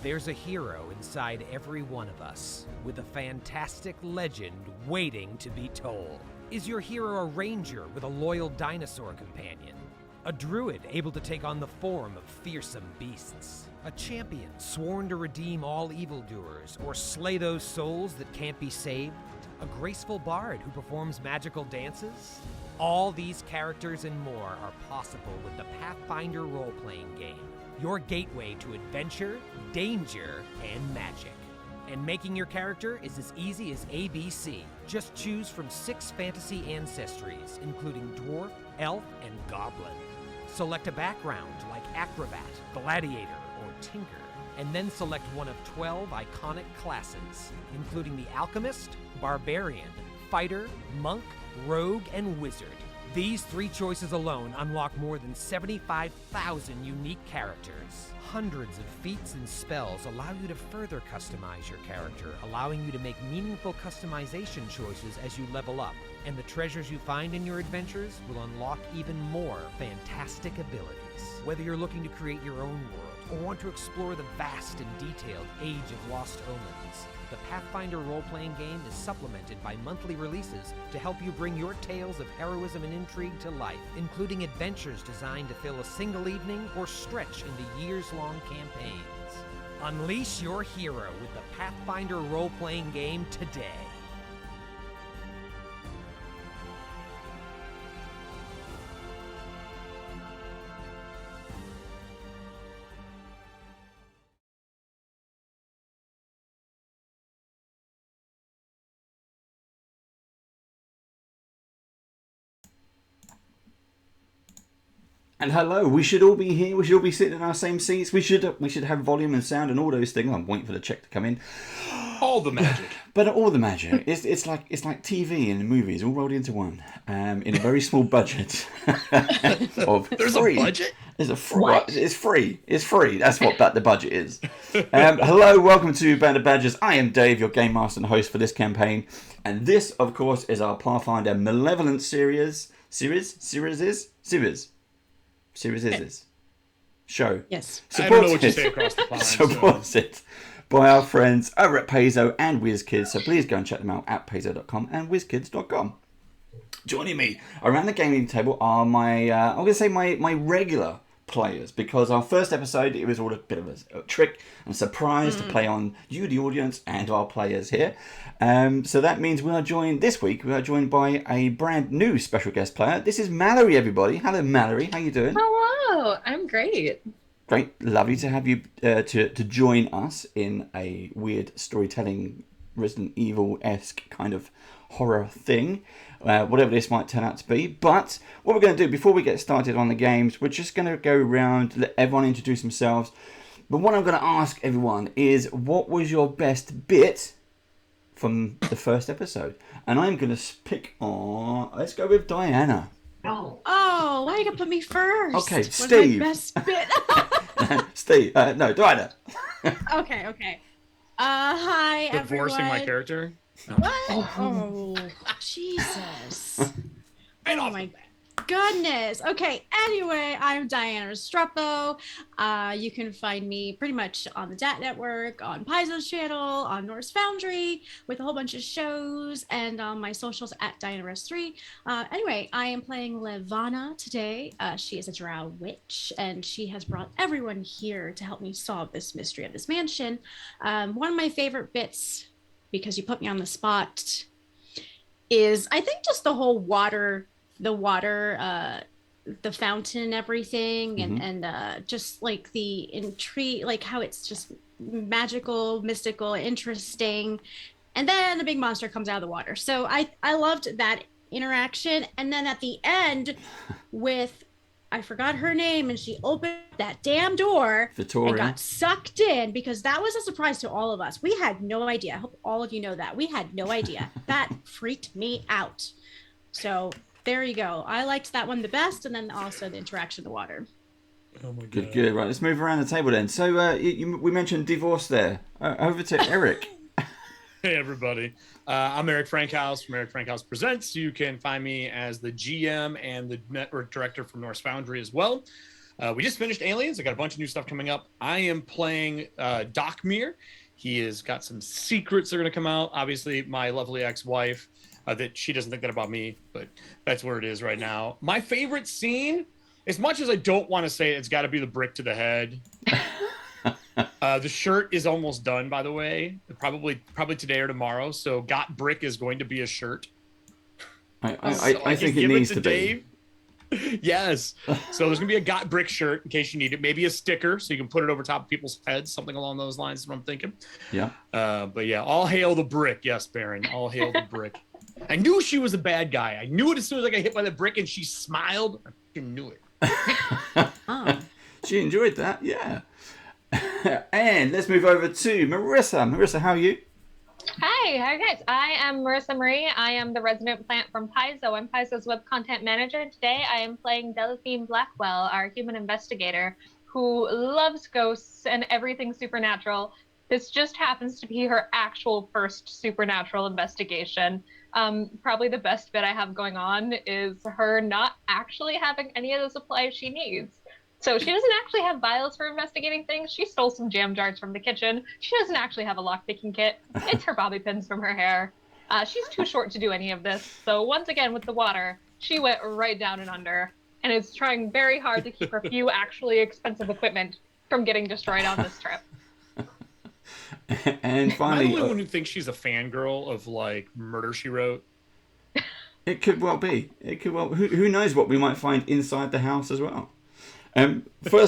There's a hero inside every one of us, with a fantastic legend waiting to be told. Is your hero a ranger with a loyal dinosaur companion? A druid able to take on the form of fearsome beasts? A champion sworn to redeem all evildoers or slay those souls that can't be saved? A graceful bard who performs magical dances? All these characters and more are possible with the Pathfinder role-playing game. Your gateway to adventure, danger, and magic. And making your character is as easy as ABC. Just choose from 6 fantasy ancestries, including dwarf, elf, and goblin. Select a background like acrobat, gladiator, or tinker, and then select one of 12 iconic classes, including the alchemist, barbarian, fighter, monk, rogue, and wizard. These 3 choices alone unlock more than 75,000 unique characters. Hundreds of feats and spells allow you to further customize your character, allowing you to make meaningful customization choices as you level up. And the treasures you find in your adventures will unlock even more fantastic abilities. Whether you're looking to create your own world or want to explore the vast and detailed Age of Lost Omens, the Pathfinder role-playing game is supplemented by monthly releases to help you bring your tales of heroism and intrigue to life, including adventures designed to fill a single evening or stretch into years-long campaigns. Unleash your hero with the Pathfinder role-playing game today. And hello, we should all be here. We should all be sitting in our same seats. We should have volume and sound and all those things. I'm waiting for the check to come in. All the magic. But all the magic. It's like TV and movies all rolled into one. In a very small budget. There's free. A budget? There's a what? It's free. It's free. That's what the budget is. Hello, welcome to Band of Badgers. I am Dave, your game master and host for this campaign. And this, of course, is our Pathfinder Malevolence series. Series show. Yes. I don't know what you say across the pond. Supported by our friends over at Paizo and WizKids. So please go and check them out at paizo.com and wizkids.com. Joining me around the gaming table are my, I'm going to say my regular players, because our first episode, it was all a bit of a trick and surprise to play on you, the audience, and our players here. So that means this week we are joined by a brand new special guest player. This is Mallory, everybody. Hello, Mallory. How you doing? Hello. I'm great. Great. Lovely to have you to join us in a weird storytelling, Resident Evil-esque kind of horror thing. Whatever this might turn out to be. But what we're going to do before we get started on the games, we're just going to go around, let everyone introduce themselves. But what I'm going to ask everyone is, what was your best bit from the first episode? And I'm going to pick on, let's go with Diana. Oh, why you gotta put me first? Okay, What's Steve. my best bit? Steve, no, Diana. Okay. Hi, everyone. Divorcing my character? No. What? Oh, Jesus. Oh my goodness. Okay, anyway, I'm Diana Restrepo. You can find me pretty much on the DAT Network, on Paizo's channel, on Norse Foundry, with a whole bunch of shows, and on my socials at DianaRest3. Anyway, I am playing Levana today. She is a drow witch, and she has brought everyone here to help me solve this mystery of this mansion. One of my favorite bits, because you put me on the spot, is I think just the whole the fountain, everything, and just like the intrigue, like how it's just magical, mystical, interesting, and then the big monster comes out of the water. So I loved that interaction. And then at the end with, I forgot her name, and she opened that damn door Victoria. and got sucked in, because that was a surprise to all of us. We had no idea. I hope all of you know that. We had no idea. That freaked me out. So there you go. I liked that one the best, and then also the interaction in the water. Oh my God. Good. Right, let's move around the table then. So we mentioned divorce there. Over to Eric. Hey, everybody. I'm Eric Frankhouse from Eric Frankhouse Presents. You can find me as the GM and the network director from Norse Foundry as well. We just finished Aliens. I got a bunch of new stuff coming up. I am playing Doc Meir. He has got some secrets that are going to come out. Obviously, my lovely ex-wife, that she doesn't think that about me, but that's where it is right now. My favorite scene, as much as I don't want to say it, it's got to be the brick to the head. The shirt is almost done, by the way. Probably today or tomorrow. So Got Brick is going to be a shirt. I think it needs to be. Yes. So there's gonna be a Got Brick shirt in case you need it. Maybe a sticker so you can put it over top of people's heads. Something along those lines is what I'm thinking. Yeah. But yeah, all hail the brick. Yes, Baron. All hail the brick. I knew she was a bad guy. I knew it as soon as I got hit by the brick and she smiled. I fucking knew it. Oh. She enjoyed that, yeah. And let's move over to Marissa. Marissa, how are you? Hi, how are you guys? I am Marissa Marie. I am the resident plant from Paizo. I'm Paizo's web content manager. And today I am playing Delphine Blackwell, our human investigator, who loves ghosts and everything supernatural. This just happens to be her actual first supernatural investigation. Probably the best bit I have going on is her not actually having any of the supplies she needs. So she doesn't actually have vials for investigating things. She stole some jam jars from the kitchen. She doesn't actually have a lockpicking kit. It's her bobby pins from her hair. She's too short to do any of this. So once again, with the water, she went right down and under and is trying very hard to keep her few actually expensive equipment from getting destroyed on this trip. And finally, am I the only one who thinks she's a fangirl of like Murder, She Wrote? It could well be. It could well. Who knows what we might find inside the house as well.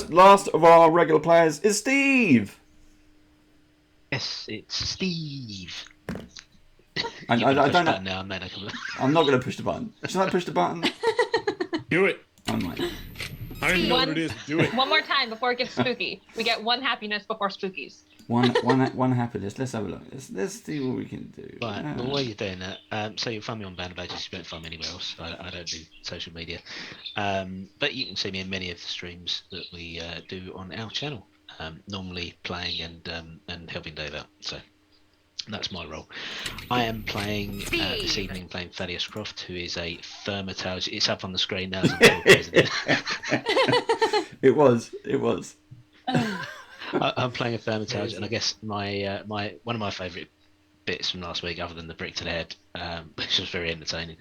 Last of our regular players is Steve. Yes, it's Steve. I don't know. Now, I'm not going to push the button. Should I push the button? Do it. I might. I don't even know what it is. Do it. One more time before it gets spooky. We get one happiness before spookies. One happiness. Let's have a look. Let's see what we can do. Right, well, while you're doing that, so you'll find me on Bandabages, you won't find me anywhere else. I don't do social media. But you can see me in many of the streams that we do on our channel, normally playing and helping Dave out. So that's my role. I am playing this evening, playing Thaddeus Croft, who is a thermatologist. It's up on the screen now. Isn't it? It was. I'm playing a thermatologist, and I guess my one of my favourite bits from last week, other than the brick to the head, which was very entertaining,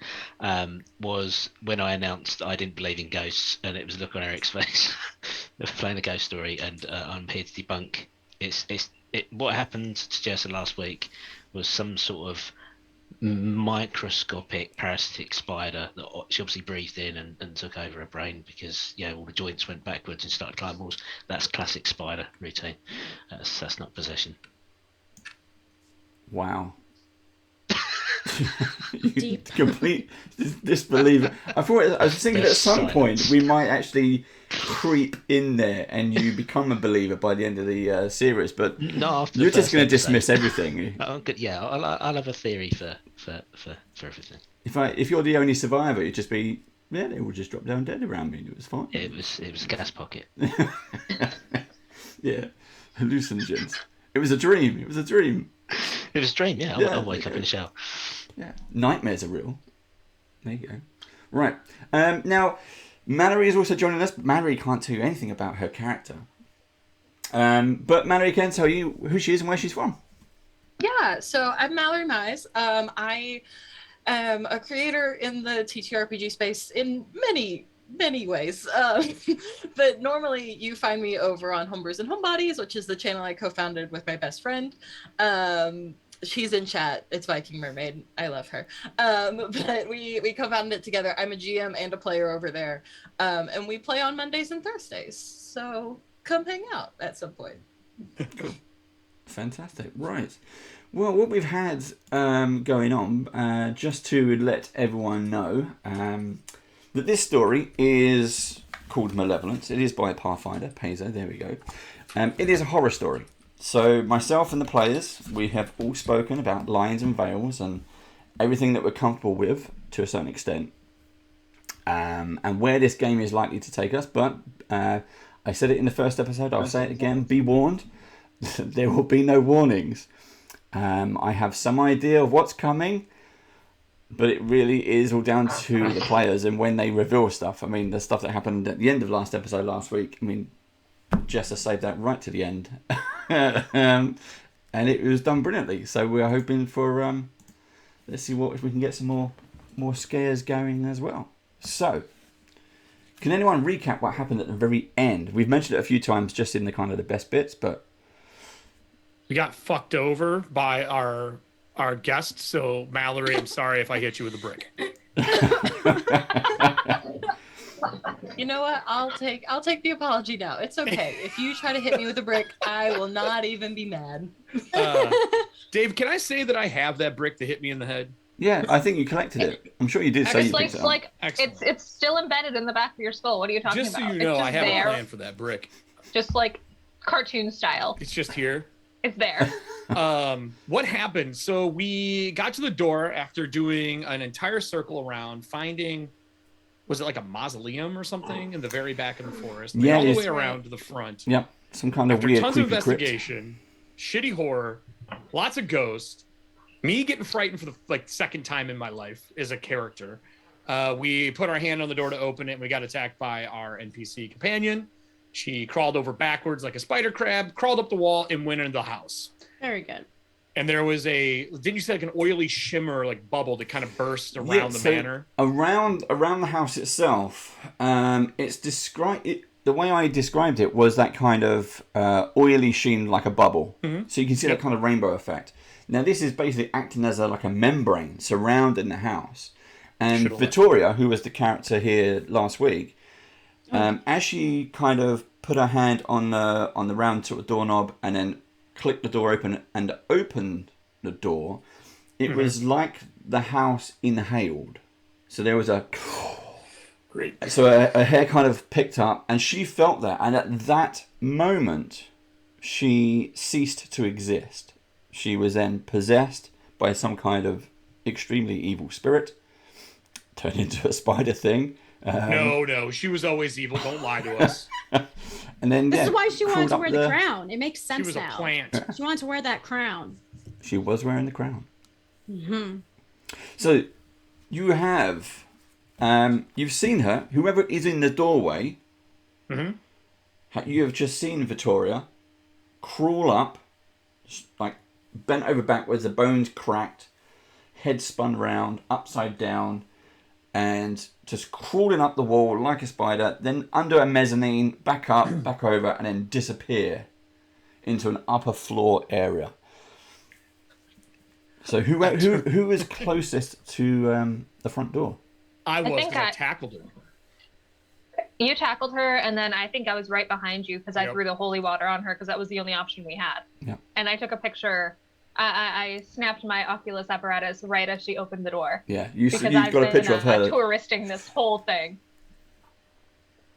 was when I announced I didn't believe in ghosts, and it was a look on Eric's face. They were playing a ghost story, and I'm here to debunk. What happened to Jessa last week was some sort of microscopic parasitic spider that she obviously breathed in and took over her brain because all the joints went backwards and started climbing walls. That's classic spider routine. That's not possession. Wow. Complete disbeliever. I was thinking at some point we might actually creep in there and you become a believer by the end of the series, but you're just going to dismiss everything. I'll have a theory for everything. If you're the only survivor, you'd just be they all just drop down dead around me and it was fine. It was a gas pocket. Yeah, hallucinogens. It was a dream. It was a dream. It was a dream. Yeah, I'll wake up in the shower. Yeah, nightmares are real. There you go. Right. Now, Mallory is also joining us. Mallory can't tell you anything about her character. But Mallory can tell you who she is and where she's from. Yeah, so I'm Mallory Mize. I am a creator in the TTRPG space in many ways. But normally you find me over on Homebrews and Homebodies, which is the channel I co-founded with my best friend. She's in chat. It's Viking Mermaid. I love her. But we co-founded it together. I'm a GM and a player over there. And we play on Mondays and Thursdays. So come hang out at some point. Cool. Fantastic. Right. Well, what we've had going on, just to let everyone know, that this story is called Malevolence. It is by Pathfinder, Paizo. There we go. It is a horror story. So myself and the players, we have all spoken about lines and veils and everything that we're comfortable with to a certain extent, and where this game is likely to take us. But I said it in the first episode, I'll say it again, be warned, there will be no warnings. I have some idea of what's coming. but it really is all down to the players and when they reveal stuff. I mean, the stuff that happened at the end of last episode last week, I mean, Jessa saved that right to the end. And it was done brilliantly. So we're hoping for, let's see if we can get some more scares going as well. So, can anyone recap what happened at the very end? We've mentioned it a few times just in the kind of the best bits, but... We got fucked over by our guest, so Mallory, I'm sorry if I hit you with a brick. You know what? I'll take the apology now. It's okay. If you try to hit me with a brick, I will not even be mad. Dave, can I say that I have that brick that hit me in the head? Yeah, I think you collected it. I'm sure you did say you picked it up. It's still embedded in the back of your skull. What are you talking about? Just so you know, I have a plan for that brick. Just like cartoon style. It's just here. It's there. What happened? So we got to the door after doing an entire circle around, finding, was it like a mausoleum or something in the very back of the forest? Yeah, all the way around to the front. Yep, some kind of After weird tons of creepy investigation, shitty horror, lots of ghosts, me getting frightened for the second time in my life as a character. We put our hand on the door to open it, and we got attacked by our NPC companion. She crawled over backwards like a spider crab, crawled up the wall, and went into the house. Very good. And there was didn't you say like an oily shimmer, like bubble that kind of burst around the manor? Around the house itself, it's described. The way I described it was that kind of oily sheen like a bubble. Mm-hmm. So you can see that kind of rainbow effect. Now this is basically acting as like a membrane surrounding the house. And Vittoria, who was the character here last week, as she kind of put her hand on the round sort of doorknob and then clicked the door open and opened the door, it was like the house inhaled. So there was a... Great. So her hair kind of picked up and she felt that. And at that moment, she ceased to exist. She was then possessed by some kind of extremely evil spirit, turned into a spider thing. No, she was always evil. Don't lie to us. And then this is why she wanted to wear the crown. It makes sense now. She was a plant. She wanted to wear that crown. She was wearing the crown. Mm-hmm. So you have, you've seen her. Whoever is in the doorway, you have just seen Vittoria crawl up, like bent over backwards, the bones cracked, head spun round, upside down, and just crawling up the wall like a spider, then under a mezzanine, back up, back over, and then disappear into an upper floor area. So who is closest to the front door? I was, because I tackled her. You tackled her, and then I think I was right behind you because I threw the holy water on her because that was the only option we had. Yeah. And I took a picture. I snapped my Oculus apparatus right as she opened the door. Yeah, you've got a picture of her. Touristing this whole thing.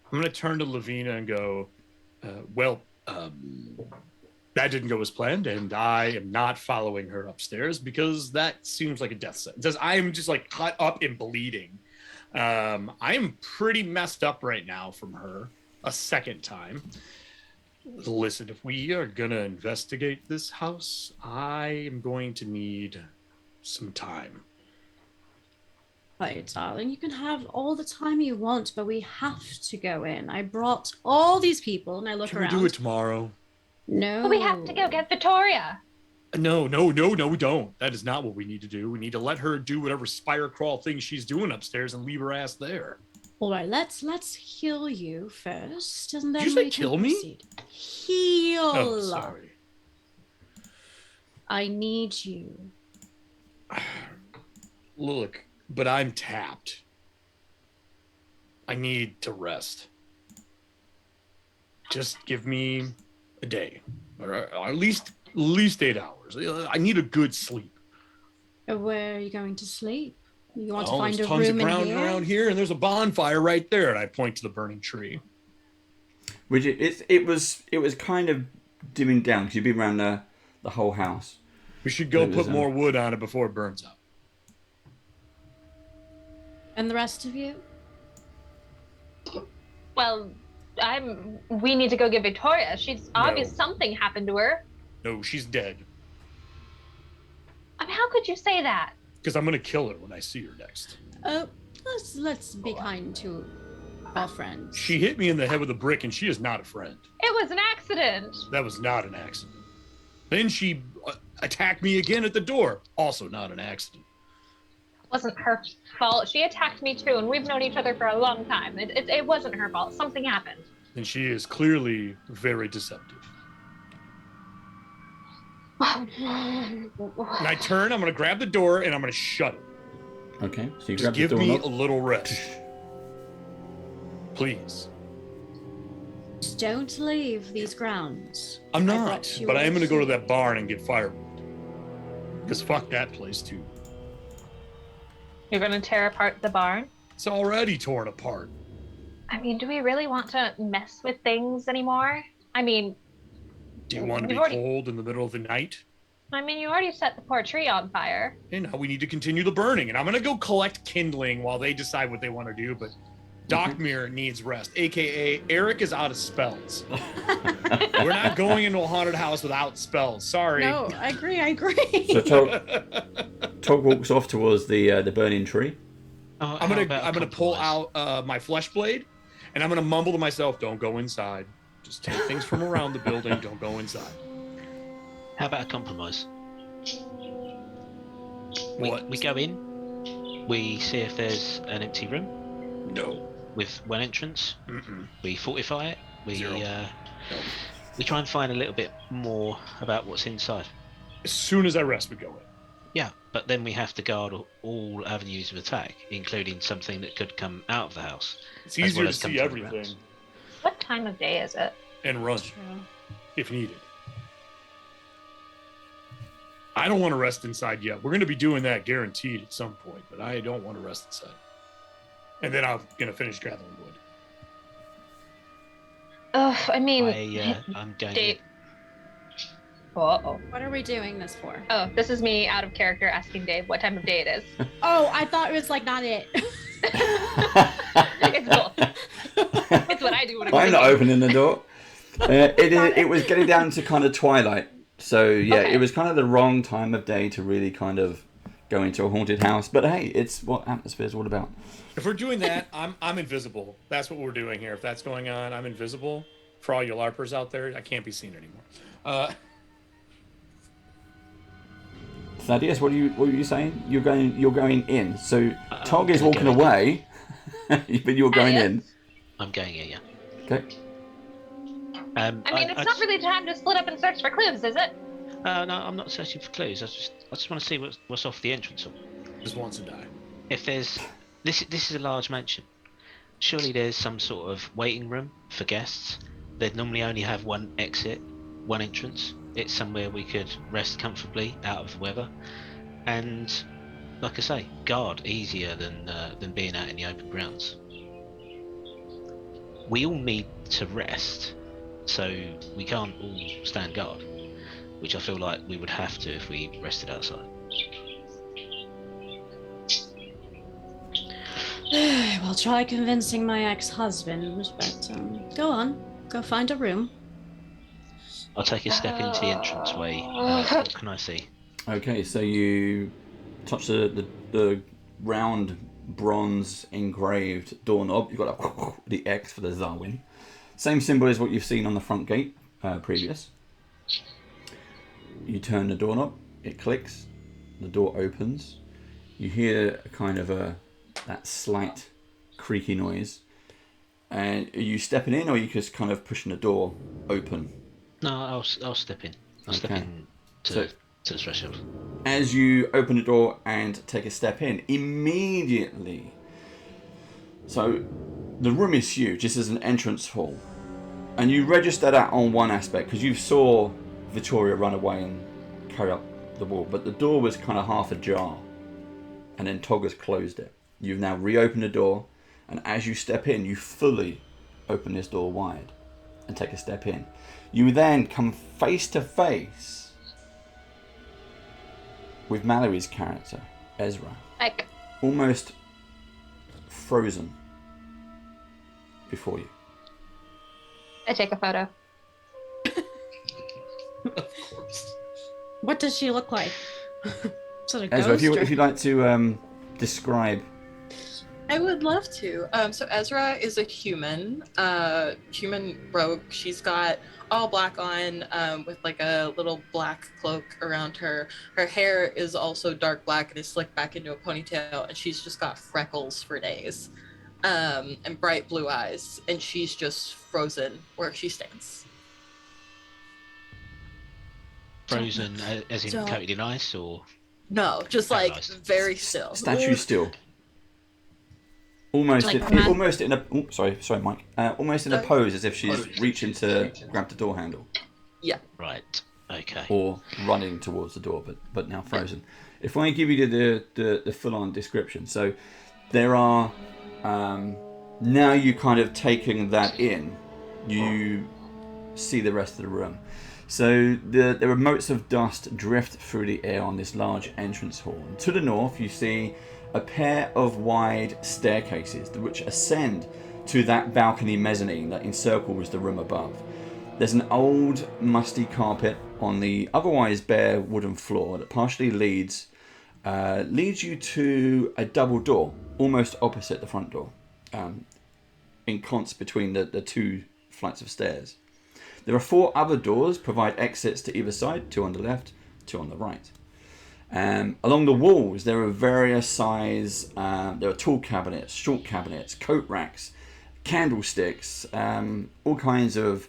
I'm going to turn to Lavina and go, that didn't go as planned, and I am not following her upstairs because that seems like a death sentence. I'm just like cut up and bleeding. I am pretty messed up right now from her a second time. Listen, if we are going to investigate this house, I am going to need some time. Hey, darling, you can have all the time you want, but we have to go in. I brought all these people, and I look around. Can we do it tomorrow? No. But we have to go get Vittoria. No, we don't. That is not what we need to do. We need to let her do whatever spire crawl thing she's doing upstairs and leave her ass there. All right, let's heal you first, and then did you say kill me? Proceed. Heal. Oh, sorry. I need you. Look, but I'm tapped. I need to rest. Just give me a day, or at least 8 hours. I need a good sleep. Where are you going to sleep? You want to find there's a tons room of ground in here? around here, and there's a bonfire right there. And I point to the burning tree. Which it was kind of dimming down because you've been around the whole house. We should go put more wood on it before it burns up. And the rest of you? Well, we need to go get Victoria. She's obvious something happened to her. No, she's dead. I mean, how could you say that? because I'm gonna kill her when I see her next. Let's be kind to our friends. She hit me in the head with a brick, and she is not a friend. It was an accident. That was not an accident. Then she attacked me again at the door. Also not an accident. It wasn't her fault. She attacked me too, and we've known each other for a long time. It wasn't her fault. Something happened. And she is clearly very deceptive. And I turn, I'm going to grab the door, and I'm going to shut it. Okay, so you Just grab the give door me knob. a little rest. Please. Just don't leave these grounds. I'm I not, brought you but I am all going to go to here. that barn and get firewood. Because fuck that place, too. You're gonna tear apart the barn? It's already torn apart. I mean, do we really want to mess with things anymore? I mean, Do you want to be You've already- cold in the middle of the night? you already set the poor tree on fire. And now we need to continue the burning. And I'm going to go collect kindling while they decide what they want to do. But Docmere needs rest, a.k.a. Eric is out of spells. We're not going into a haunted house without spells. Sorry. No, I agree. So Tog walks off towards the burning tree. Oh, I'm how gonna about a pull compromise? out my flesh blade, and I'm gonna mumble to myself, "Don't go inside. Just take things from around the building. Don't go inside." How about a compromise? What? We go in, we see if there's an empty room No. with one entrance, Mm-mm. we fortify it, we Zero. we try and find a little bit more about what's inside. As soon as I rest, we go in. Yeah, but then we have to guard all avenues of attack, including something that could come out of the house. It's As easier well to as come see from the everything grounds. What time of day is it? and run True. if needed. I don't want to rest inside yet. We're going to be doing that guaranteed at some point, but I don't want to rest inside. And then I'm going to finish gathering wood. Ugh, I mean, I'm going. Dave. Uh-oh. What are we doing this for? Oh, this is me out of character asking Dave what time of day it is. Oh, I thought it was like not it. It's both. It's what I do when I'm not busy. opening the door. It was getting down to kind of twilight. So, yeah, Okay. it was kind of the wrong time of day to really kind of go into a haunted house. But hey, it's what atmosphere is all about. If we're doing that, I'm invisible. That's what we're doing here. If that's going on, I'm invisible. For all you LARPers out there, I can't be seen anymore. Thaddeus, what were you saying? You're going in. So Tog is gonna walking go in. away, but you're going Yes. in. I'm going here, yeah. Okay. I mean, it's not really time to split up and search for clues, is it? No, I'm not searching for clues. I just want to see what's off the entrance hall. Just wants to die. If there's this is a large mansion. Surely there's some sort of waiting room for guests. They'd normally only have one exit, one entrance. It's somewhere we could rest comfortably out of the weather, and like I say, guard easier than being out in the open grounds. We all need to rest, so we can't all stand guard, which I feel like we would have to if we rested outside. We'll try convincing my ex-husband, but go on. Go find a room. I'll take a step into the entranceway. What can I see? Okay, so you touch the round bronze engraved doorknob. You've got the X for the Zarwin. Same symbol as what you've seen on the front gate previous. You turn the doorknob, it clicks, the door opens. You hear a kind of that slight creaky noise. And are you stepping in, or are you just kind of pushing the door open? No, I'll step in. I'll step Okay. in So- to the threshold. As you open the door and take a step in, immediately. So, the room is huge. This is an entrance hall, and you register that on one aspect because you saw Victoria run away and carry up the wall, but the door was kind of half ajar, and then Tog has closed it. You've now reopened the door, and as you step in, you fully open this door wide and take a step in. You then come face to face with Mallory's character, Ezra, Like, almost frozen before you. I take a photo. Of course. What does she look like? Sort of Ezra, if ghost you'd like to describe. I would love to. So Ezra is a human rogue. She's got all black on, with like a little black cloak around her. Her hair is also dark black and is slicked back into a ponytail, and she's just got freckles for days, and bright blue eyes, and she's just frozen where she stands. Frozen, as in Don't- coated in ice, or No, just like Paralyzed. very still. Statue still. Almost, Like almost in a. Oh, sorry, Mike. Almost in a pose as if she's reaching to grab the door handle, right? Okay. or running towards the door, but now frozen. If I give you the full-on description, so there are. Now you kind of taking that in, you see the rest of the room. So the motes of dust drift through the air on this large entrance hall. And to the north, you see a pair of wide staircases which ascend to that balcony mezzanine that encircles the room above. There's an old, musty carpet on the otherwise bare wooden floor that partially leads you to a double door, almost opposite the front door, ensconced between the two flights of stairs. There are 4 other doors provide exits to either side, 2 on the left, 2 on the right. Along the walls, there are various size. There are tall cabinets, short cabinets, coat racks, candlesticks, all kinds of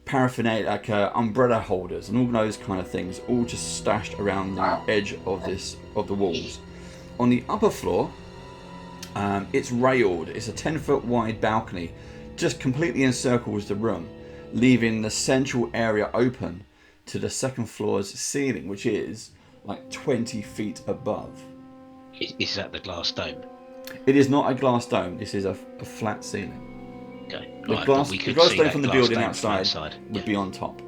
paraphernalia, like umbrella holders, and all those kind of things, all just stashed around the edge of the walls. On the upper floor, it's railed. It's a 10-foot wide balcony, just completely encircles the room, leaving the central area open to the second floor's ceiling, which is like 20 feet above. Is that the glass dome? It is not a glass dome. This is a flat ceiling. Okay. The Right, glass, but we the could glass see dome that from the glass building dome from outside would yeah. be on top.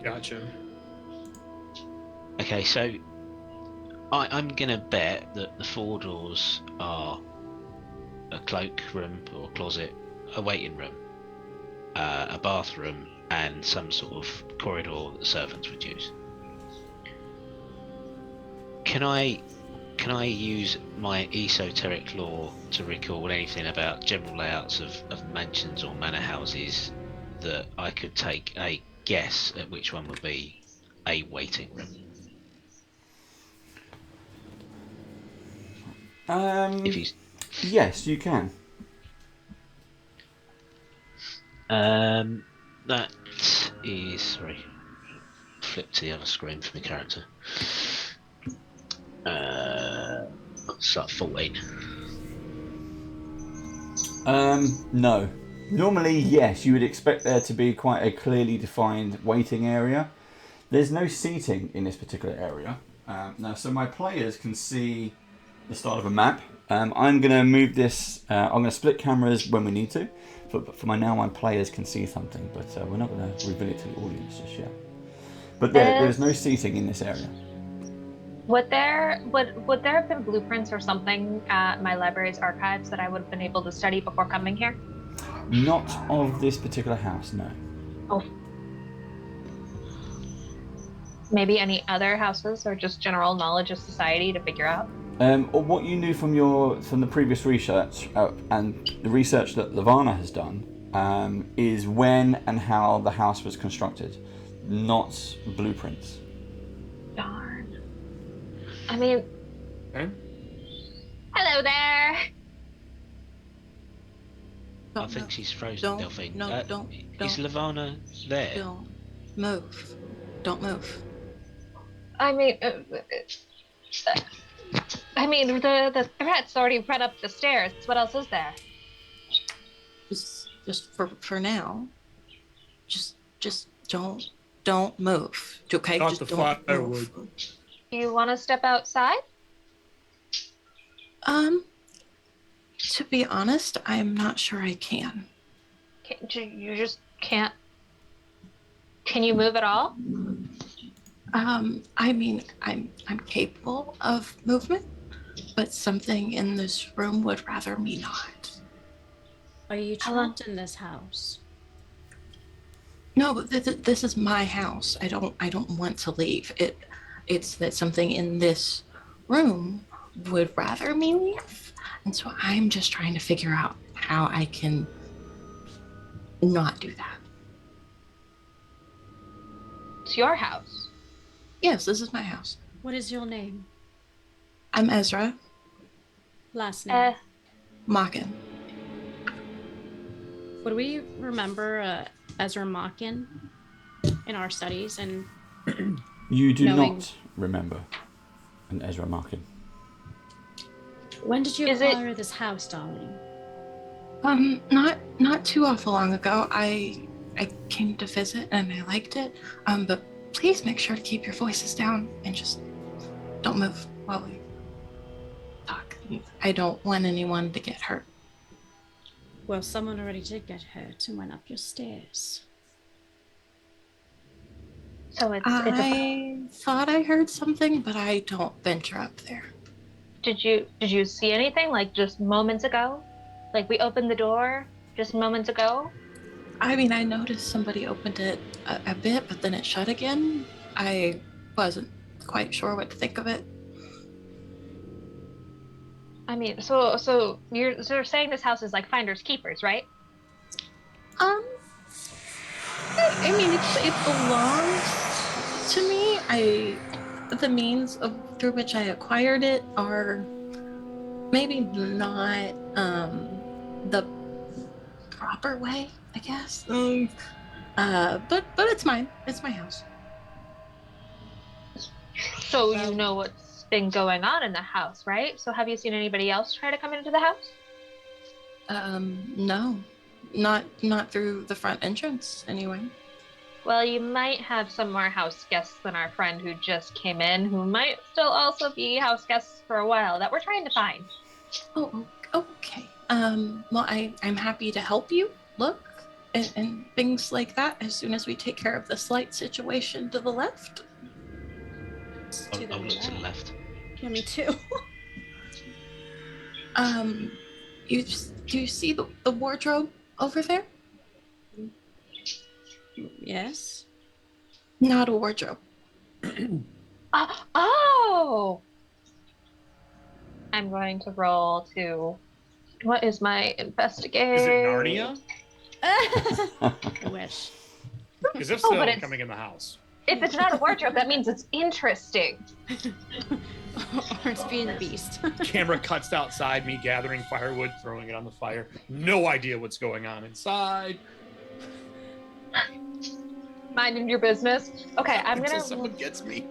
Gotcha. Okay, so I'm gonna bet that the 4 doors are a cloak room or closet, a waiting room, a bathroom, and some sort of corridor that the servants would use. Can I use my esoteric lore to recall anything about general layouts of mansions or manor houses that I could take a guess at which one would be a waiting room? If you Yes, you can. that is, sorry, flip to the other screen for my character. Start 14. No. Normally, yes, you would expect there to be quite a clearly defined waiting area. There's no seating in this particular area. Now, so my players can see the start of a map. I'm going to move this. I'm going to split cameras when we need to. For my players can see something, but we're not going to reveal it to the audience just yet. But there's no seating in this area. Would there have been blueprints or something at my library's archives that I would have been able to study before coming here? Not of this particular house, no. Oh. Maybe any other houses or just general knowledge of society to figure out? Or what you knew from the previous research and the research that Lavana has done is when and how the house was constructed, not blueprints. Darn. I mean, Okay. hello there. I think she's frozen, Don't- Delphine. no, don't- Is Lavana there? Don't move. Don't move. I mean, the threat's already run up the stairs. What else is there? Just for now. Just don't move. Okay? Not Just the don't firewood. move. You want to step outside? To be honest, I'm not sure I can. You just can't. Can you move at all? I mean, I'm capable of movement, but something in this room would rather me not. Are you Hello? trapped in this house? No, but this is my house. I don't want to leave. It's that something in this room would rather me leave. And so I'm just trying to figure out how I can not do that. It's your house. Yes, this is my house. What is your name? I'm Ezra Last name? Mockin. Would we remember Ezra Mockin in our studies? And You do knowing- not remember an Ezra Markin. when did you Is it- acquire this house, darling? Not too awful long ago. I came to visit and I liked it. But please make sure to keep your voices down and just don't move while we talk. I don't want anyone to get hurt. Well, someone already did get hurt and went up your stairs. So it's I thought I heard something, but I don't venture up there. Did you see anything like just moments ago? Like we opened the door just moments ago? I mean, I noticed somebody opened it a bit, but then it shut again. I wasn't quite sure what to think of it. I mean, so you're saying this house is like finders keepers, right? I mean, it belongs to me. The means through which I acquired it are maybe not the proper way, I guess. But it's mine. It's my house. So you know what's been going on in the house, right? So have you seen anybody else try to come into the house? No, not through the front entrance anyway. Well, you might have some more house guests than our friend who just came in, who might still also be house guests for a while that we're trying to find. Oh, okay. Well, I'm happy to help you look and things like that as soon as we take care of the slight situation to the left. I'll look to the left. Yeah, me too. Do you see the wardrobe over there? Yes. Not a wardrobe. Oh! I'm going to roll to... What is my investigate? Is it Narnia? I wish. Because if Oh, so, but I'm it's- coming in the house. If it's not a wardrobe, that means it's interesting. Or it's being a beast. Camera cuts outside, me gathering firewood, throwing it on the fire. No idea what's going on inside. Minding your business. Okay, I'm Until gonna... someone gets me.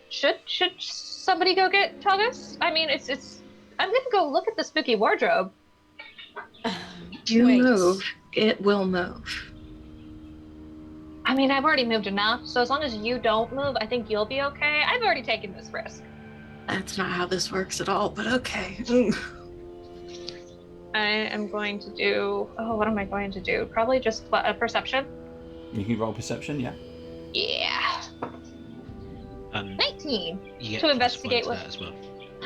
Should somebody go get Thomas? I mean, it's. I'm gonna go look at the spooky wardrobe. You Wait. move, it will move. I mean, I've already moved enough, so as long as you don't move, I think you'll be okay. I've already taken this risk. That's not how this works at all, but okay. I am going to do. Oh, what am I going to do? Probably just a perception. You can roll perception, yeah. Yeah. 19 You get to plus investigate one with to that as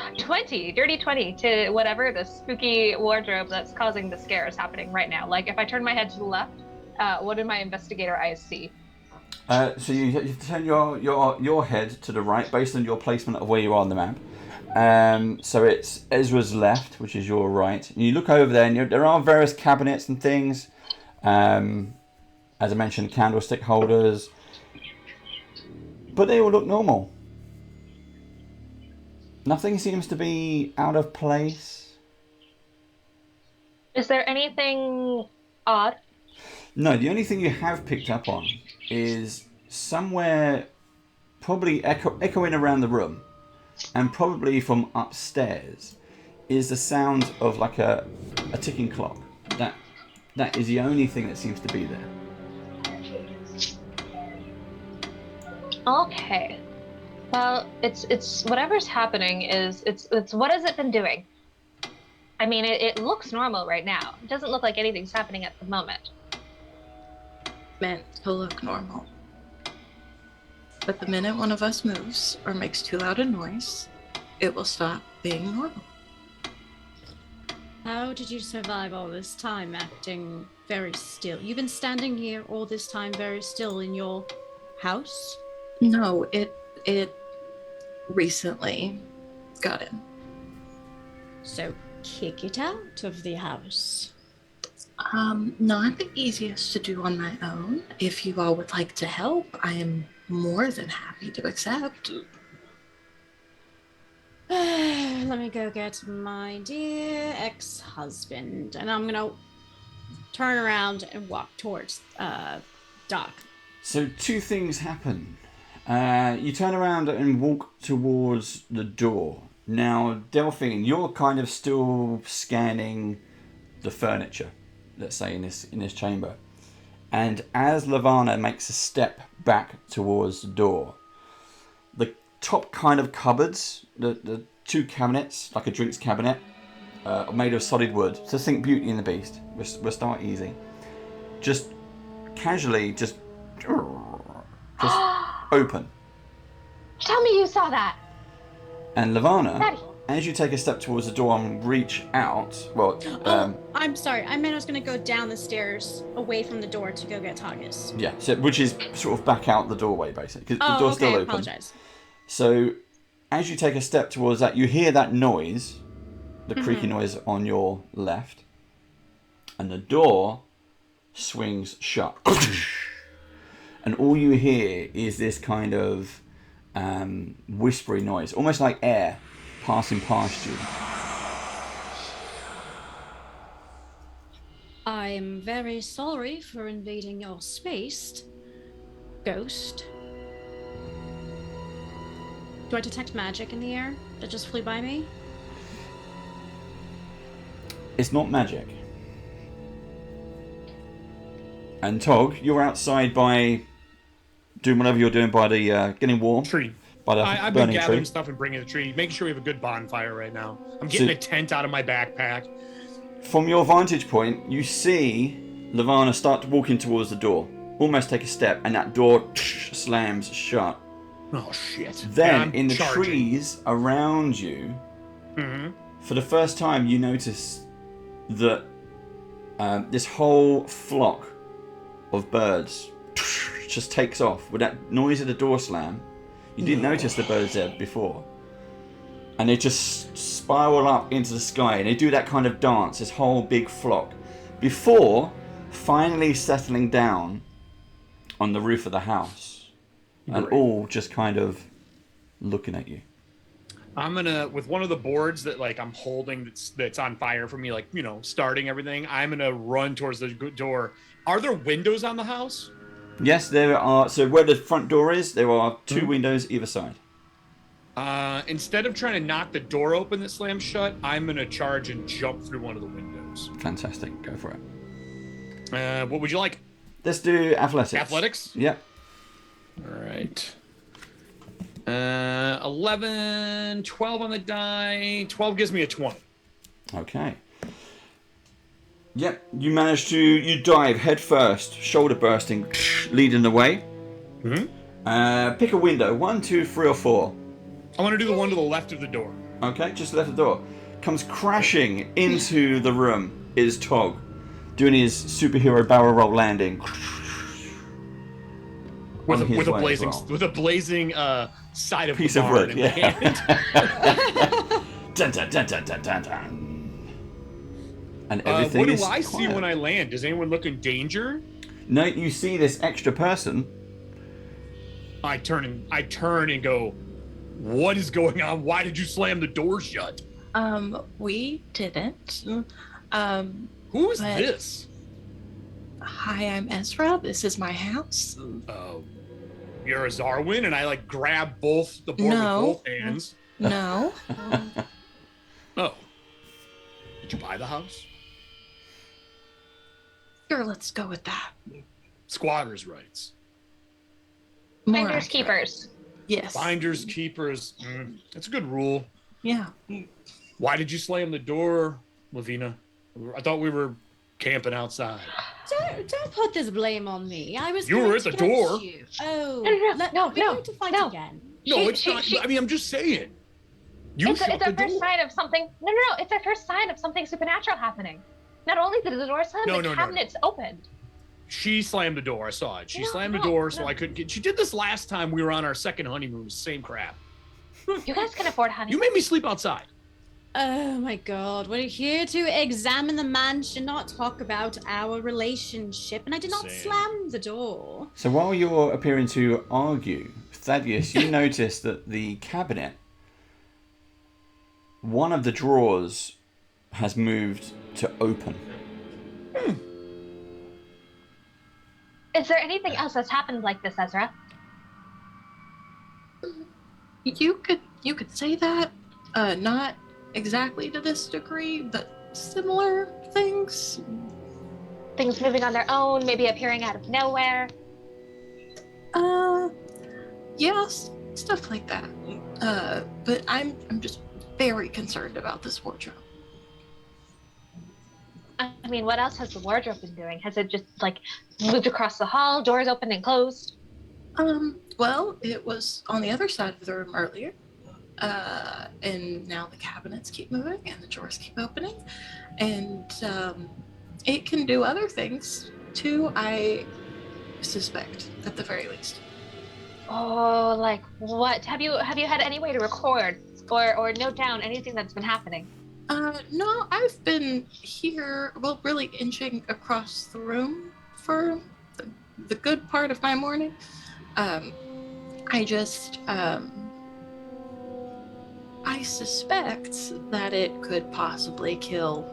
well. 20, dirty 20 to whatever the spooky wardrobe that's causing the scare is happening right now. Like if I turn my head to the left, what do my investigator eyes see? So you turn your head to the right based on your placement of where you are on the map. So it's Ezra's left, which is your right. And you look over there, and there are various cabinets and things. As I mentioned, candlestick holders. But they all look normal. Nothing seems to be out of place. Is there anything odd? No, the only thing you have picked up on is somewhere probably echoing around the room and probably from upstairs is the sound of like a ticking clock. That is the only thing that seems to be there. Okay. Well, it's whatever's happening is it's what has it been doing? I mean, it looks normal right now. It doesn't look like anything's happening at the moment. Meant to look normal. But the minute one of us moves or makes too loud a noise, it will stop being normal. How did you survive all this time acting very still? You've been standing here all this time very still in your house? No, it recently got in. So kick it out of the house. Not the easiest to do on my own. If you all would like to help, I am more than happy to accept. Let me go get my dear ex-husband, and I'm gonna turn around and walk towards Doc. So 2 things happen. You turn around and walk towards the door. Now, Delphine, you're kind of still scanning the furniture, let's say, in this chamber. And as Lavana makes a step back towards the door, the top kind of cupboards, the 2 cabinets, like a drinks cabinet, made of solid wood. So think Beauty and the Beast. We'll start easy. Just casually, just open. Tell me you saw that. And Lavana, Daddy. as you take a step towards the door and reach out, well, I'm sorry. I meant I was gonna go down the stairs away from the door to go get Tagus. yeah, so which is sort of back out the doorway basically, because the door's still I open. apologize. So as you take a step towards that, you hear that noise, the creaky noise on your left, and the door swings shut. And all you hear is this kind of whispery noise, almost like air passing past you. I'm very sorry for invading your space, Ghost. Do I detect magic in the air that just flew by me? It's not magic. And Tog, you're outside by doing whatever you're doing by the getting warm. Tree. By the I've been burning gathering tree. stuff and bringing the tree, making sure we have a good bonfire right now. I'm getting a tent out of my backpack. From your vantage point, you see Lavana start walking towards the door, almost take a step, and that door slams shut. Oh shit! Then, in the trees around you, for the first time, you notice that this whole flock of birds just takes off with that noise of the door slam. You didn't notice the birds there before. And they just spiral up into the sky, and they do that kind of dance, this whole big flock, before finally settling down on the roof of the house. And all just kind of looking at you. I'm gonna, with one of the boards that like I'm holding that's on fire for me, like, you know, starting everything, I'm gonna run towards the door. Are there windows on the house? Yes, there are. So where the front door is, there are 2 windows either side. Instead of trying to knock the door open that slams shut, I'm gonna charge and jump through one of the windows. Fantastic. Go for it. What would you like? Let's do athletics. Athletics? Yep. All right. 11, 12 on the die. 12 gives me a 20. Okay. Yep, you manage to, you dive head first, shoulder bursting, leading the way. Pick a window, 1, 2, 3, or 4. I want to do the one to the left of the door. Okay, just left the door. Comes crashing into the room is Tog, doing his superhero barrel roll landing. With a blazing side of piece of wood, in yeah. hand. Dun, dun, dun, dun, dun, dun, dun. And everything what do is I see quiet. when I land? Does anyone look in danger? No, you see this extra person. I turn and go, what is going on? Why did you slam the door shut? We didn't. Who is but- this? Hi, I'm Ezra. This is my house. You're a Zarwin, and I like grab both the board No. with both hands. No. Oh. Did you buy the house? Sure, let's go with that. Squatters' rights. More Finders accurate. keepers. Yes. Finders, keepers. That's a good rule. Yeah. Why did you slam the door, Lavina? I thought we were camping outside. Don't put this blame on me. I was. You were going at the to door. catch you. Oh, No, we're going to fight no. again. No, She- it's she- not. she- I mean, I'm just saying. You It's shut a the first door. sign of something. No. It's a first sign of something supernatural happening. Not only did the door slam, No, the no. cabinets opened. She slammed the door. I saw it. She No, slammed the no, door, so no. I couldn't get. She did this last time we were on our second honeymoon. Same crap. You guys can afford honey. You made me sleep outside. Oh my god, we're here to examine the mansion, not talk about our relationship, and I did not Same. slam the door. So while you're appearing to argue, Thaddeus, you notice that the cabinet, one of the drawers has moved to open. Is there anything else that's happened like this, Ezra? You could say that. Not exactly to this degree, but similar things. Things moving on their own, maybe appearing out of nowhere. Yes, stuff like that. But I'm just very concerned about this wardrobe. I mean, what else has the wardrobe been doing? Has it just like moved across the hall, doors opened and closed? Well, it was on the other side of the room earlier. And now the cabinets keep moving and the drawers keep opening. And it can do other things too, I suspect, at the very least. Oh, like what? Have you had any way to record or note down anything that's been happening? No, I've been here, well, really inching across the room for the good part of my morning. I just, I suspect that it could possibly kill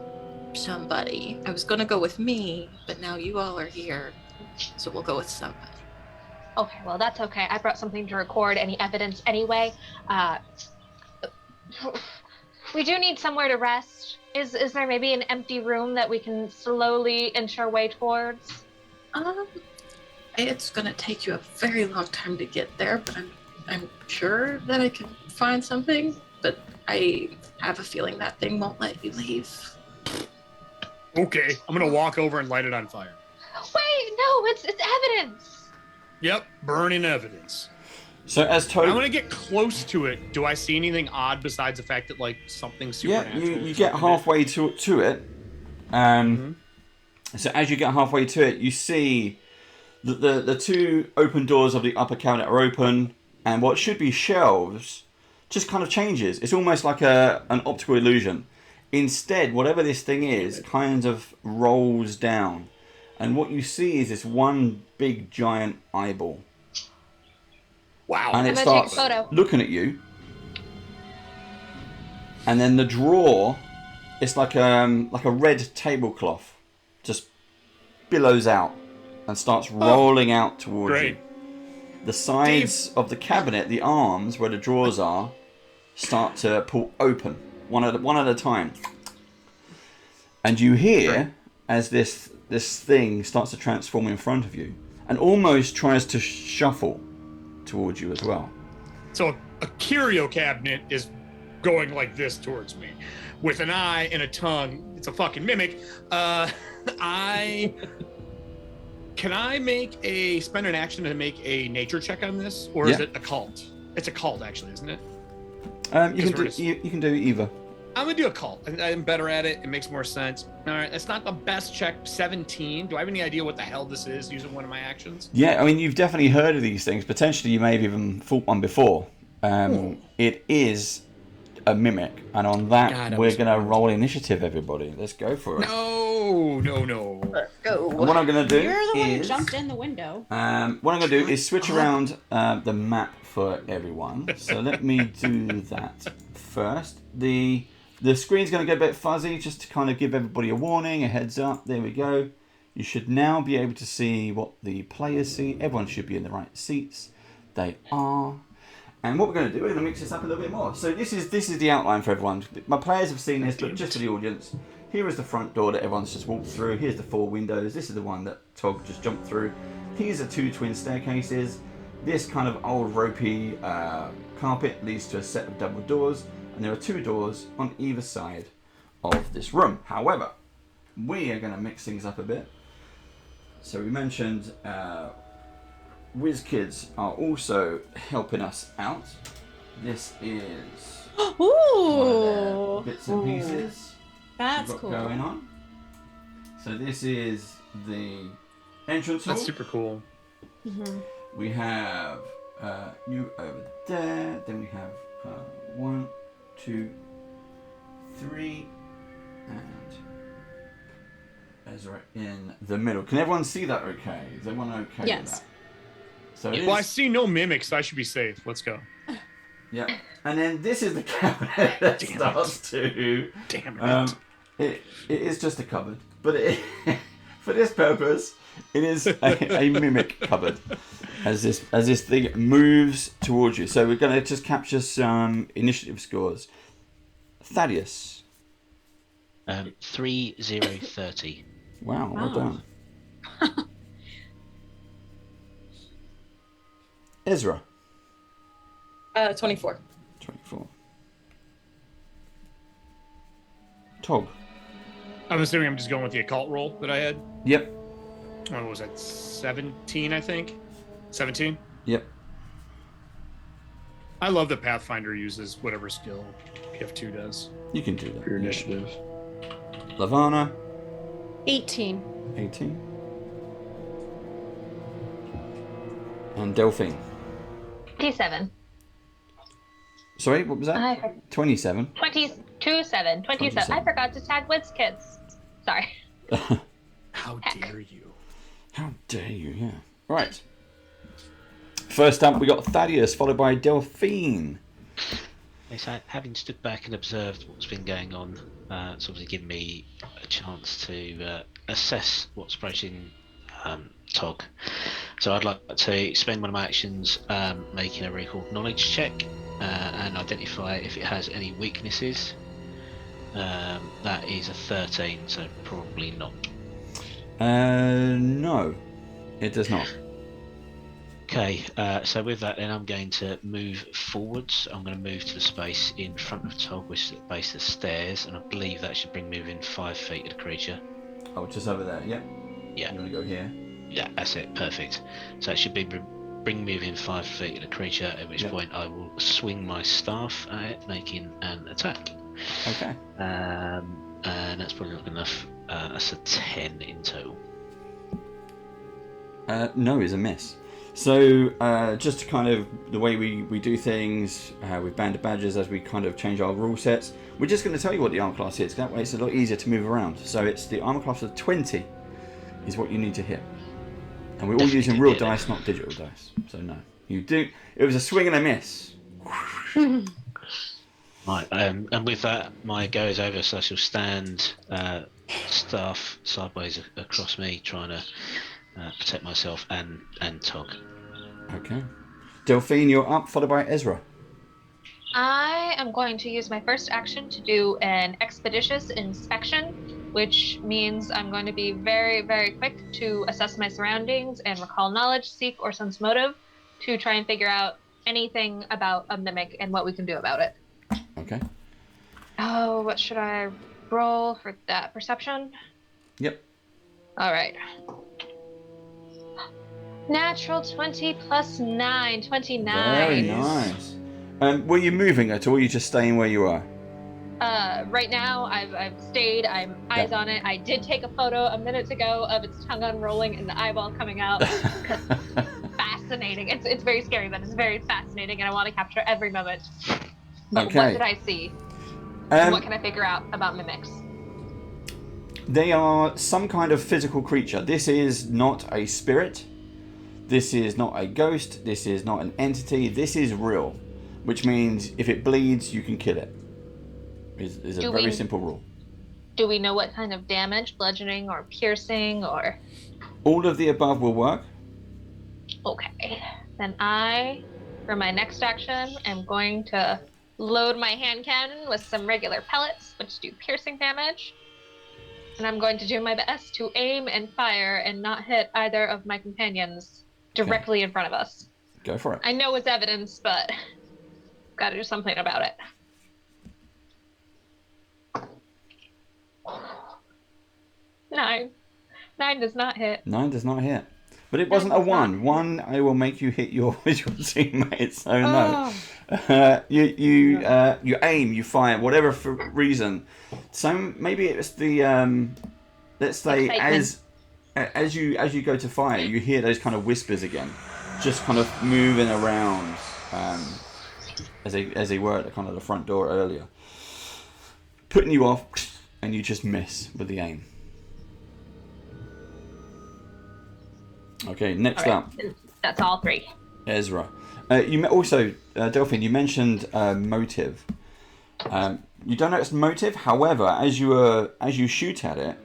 somebody. I was gonna go with me, but now you all are here, so we'll go with somebody. Okay, well, that's okay. I brought something to record any evidence anyway. We do need somewhere to rest. Is there maybe an empty room that we can slowly inch our way towards? It's gonna take you a very long time to get there, but I'm sure that I can find something, but I have a feeling that thing won't let you leave. Okay, I'm gonna walk over and light it on fire. Wait, no, it's evidence. Yep, burning evidence. So as I'm Toby, gonna get close to it. Do I see anything odd besides the fact that like something supernatural? you get halfway to it. So as you get halfway to it, you see that the two open doors of the upper cabinet are open, and what should be shelves just kind of changes. It's almost like an optical illusion. Instead, whatever this thing is kind of rolls down, and what you see is this one big giant eyeball. Wow. And it I'm gonna take a starts photo. looking at you. And then the drawer, it's like a red tablecloth, just billows out and starts rolling out towards Great. you. The sides of the cabinet, the arms where the drawers are, start to pull open one at a time. And you hear as this thing starts to transform in front of you and almost tries to shuffle towards you as well. So a curio cabinet is going like this towards me, with an eye and a tongue. It's a fucking mimic. Can I spend an action to make a nature check on this, or is it a cult? It's a cult, actually, isn't it? You can do either. I'm gonna do a cult. I'm better at it. It makes more sense. All right, it's not the best check. 17. Do I have any idea what the hell this is using one of my actions? Yeah, I mean, you've definitely heard of these things. Potentially, you may have even fought one before. It is a mimic, and on that, God, we're going to roll initiative, everybody. Let's go for it. No. Let's go. And what I'm going to do You're the one who is... jumped in the window. what I'm going to do is switch around the map for everyone. So let me do that first. The screen's going to get a bit fuzzy, just to kind of give everybody a warning, a heads up. There we go. You should now be able to see what the players see. Everyone should be in the right seats. They are. And what we're going to do, we're going to mix this up a little bit more. So this is the outline for everyone. My players have seen this, but just for the audience. Here is the front door that everyone's just walked through. Here's the 4 windows. This is the one that Tog just jumped through. Here's the 2 twin staircases. This kind of old ropey carpet leads to a set of double doors. And there are 2 doors on either side of this room. However, we are going to mix things up a bit. So we mentioned WizKids are also helping us out. This is one of their bits and pieces That's we've got cool. going on. So this is the entrance hall. That's super cool. We have you over there. Then we have 1, 2, 3, and Ezra in the middle. Can everyone see that okay? Is everyone okay Yes. with that? So it Well, I is, see no mimics, so I should be safe. Let's go. yeah. And then this is the cabinet that starts to... Damn it. It is just a cupboard, but for this purpose, it is a mimic cupboard. As this thing moves towards you, so we're going to just capture some initiative scores. Thaddeus. 3-0-30. Wow, well done. Ezra. 24. 24. Tog. I'm assuming I'm just going with the occult roll that I had. Yep. What was that? 17, I think. 17. Yep. I love that Pathfinder uses whatever skill Ep02 does You can do that. for your initiative. Lavana. 18. 18. And Delphine. 27. Sorry, what was that? 27. 27. 27. I forgot to tag Wiz Kids. Sorry. How dare you? How dare you, yeah. Right. First up, we got Thaddeus, followed by Delphine. So having stood back and observed what's been going on, it's obviously given me a chance to assess what's approaching Tog. So I'd like to spend one of my actions making a recall knowledge check and identify if it has any weaknesses. That is a 13, so probably not. No, it does not. Okay, so with that then I'm going to move forwards. I'm going to move to the space in front of Tog, which is at the base of the stairs, and I believe that should bring me within 5 feet of the creature. Oh, just over there, yep. Yeah. You want to go here? Yeah, that's it, perfect. So it should be bring me within 5 feet of the creature, at which point I will swing my staff at it, making an attack. Okay. And that's probably not enough. That's a 10 in total. No is a miss. So, just to kind of, the way we do things with Band of Badgers as we kind of change our rule sets, we're just going to tell you what the armor class is. That way it's a lot easier to move around. So it's the armor class of 20 is what you need to hit. And we're all using real dice, not digital dice. So no. You do, it was a swing and a miss. Right, and with that, my go is over, so I shall stand staff sideways across me, trying to protect myself and Tog. Okay. Delphine, you're up, followed by Ezra. I am going to use my first action to do an expeditious inspection, which means I'm going to be very, very quick to assess my surroundings and recall knowledge, seek, or sense motive to try and figure out anything about a mimic and what we can do about it. Okay. Oh, what should I roll for that? Perception? Yep. All right. Natural 20 plus 9, 29. Very nice. Were you moving at all, or are you just staying where you are? Right now, I've stayed. I'm eyes on it. I did take a photo a minute ago of its tongue unrolling and the eyeball coming out. Fascinating. It's very scary, but it's very fascinating, and I want to capture every moment. But Okay. what did I see? And what can I figure out about mimics? They are some kind of physical creature. This is not a spirit. This is not a ghost. This is not an entity. This is real, which means if it bleeds, you can kill it. Is a very simple rule. Do we know what kind of damage, bludgeoning or piercing or? All of the above will work. Okay. Then I, for my next action, am going to load my hand cannon with some regular pellets, which do piercing damage. And I'm going to do my best to aim and fire and not hit either of my companions directly in front of us. Go for it. I know it's evidence, but got to do something about it. Nine does not hit. 9 does not hit. But it wasn't a 1. 1, I will make you hit your teammates. So no. You aim, you fire, whatever for reason. So maybe it's the let's say as you go to fire, you hear those kind of whispers again, just kind of moving around, as they were at the kind of the front door earlier, putting you off, and you just miss with the aim. Okay, next up. That's all 3. Ezra. You also, Delphine, you mentioned motive. You don't notice motive. However, as you shoot at it,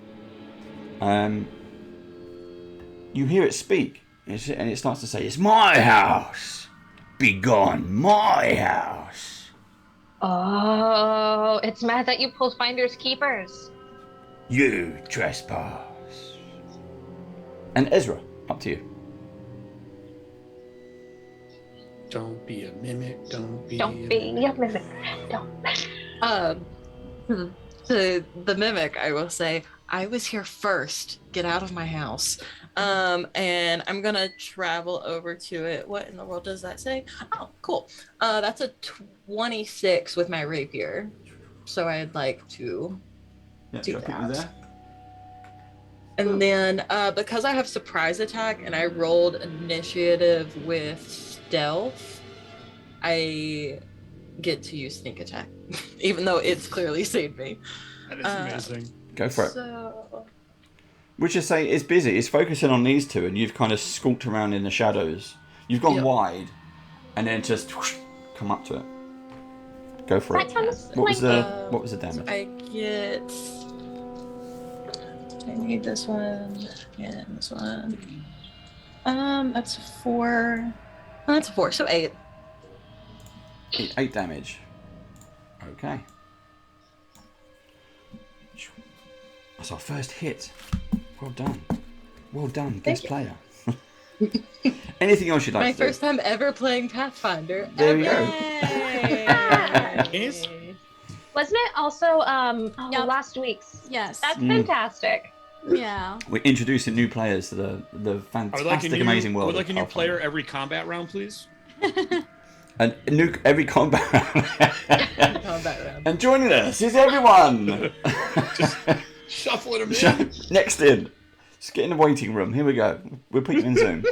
you hear it speak, and it starts to say, "It's my house. Be gone, my house." Oh, it's mad that you pulled finders keepers. You trespass. And Ezra, up to you. Don't be a mimic. Don't be a mimic. To the mimic, I will say, I was here first. Get out of my house. And I'm gonna travel over to it. What in the world does that say? Oh, cool. That's a 26 with my rapier. So I'd like to do that. There. And then because I have surprise attack and I rolled initiative with stealth, I get to use sneak attack, even though it's clearly saved me. That is amazing. Go for it. So... Would you say it's busy? It's focusing on these two, and you've kind of skulked around in the shadows. You've gone wide, and then just come up to it. Go for it. What was the damage? So I get. I need this one and this one. That's 4. Oh, that's 4, so 8. 8 damage. Okay. That's our first hit. Well done. Well done, guest player. Anything else you'd like My to do? first time ever playing Pathfinder. There we go. Yes. Wasn't it also last week's? Yes. That's fantastic. Yeah. We're introducing new players to the fantastic, amazing world. I would like a new Pathfinder. player every combat round, please. And every combat round. Combat round. And joining us is everyone. Just shuffling them in. Next in. Just get in the waiting room. Here we go. We'll put you in Zoom.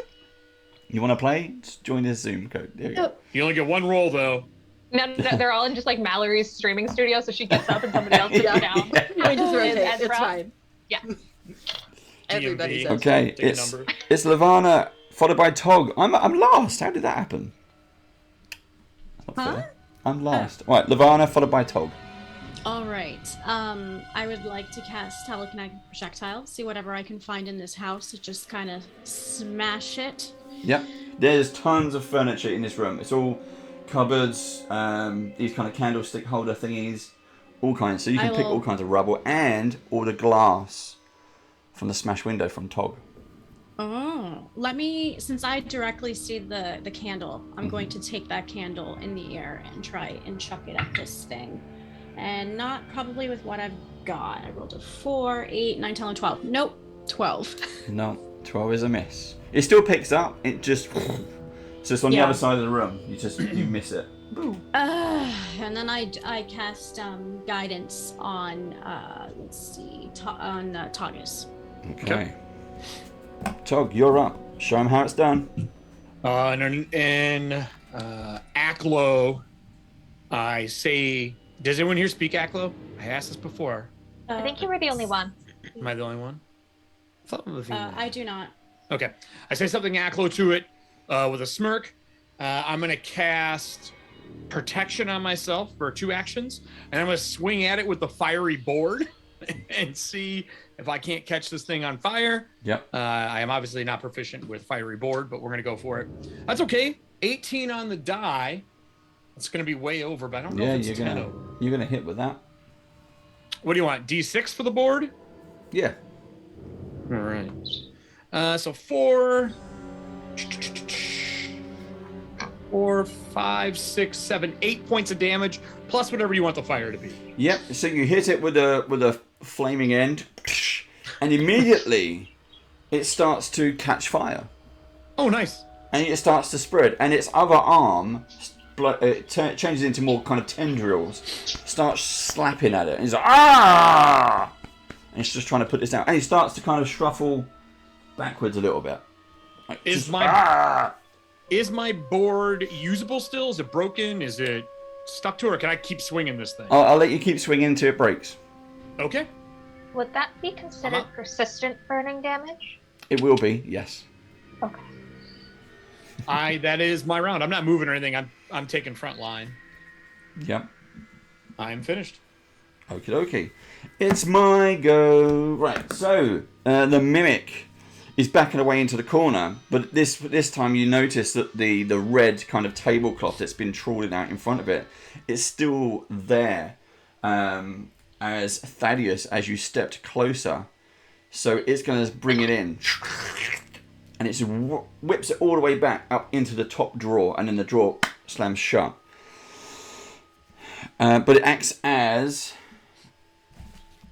You want to play? Just join this Zoom code. There you go. You only get one roll, though. No, they're all in just like Mallory's streaming studio, so she gets up and somebody else sits down. We just rotate. Ezra. It's fine. Yeah. Everybody's Okay, it's Lavana followed by Tog. I'm last. How did that happen? That's not fair. I'm last. Right, Lavana followed by Tog. All right. I would like to cast telekinetic projectile. See whatever I can find in this house to just kind of smash it. Yep. There's tons of furniture in this room. It's all cupboards, these kind of candlestick holder thingies, all kinds. So you can pick all kinds of rubble and all the glass from the smash window from Tog. Oh, since I directly see the candle, I'm going to take that candle in the air and try and chuck it at this thing. And not probably with what I've got. I rolled a 4, 8, 9, 10, 12. Nope, 12. No, 12 is a miss. It still picks up. It just... So it's on the other side of the room. You miss it. And then I cast guidance on, let's see, on Togus. Okay. Tog, you're up. Show him how it's done. In Aklo, I say... Does anyone here speak Aklo? I asked this before. I think you were the only one. Am I the only one? I thought I was the only one. I do not. Okay. I say something Aklo to it with a smirk. I'm going to cast protection on myself for 2 actions, and I'm going to swing at it with the fiery board and see if I can't catch this thing on fire. Yep. I am obviously not proficient with fiery board, but we're going to go for it. That's okay. 18 on the die. It's going to be way over, but I don't know if it's 10 over. You're going to hit with that. What do you want? D6 for the board? Yeah. All right. So 4, 5, 6, 7, 8 points of damage, plus whatever you want the fire to be. Yep. So you hit it with a flaming end, and immediately it starts to catch fire. Oh, nice. And it starts to spread, and its other arm changes into more kind of tendrils, starts slapping at it, and he's like, ah! And it's just trying to put this down, and he starts to kind of shuffle backwards a little bit. Like, Is my board usable still? Is it broken? Is it stuck to it? Or can I keep swinging this thing? I'll let you keep swinging until it breaks. Okay. Would that be considered persistent burning damage? It will be, yes. Okay. That is my round. I'm not moving or anything. I'm taking front line. Yep. I'm finished. Okie dokie. It's my go. Right, so the mimic is backing away into the corner, but this time you notice that the red kind of tablecloth that's been trawled out in front of it is still there as Thaddeus, as you stepped closer. So it's going to bring it in. And it whips it all the way back up into the top drawer, and then the drawer slams shut. But it acts as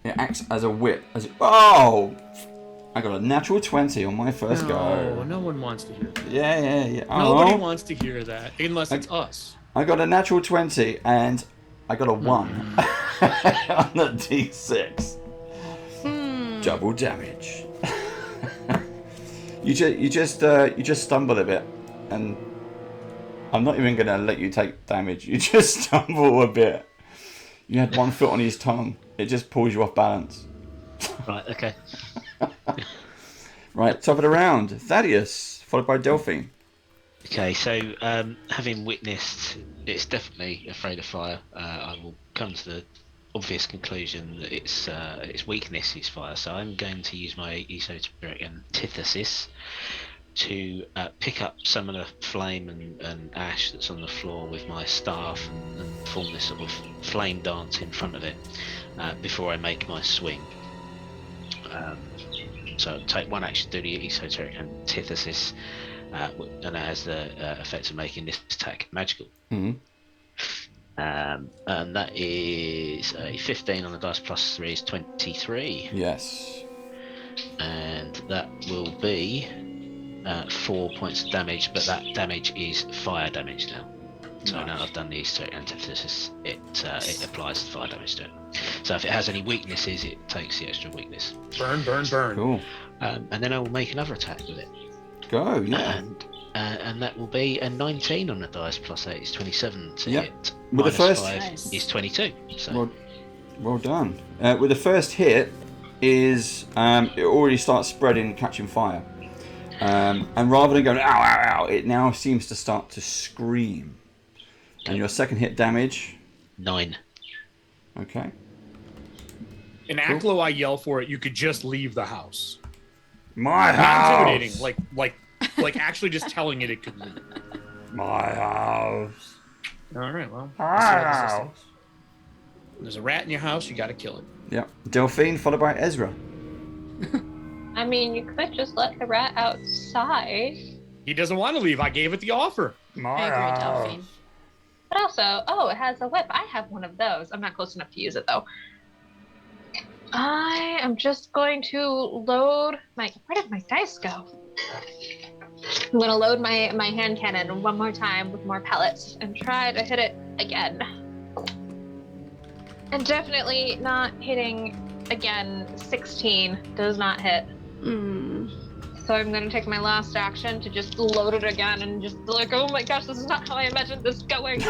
a whip. Oh! I got a natural 20 on my first go. No one wants to hear that. Yeah. Nobody wants to hear that, unless it's us. I got a natural 20, and I got a 1 on the D6. Double damage. You just stumble a bit, and I'm not even gonna let you take damage. You just stumble a bit. You had 1 foot on his tongue. It just pulls you off balance. Right. Okay. Right, top of the round, Thaddeus, followed by Delphine. Okay, so having witnessed it's definitely afraid of fire, I will come to the obvious conclusion that its weakness is fire. So I'm going to use my esoteric antithesis to pick up some of the flame and ash that's on the floor with my staff and form this sort of flame dance in front of it before I make my swing. So take one action, do the esoteric antithesis, and that has the effect of making this attack magical. Mm-hmm. And that is a 15 on the dice plus 3 is 23. Yes. And that will be 4 points of damage, but that damage is fire damage now. So now I've done the esoteric antithesis, it applies the fire damage to it. So if it has any weaknesses, it takes the extra weakness. Burn. Cool. And then I will make another attack with it. Go, yeah. And that will be a 19 on the dice plus 8 is 27 to Yep. hit. With the first 5 is 22. So well done. With the first hit is it already starts spreading, catching fire. And rather than going ow, ow, ow, it now seems to start to scream. And your second hit damage? 9. Okay. In Aklo, I yell for it. You could just leave the house. My Not house. intimidating, like actually just telling it could leave. My house. All right, well. House. There's a rat in your house. You got to kill it. Yep. Delphine followed by Ezra. I mean, you could just let the rat outside. He doesn't want to leave. I gave it the offer. I agree, Delphine. But also, it has a whip. I have one of those. I'm not close enough to use it, though. I am just going to load my... Where did my dice go? I'm going to load my hand cannon one more time with more pellets and try to hit it again. And definitely not hitting again. 16 does not hit. So I'm going to take my last action to just load it again and just like, oh my gosh, this is not how I imagined this going.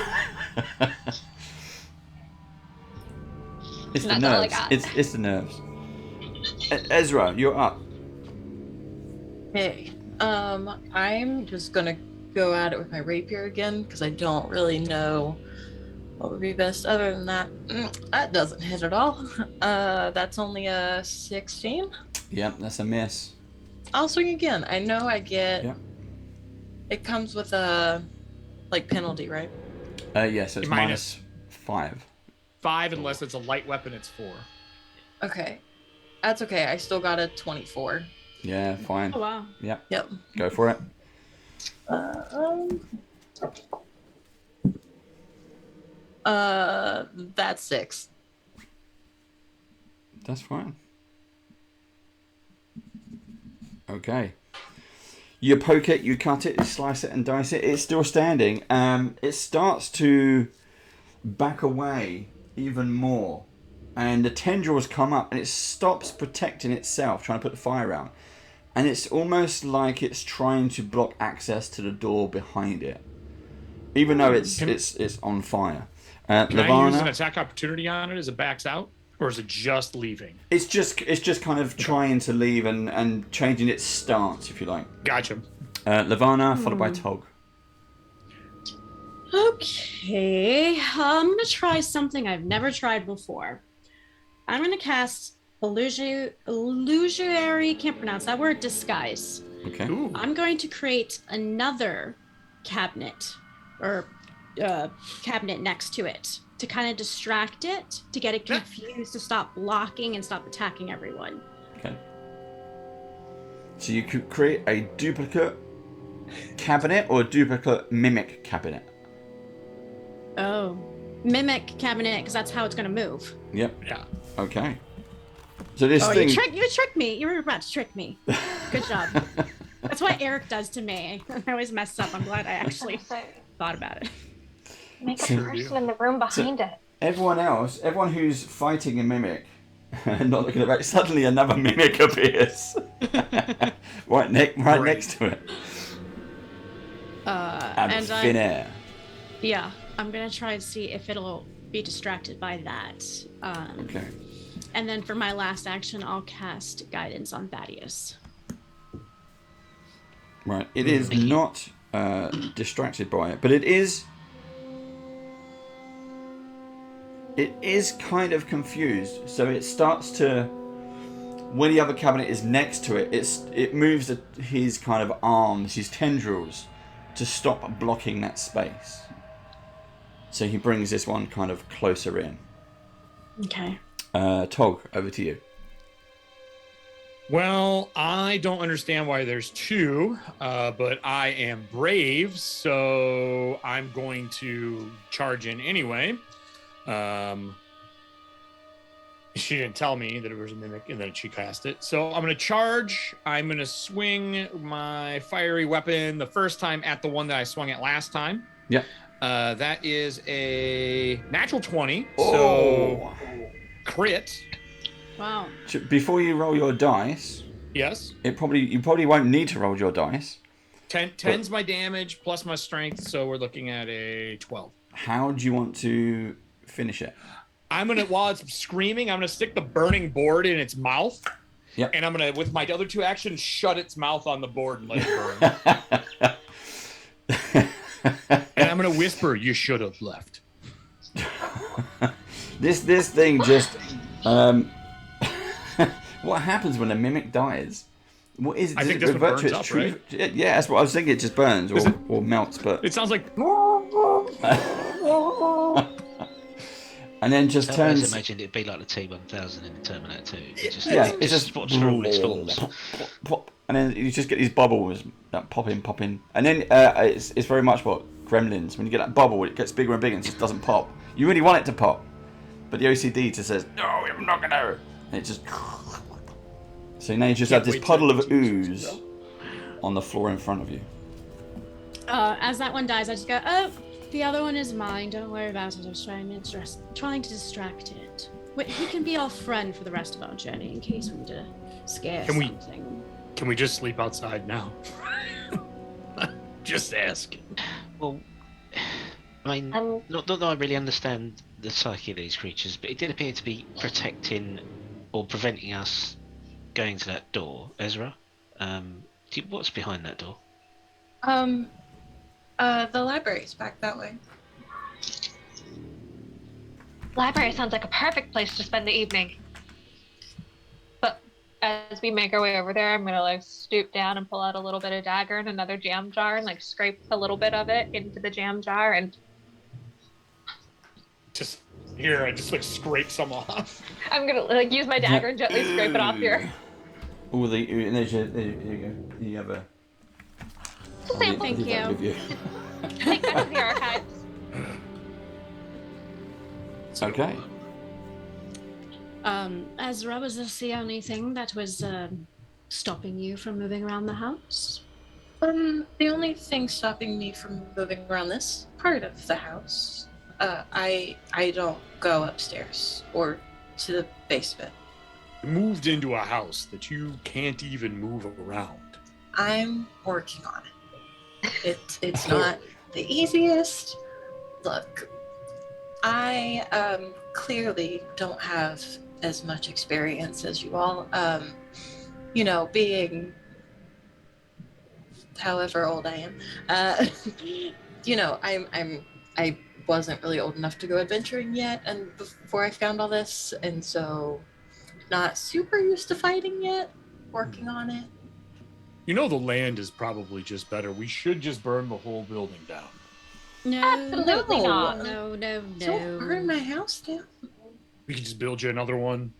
It's the That's all I nerves. got. It's the nerves. Ezra, you're up. Okay. I'm just gonna go at it with my rapier again because I don't really know what would be best other than that. That doesn't hit at all. That's only a 16. Yep, that's a miss. I'll swing again. I know I get. Yep. It comes with a penalty, right? Yes, it's minus 5. 5 unless it's a light weapon. It's 4. Okay. That's okay. I still got a 24. Yeah, fine. Oh, wow. Yep. Yep. Go for it. That's 6. That's fine. Okay. You poke it, you cut it, you slice it and dice it. It's still standing. It starts to back away even more. And the tendrils come up and it stops protecting itself, trying to put the fire out. and it's almost like it's trying to block access to the door behind it, even though it's on fire. Can I use an Levana, attack opportunity on it as it backs out, or is it just leaving? it's just kind of trying to leave and changing its stance, if you like. Gotcha. Levana, followed by Tog. Okay, I'm gonna try something I've never tried before. I'm gonna cast illusory, can't pronounce that word, disguise. Okay. Ooh. I'm going to create another cabinet or cabinet next to it to kind of distract it, to get it confused, to stop blocking and stop attacking everyone. Okay. So you could create a duplicate cabinet or a duplicate mimic cabinet. Oh, mimic cabinet, because that's how it's going to move. Yep. Yeah. Okay. So this Oh, thing. you tricked me. You were about to trick me. Good job. That's what Eric does to me. I always mess up. I'm glad I actually thought about it. Make a person in the room behind it. Everyone who's fighting a mimic, not looking at it, suddenly another mimic appears. right next to it. Out of thin air. Yeah, I'm gonna try and see if it'll be distracted by that. Okay. And then for my last action, I'll cast guidance on Thaddeus. Right. It is not distracted by it, but it is kind of confused. So it starts to, when the other cabinet is next to it, it moves his kind of arms, his tendrils, to stop blocking that space. So he brings this one kind of closer in. Okay. Tog, over to you. Well, I don't understand why there's two, but I am brave, so I'm going to charge in anyway. She didn't tell me that it was a mimic and that she cast it. So I'm going to charge. I'm going to swing my fiery weapon the first time at the one that I swung at last time. Yeah. That is a natural 20. Oh. So crit. Wow. Before you roll your dice, Yes. you probably won't need to roll your dice. 10's my damage plus my strength, so we're looking at a 12. How do you want to finish it? I'm gonna, while it's screaming, I'm gonna stick the burning board in its mouth. Yep. And I'm gonna, with my other two actions, shut its mouth on the board and let it burn. And I'm gonna whisper, "You should have left." This thing just what happens when a mimic dies? What is it? I think this one burns up, right? Yeah, that's what I was thinking. It just burns or melts, but It sounds like. and then just I turns. always imagined it'd be like the T-1000 in Terminator 2. It just, Yeah, it's just spots through all its forms. pop, and then you just get these bubbles that pop in, and then it's very much what Gremlins. When you get that bubble, it gets bigger and bigger and it just doesn't pop. You really want it to pop, but the OCD just says no, I'm not gonna. And it just. So now you just have this puddle of ooze on the floor in front of you. As that one dies, I just go, oh, the other one is mine. Don't worry about it. I was trying to distract it. Wait, he can be our friend for the rest of our journey in case we need to scare something. Can we just sleep outside now? Just ask. Well, I mean, not that I really understand the psyche of these creatures, but it did appear to be protecting or preventing us going to that door. Ezra, what's behind that door? The library's back that way. Library sounds like a perfect place to spend the evening. But as we make our way over there, I'm gonna stoop down and pull out a little bit of dagger and another jam jar and scrape a little bit of it into the jam jar and Just here, I just scrape some off. I'm gonna use my dagger and gently scrape it off here. All the and there you go. You have a. Just sample. Thank you. Take that to the archives. Okay. Ezra, was this the only thing that was stopping you from moving around the house? The only thing stopping me from moving around this part of the house, I don't go upstairs or to the basement. moved into a house that you can't even move around. I'm working on it. It's not the easiest. Look, I clearly don't have as much experience as you all. Being however old I am, I wasn't really old enough to go adventuring yet, and before I found all this, and so not super used to fighting yet. Working on it. The land is probably just better. We should just burn the whole building down. No, Absolutely not. No. Don't burn my house down. We can just build you another one.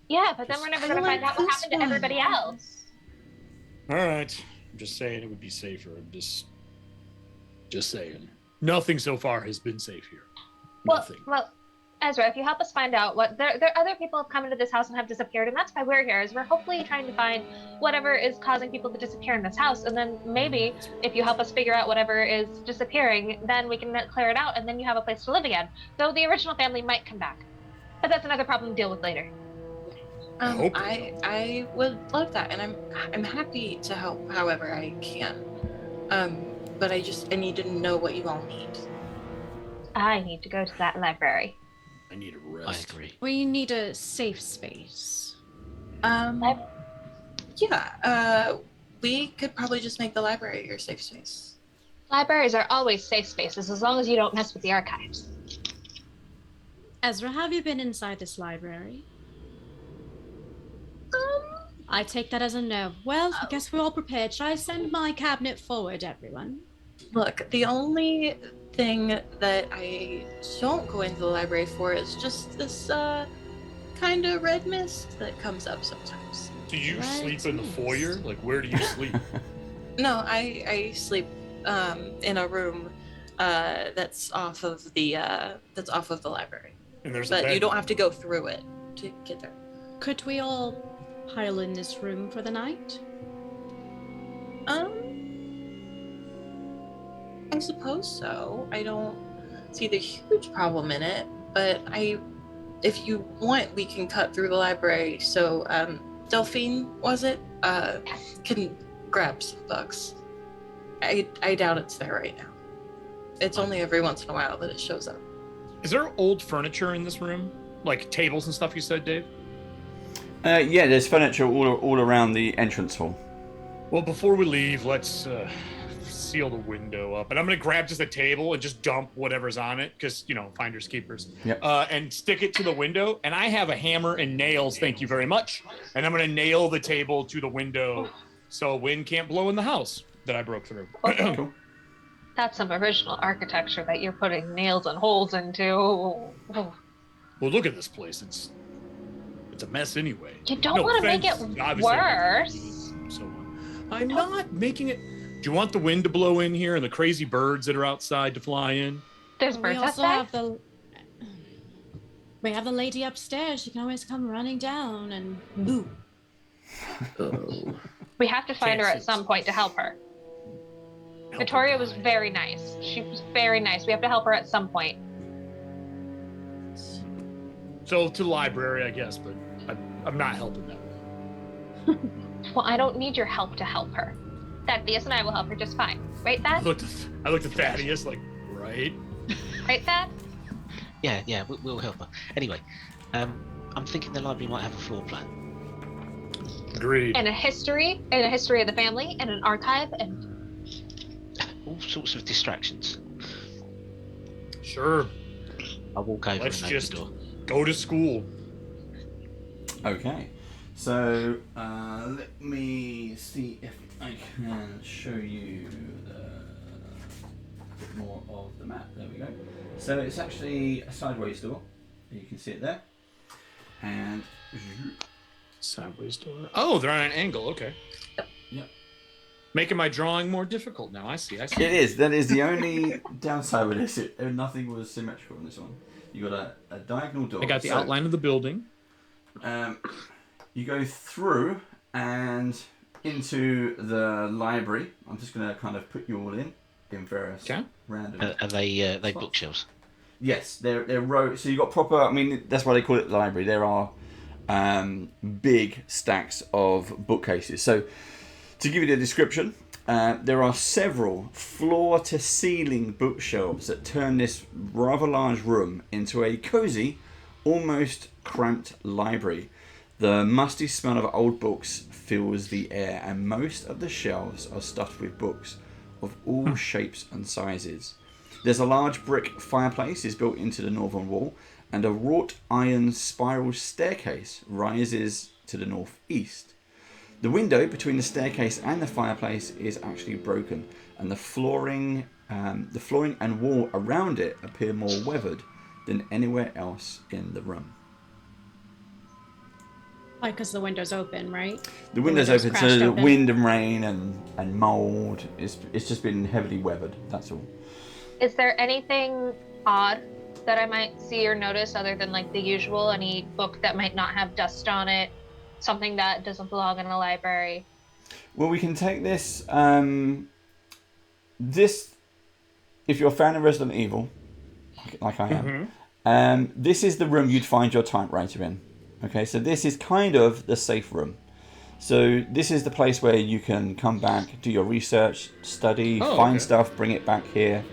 Yeah, but then we're never going to find out what happened to everybody else. All right. I'm just saying it would be safer. I'm just saying. Nothing so far has been safe here. Nothing. Well, Ezra, if you help us find out what there other people have come into this house and have disappeared, and that's why we're here. Is we're hopefully trying to find whatever is causing people to disappear in this house, and then maybe if you help us figure out whatever is disappearing, then we can clear it out, and then you have a place to live again. Though the original family might come back, but that's another problem to deal with later. I would love that, and I'm happy to help however I can. But I need to know what you all need. I need to go to that library. I need a I rest. agree. We need a safe space. We could probably just make the library your safe space. Libraries are always safe spaces as long as you don't mess with the archives. Ezra, have you been inside this library? I take that as a no. Well, I guess we're all prepared. Should I send my cabinet forward, everyone? Look, the only thing that I don't go into the library for is just this kind of red mist that comes up sometimes. Do you Right. sleep in the foyer? Like, where do you sleep? No, I sleep in a room that's off of the library. And there's a But bed. you don't have to go through it to get there. Could we all pile in this room for the night? I suppose so. I don't see the huge problem in it, but if you want, we can cut through the library. So, Delphine, was it? Can grab some books. I doubt it's there right now. It's only every once in a while that it shows up. Is there old furniture in this room? Like tables and stuff you said, Dave? Yeah, there's furniture all around the entrance hall. Well, before we leave, let's seal the window up. And I'm going to grab just a table and just dump whatever's on it because, finders keepers. Yep. And stick it to the window. And I have a hammer and nails, thank you very much. And I'm going to nail the table to the window so wind can't blow in the house that I broke through. Cool. That's some original architecture that you're putting nails and holes into. Oh. Well, look at this place. It's a mess anyway. You don't want to make it worse. So I'm not making it. Do you want the wind to blow in here and the crazy birds that are outside to fly in? There's We birds also outside. have the lady upstairs. She can always come running down and boo. We have to find her at Chances. some point to help her. Victoria was very nice. She was very nice. We have to help her at some point. So to the library, I guess, but I'm not helping that way. Well, I don't need your help to help her. Thaddeus and I will help her just fine. Right, I Thad? looked at Thaddeus like, right? Right, Thad? Yeah, we'll help her. Anyway, I'm thinking the library might have a floor plan. Agreed. And a history of the family, and an archive, and All sorts of distractions. Sure. I'll walk over Let's and open just the door. go to school. Okay. So, let me see if I can show you a bit more of the map. There we go. So it's actually a sideways door. You can see it there. And Sideways door. Oh, they're on an angle. Okay. Yep. Making my drawing more difficult now. I see. it is. That is the only downside with this. Nothing was symmetrical in this one. You got a diagonal door. I got the So, outline of the building. You go through and into the library. I'm just going to kind of put you all in various Okay. random. Are they spots. bookshelves? Yes, they're row. So you got proper. I mean, that's why they call it library. There are big stacks of bookcases. So to give you the description, there are several floor-to-ceiling bookshelves that turn this rather large room into a cozy, almost cramped library. The musty smell of old books fills the air, and most of the shelves are stuffed with books of all shapes and sizes. There's a large brick fireplace is built into the northern wall, and a wrought iron spiral staircase rises to the northeast. The window between the staircase and the fireplace is actually broken, and the flooring and wall around it appear more weathered than anywhere else in the room. Like, because the window's open, right? The window's open, so the wind and rain and mold, it's just been heavily weathered, that's all. Is there anything odd that I might see or notice other than like the usual? Any book that might not have dust on it? Something that doesn't belong in a library? Well, we can take this. This, if you're a fan of Resident Evil, like I am, this is the room you'd find your typewriter in. Okay, so this is kind of the safe room. So this is the place where you can come back, do your research, study, find stuff, bring it back here.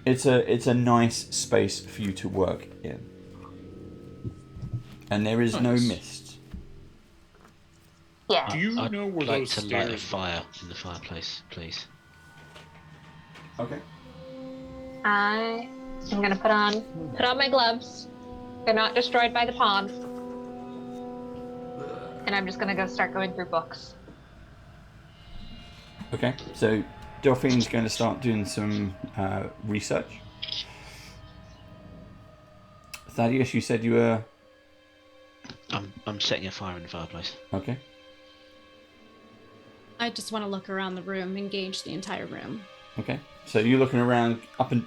It's a nice space for you to work in. And there is no mist. Yeah. Do you know where I'd like those to light a stairs? fire in the fireplace, please. Okay. I am gonna put on my gloves. They're not destroyed by the pond. And I'm just gonna start going through books. Okay, so Delphine's going to start doing some research. Thaddeus, you said you were... I'm setting a fire in the fireplace. Okay. I just want to look around the room and gauge the entire room. Okay, so you're looking around,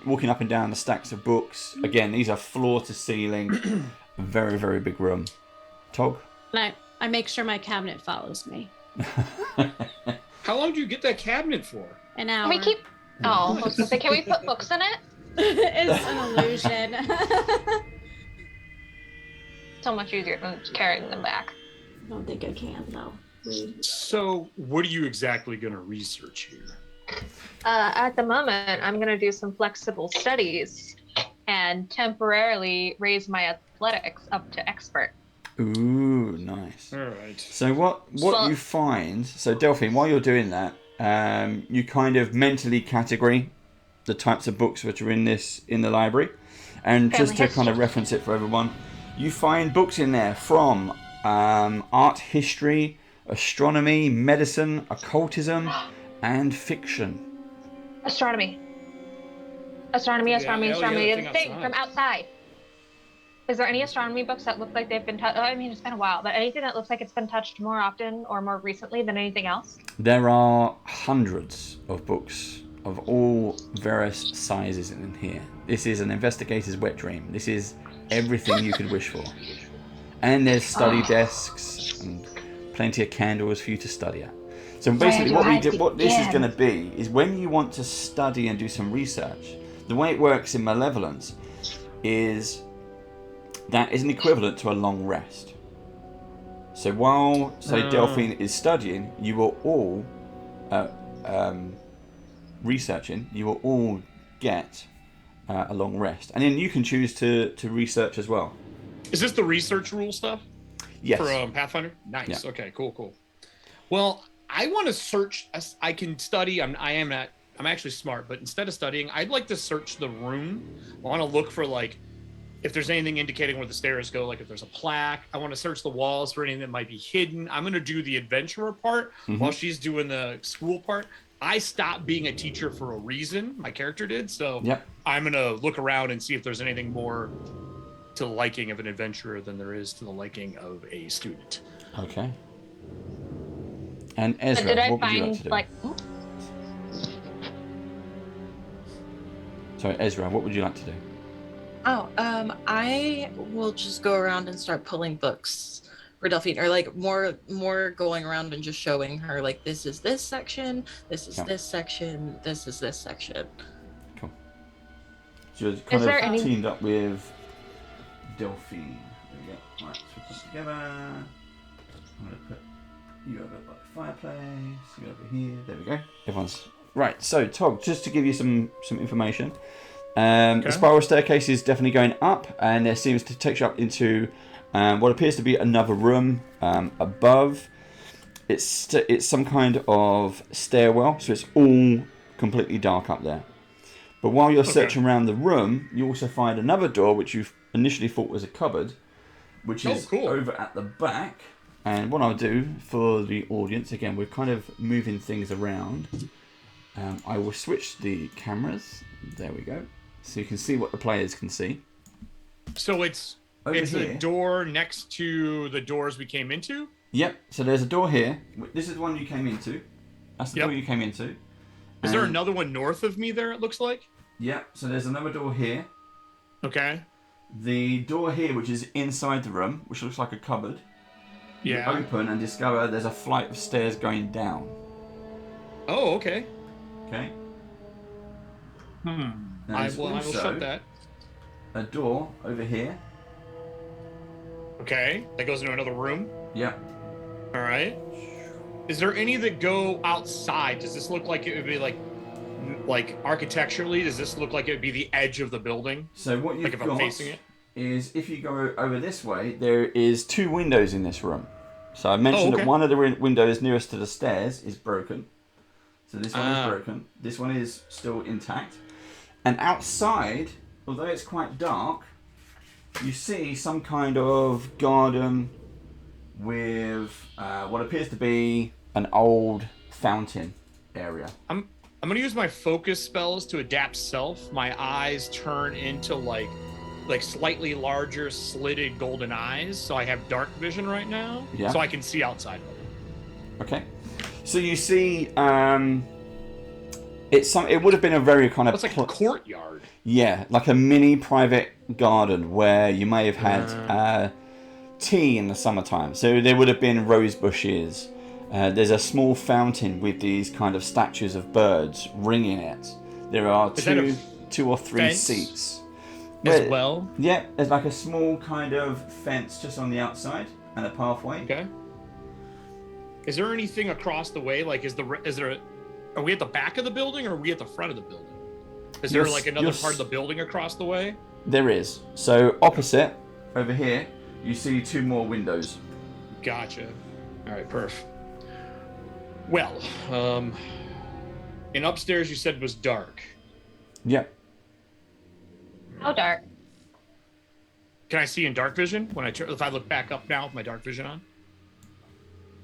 walking up and down the stacks of books. Again, these are floor to ceiling, very, very big room. Tog? And I make sure my cabinet follows me. How long do you get that cabinet for? An hour. Can we keep? Oh, I was gonna say, can we put books in it? It's an illusion. So much easier than carrying them back. I don't think I can, though. So, what are you exactly going to research here? At the moment, I'm gonna do some flexible studies and temporarily raise my athletics up to expert. Ooh, nice. All right. So what you find... So Delphine, while you're doing that, you kind of mentally category the types of books which are in the library. And just to kind of reference it for everyone, you find books in there from art history, astronomy, medicine, occultism, and fiction. Astronomy. Yeah, The thing outside. from outside. Is there any astronomy books that look like they've been touched? I mean, it's been a while, but anything that looks like it's been touched more often or more recently than anything else? There are hundreds of books of all various sizes in here. This is an investigator's wet dream. This is everything you could wish for. And there's study desks and plenty of candles for you to study at. So basically what this is going to be is when you want to study and do some research, the way it works in Malevolence is that is an equivalent to a long rest. So while, say, Delphine is studying, you are all researching, you will all get a long rest. And then you can choose to research as well. Is this the research rule stuff? Yes. For Pathfinder? Nice. Yeah. Okay, cool. Well, I want to search. I can study. I'm actually smart, but instead of studying, I'd like to search the room. I want to look for, like, if there's anything indicating where the stairs go, like if there's a plaque. I want to search the walls for anything that might be hidden. I'm going to do the adventurer part while she's doing the school part. I stopped being a teacher for a reason. My character did. So I'm going to look around and see if there's anything more to the liking of an adventurer than there is to the liking of a student. Okay. And Ezra, Did I what would you like find to do? like? Sorry, Ezra, what would you like to do? I will just go around and start pulling books for Delphine, or like more going around and just showing her, like, this is this section, this is this section, this is this section. Cool. So you're kind of teamed up with Delphine. There we go. Right, so we put it together. I'm going to put you over by the fireplace, you over here. There we go. Everyone's... Right, so Tog, just to give you some information. The spiral staircase is definitely going up, and there seems to take you up into what appears to be another room above. It's some kind of stairwell, so it's all completely dark up there. But while you're searching around the room, you also find another door, which you initially thought was a cupboard, which is over at the back. And what I'll do for the audience, again, we're kind of moving things around. I will switch the cameras. There we go. So you can see what the players can see. So it's the door next to the doors we came into? Yep. So there's a door here. This is the one you came into. That's the door you came into. Is there another one north of me there, it looks like? Yep. So there's another door here. Okay. The door here, which is inside the room, which looks like a cupboard. Yeah. You open and discover there's a flight of stairs going down. Oh, okay. Okay. I will shut that. A door over here. Okay. That goes into another room? Yep. All right. Is there any that go outside? Does this look like it would be like architecturally? Does this look like it would be the edge of the building? So what you've like if I'm facing it? Is if you go over this way, there is 2 windows in this room. So I mentioned that one of the windows nearest to the stairs is broken. So this one is broken. This one is still intact. And outside, although it's quite dark, you see some kind of garden with what appears to be an old fountain area. I'm gonna use my focus spells to adapt self. My eyes turn into like slightly larger slitted golden eyes, so I have dark vision right now. Yeah. So I can see outside. Okay. So you see, it would have been a very kind of... It's like a courtyard. Yeah, like a mini private garden where you may have had tea in the summertime. So there would have been rose bushes. There's a small fountain with these kind of statues of birds ringing it. There are two or three fence seats. as well? Yeah, there's like a small kind of fence just on the outside and a pathway. Okay. Is there anything across the way? Like, are we at the back of the building or are we at the front of the building? Is there like another part of the building across the way? There is. So opposite, over here, you see 2 more windows. Gotcha. All right, perf. Well, and upstairs you said was dark. Yep. How dark? Can I see in dark vision when if I look back up now with my dark vision on?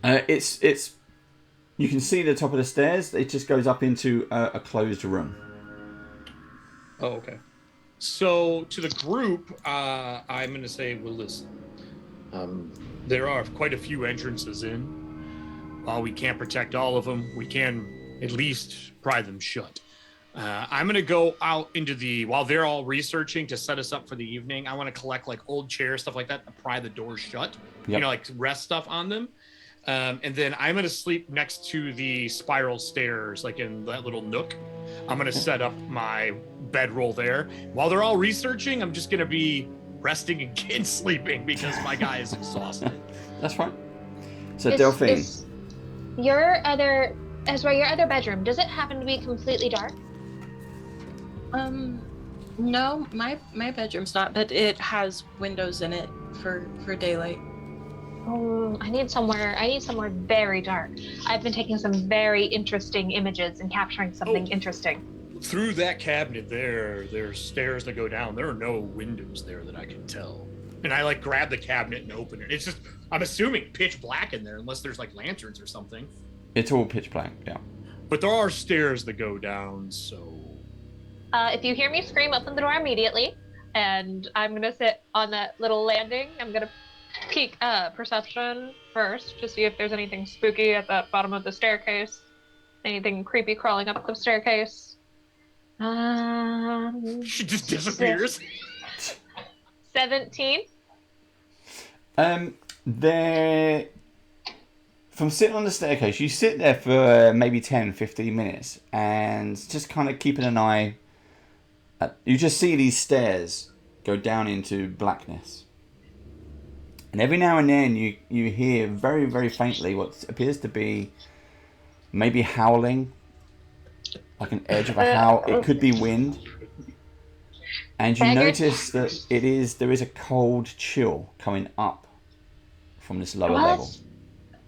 It's you can see the top of the stairs. It just goes up into a closed room. Oh, okay. So to the group, I'm going to say, well, listen. There are quite a few entrances in. While we can't protect all of them, we can at least pry them shut. I'm going to go out into while they're all researching to set us up for the evening, I want to collect like old chairs, stuff like that, to pry the doors shut. Yep. You know, like rest stuff on them. And then I'm going to sleep next to the spiral stairs, like in that little nook. I'm going to set up my bedroll there. While they're all researching, I'm just going to be resting and sleeping because my guy is exhausted. That's fine. So Delphine. Ezra, your other bedroom, does it happen to be completely dark? No, my bedroom's not, but it has windows in it for daylight. I need somewhere very dark. I've been taking some very interesting images and capturing something interesting. Through that cabinet there's stairs that go down. There are no windows there that I can tell. And I like grab the cabinet and open it. It's just, I'm assuming pitch black in there unless there's like lanterns or something. It's all pitch black, yeah. But there are stairs that go down, so... If you hear me scream, open the door immediately. And I'm going to sit on that little landing. I'm going to peek perception first to see if there's anything spooky at the bottom of the staircase. Anything creepy crawling up the staircase. She just disappears. 17. There... From sitting on the staircase, you sit there for maybe 10, 15 minutes and just kind of keeping an eye. You just see these stairs go down into blackness. And every now and then you hear very, very faintly what appears to be maybe howling, like an edge of a howl. It could be wind. And you notice that there is a cold chill coming up from this lower level.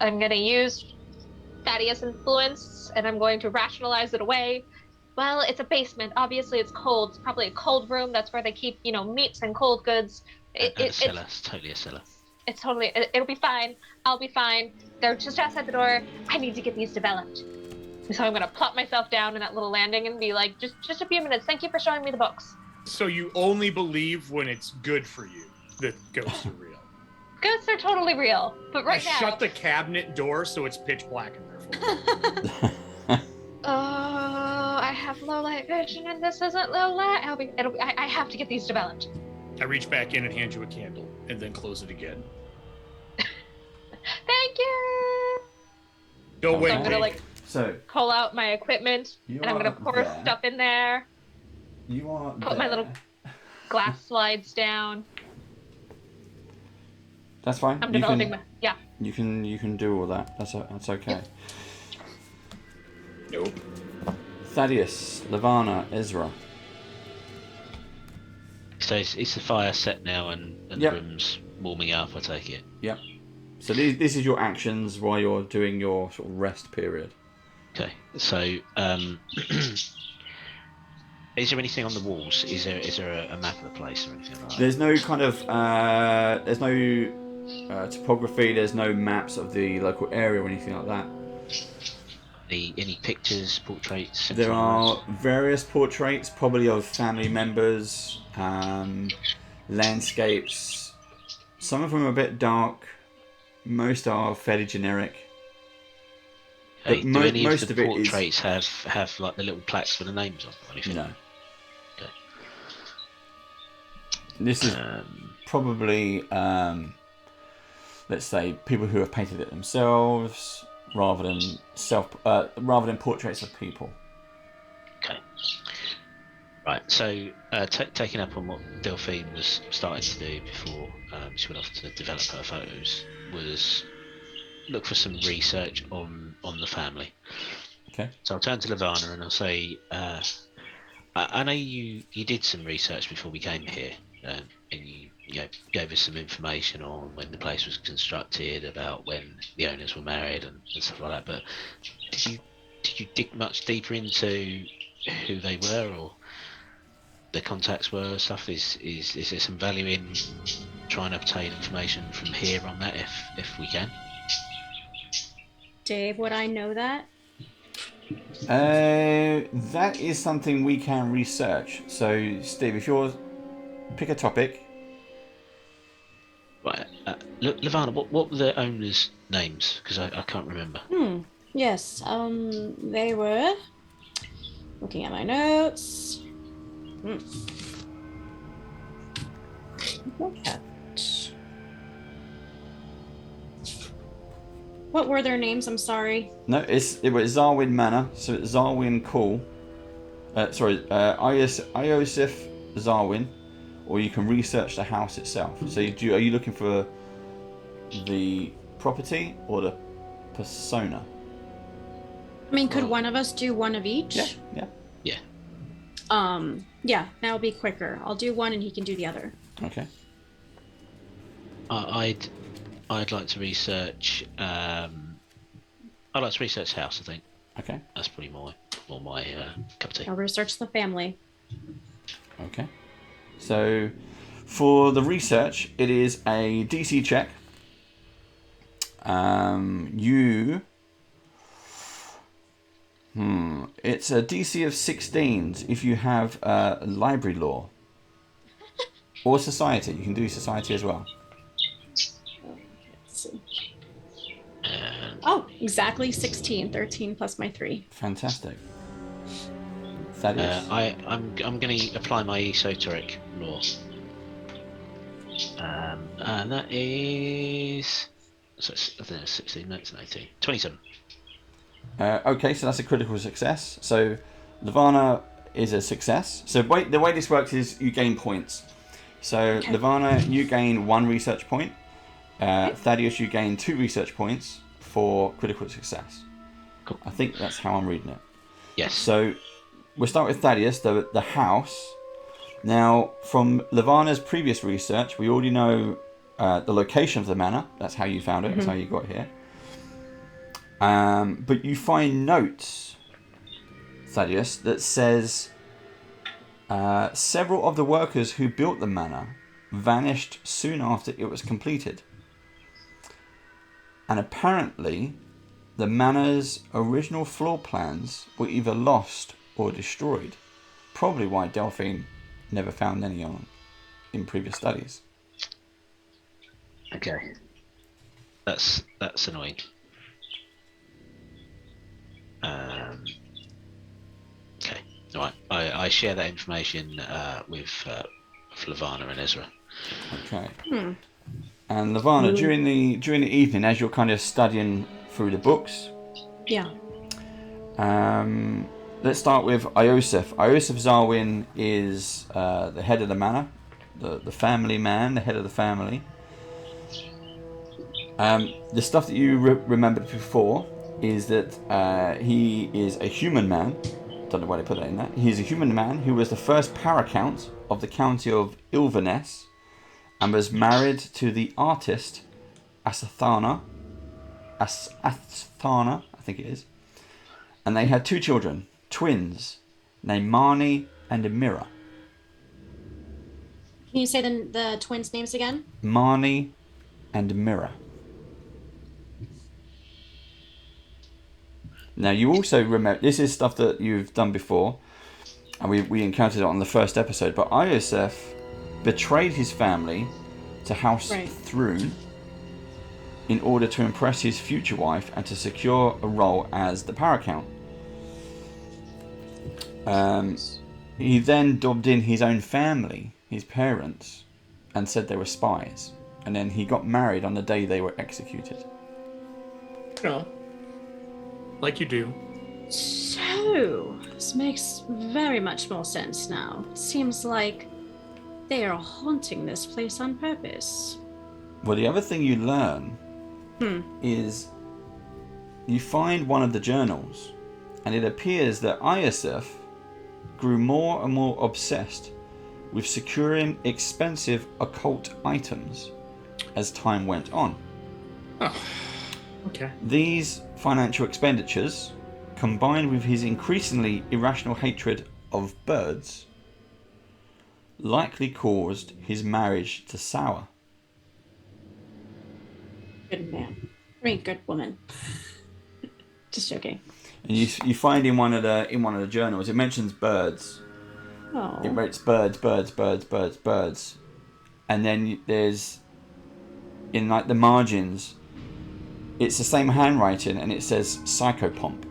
I'm going to use Thaddeus' influence, and I'm going to rationalize it away. Well, it's a basement. Obviously, it's cold. It's probably a cold room. That's where they keep, meats and cold goods. A cellar. It's totally a cellar. It's totally. It'll be fine. I'll be fine. They're just outside the door. I need to get these developed. So I'm going to plop myself down in that little landing and be like, just a few minutes. Thank you for showing me the books. So you only believe when it's good for you that ghosts are real. Ghosts are totally real, but right now. Shut the cabinet door so it's pitch black in there for you. I have low light vision, and this isn't low light. I have to get these developed. I reach back in and hand you a candle, and then close it again. Thank you. Don't wait. So I'm gonna call out my equipment, and I'm gonna pour stuff in there. You are. Put my little glass slides down. That's fine. I'm developing You can do all that. That's okay. Yep. Nope. Thaddeus, Levana, Ezra. So it's the fire set now, and the room's warming up. I take it. Yep. So this is your actions while you're doing your sort of rest period. Okay. So is there anything on the walls? Is there a map of the place or anything like that? There's no kind of there's no topography. There's no maps of the local area or anything like that. Any pictures, portraits? There are various portraits, probably of family members, landscapes. Some of them are a bit dark. Most are fairly generic. Okay. Do any most of the of it portraits have like the little plaques with the names on or anything? No. Okay. This is probably, let's say, people who have painted it themselves, rather than portraits of people. Okay. Right. So, taking up on what Delphine was starting to do before she went off to develop her photos was look for some research on the family. Okay. So I'll turn to Levana and I'll say, I know you did some research before we came here, and you gave us some information on when the place was constructed, about when the owners were married and stuff like that. But did you dig much deeper into who they were or their contacts were? Stuff is there some value in trying to obtain information from here on that if we can? Dave, would I know that? That is something we can research. So, Steve, if you're pick a topic. Right, look, Levana, what were the owners' names? Because I can't remember. Yes. They were. Looking at my notes. Look at. What were their names? I'm sorry. No, it was Zarwin Manor, so it's Zarwin Call. Iosif Zarwin, or you can research the house itself. So are you looking for the property or the persona? I mean, could one of us do one of each? Yeah. Yeah, that would be quicker. I'll do one and he can do the other. Okay. I'd like to research. I'd like to research house. I think. Okay. That's probably more my cup of tea. I'll research the family. Okay. So, for the research, it is a DC check. It's a DC of 16 if you have library law or society. You can do society as well. Oh, exactly 16. 13 plus my 3. Fantastic. Thaddeus. I'm going to apply my esoteric law. And that is... So I think that's 16, no, it's 18. 27. Okay, so that's a critical success. So Levana is a success. So the way this works is you gain points. So, Levana, you gain 1 research point. Thaddeus, you gain 2 research points for critical success. Cool. I think that's how I'm reading it. Yes. So, we'll start with Thaddeus, the house. Now, from Levana's previous research, we already know the location of the manor. That's how you found it. That's how you got here. But you find notes, Thaddeus, that says several of the workers who built the manor vanished soon after it was completed. And apparently, the manor's original floor plans were either lost or destroyed. Probably why Delphine never found any on in previous studies. Okay. That's annoying. Okay. All right. I share that information with Levana and Ezra. Okay. And Levana, during the evening, as you're kind of studying through the books, let's start with Iosef. Iosef Zarwin is the head of the manor, the family man, the head of the family. The stuff that you remembered before is that he is a human man. Don't know why they put that in that. He's a human man who was the first paramount of the county of Inverness and was married to the artist Asathana, I think it is. And they had 2 children, twins, named Marnie and Amira. Can you say the twins' names again? Marnie and Amira. Now, you also remember, this is stuff that you've done before, and we encountered it on the first episode, but Iosef betrayed his family to House Thrune in order to impress his future wife and to secure a role as the paramount. He then dubbed in his own family, his parents, and said they were spies. And then he got married on the day they were executed. No. Like you do. So, this makes very much more sense now. Seems like they are haunting this place on purpose. Well, the other thing you learn is you find one of the journals, and it appears that Iosef grew more and more obsessed with securing expensive occult items as time went on. Oh, okay. These financial expenditures, combined with his increasingly irrational hatred of birds, likely caused his marriage to sour. Good man. Very good woman. Just joking. And you find in one of the journals, it mentions birds. Oh. It writes birds, birds, birds, birds, birds, and then there's in like the margins, it's the same handwriting, and it says psychopomp.